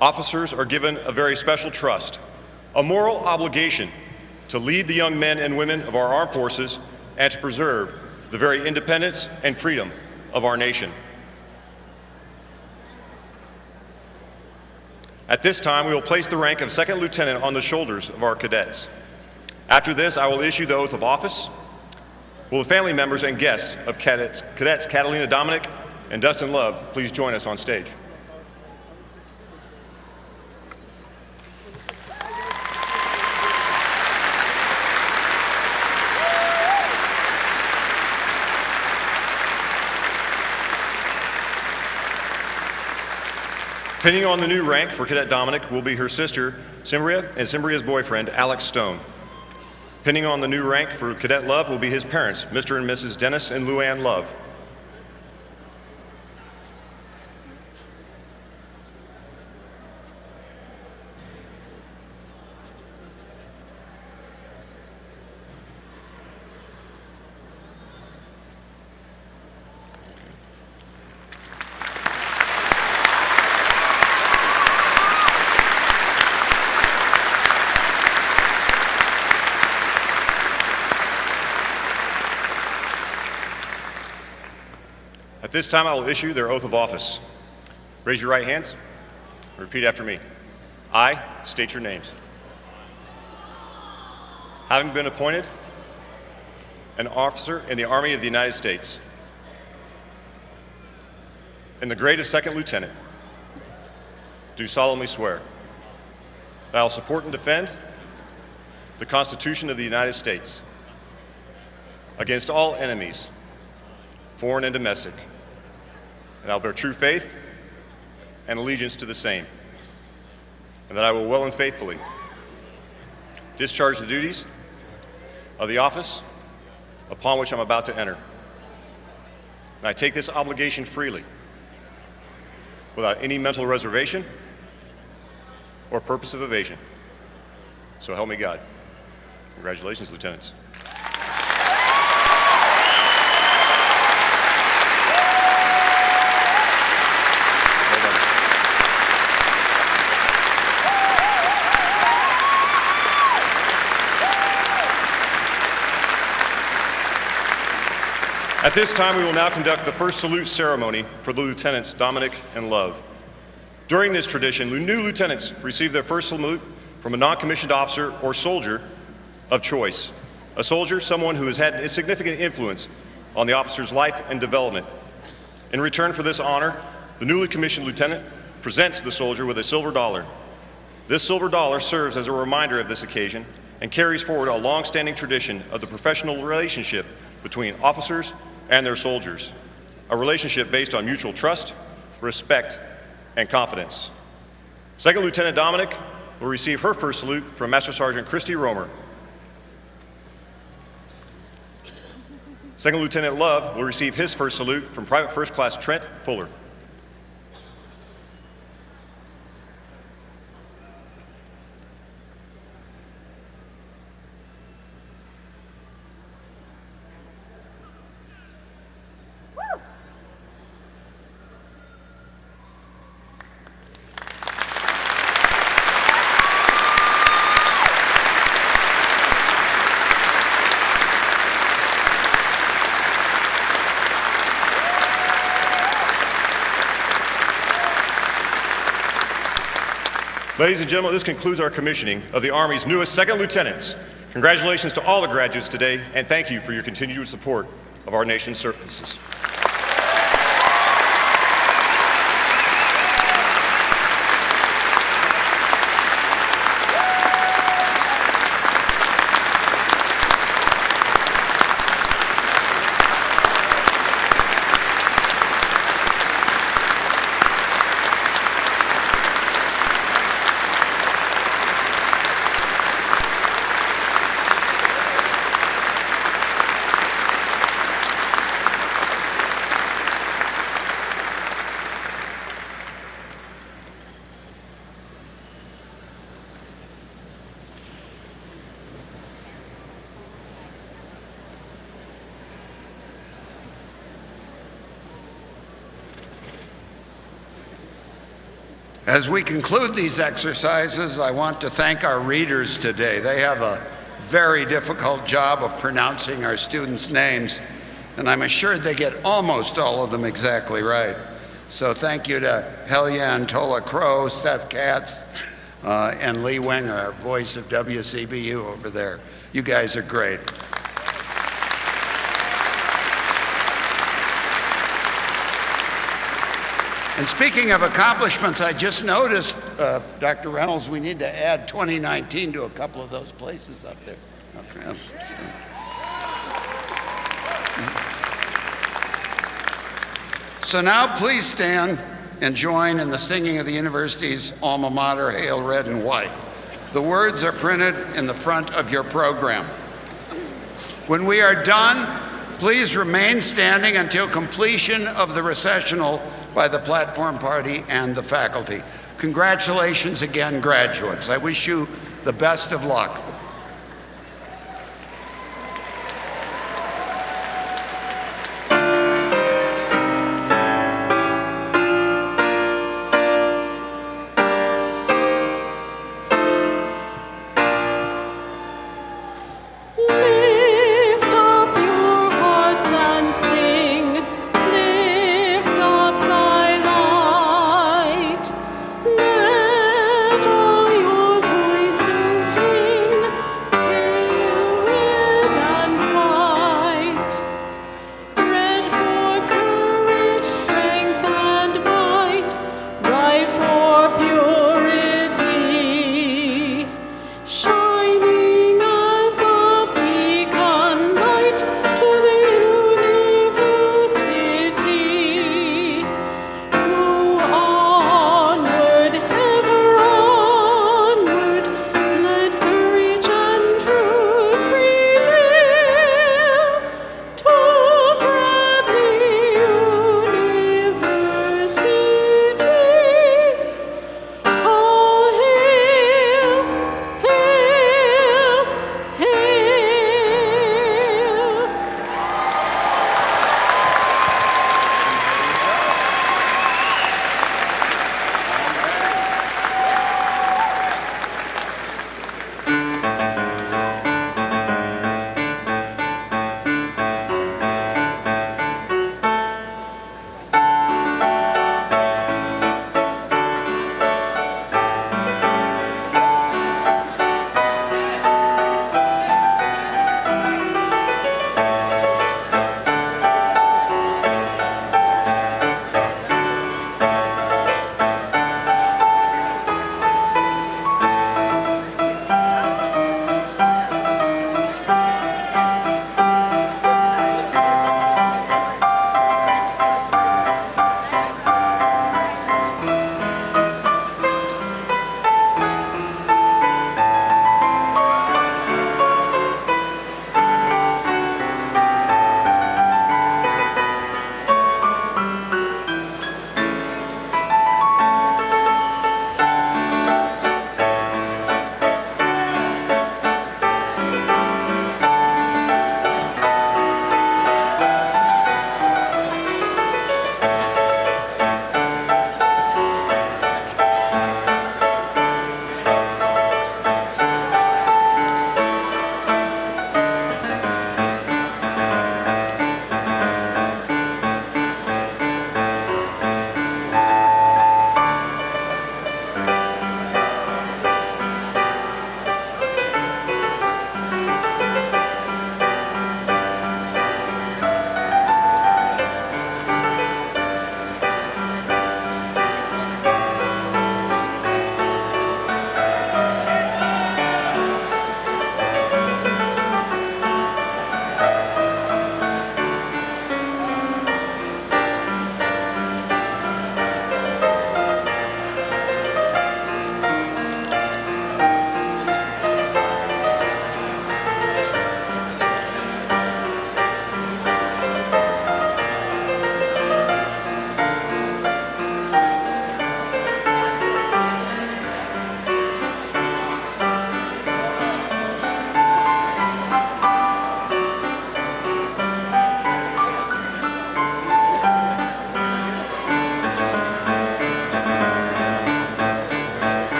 Officers are given a very special trust, a moral obligation to lead the young men and women of our armed forces and to preserve the very independence and freedom of our nation. At this time, we will place the rank of second lieutenant on the shoulders of our cadets. After this, I will issue the oath of office. Will the family members and guests of cadets Catalina Dominic and Dustin Love please join us on stage? Pinning on the new rank for Cadet Dominic will be her sister, Cimbria, and Cimbria's boyfriend, Alex Stone. Pinning on the new rank for Cadet Love will be his parents, Mr. and Mrs. Dennis and Luann Love. At this time, I will issue their oath of office. Raise your right hands and repeat after me. I state your names. Having been appointed an officer in the Army of the United States in the grade of second lieutenant, do solemnly swear that I will support and defend the Constitution of the United States against all enemies, foreign and domestic, and I will bear true faith and allegiance to the same, and that I will well and faithfully discharge the duties of the office upon which I'm about to enter. And I take this obligation freely, without any mental reservation or purpose of evasion. So help me God. Congratulations, lieutenants. At this time, we will now conduct the first salute ceremony for the lieutenants Dominic and Love. During this tradition, new lieutenants receive their first salute from a non-commissioned officer or soldier of choice. A soldier, someone who has had a significant influence on the officer's life and development. In return for this honor, the newly commissioned lieutenant presents the soldier with a silver dollar. This silver dollar serves as a reminder of this occasion and carries forward a long-standing tradition of the professional relationship between officers and their soldiers, a relationship based on mutual trust, respect, and confidence. Second Lieutenant Dominic will receive her first salute from Master Sergeant Christy Romer. Second Lieutenant Love will receive his first salute from Private First Class Trent Fuller. Ladies and gentlemen, this concludes our commissioning of the Army's newest second lieutenants. Congratulations to all the graduates today, and thank you for your continued support of our nation's services. As we conclude these exercises, I want to thank our readers today. They have a very difficult job of pronouncing our students' names, and I'm assured they get almost all of them exactly right. So thank you to Helia and Tola Crow, Steph Katz, and Lee Wenger, our voice of WCBU over there. You guys are great. And speaking of accomplishments, I just noticed, Dr. Reynolds, we need to add 2019 to a couple of those places up there. Okay. So now please stand and join in the singing of the university's alma mater, Hail Red and White. The words are printed in the front of your program. When we are done, please remain standing until completion of the recessional by the platform party and the faculty. Congratulations again, graduates. I wish you the best of luck. Lift up your hearts and sing, lift up thy light. Let all your voices ring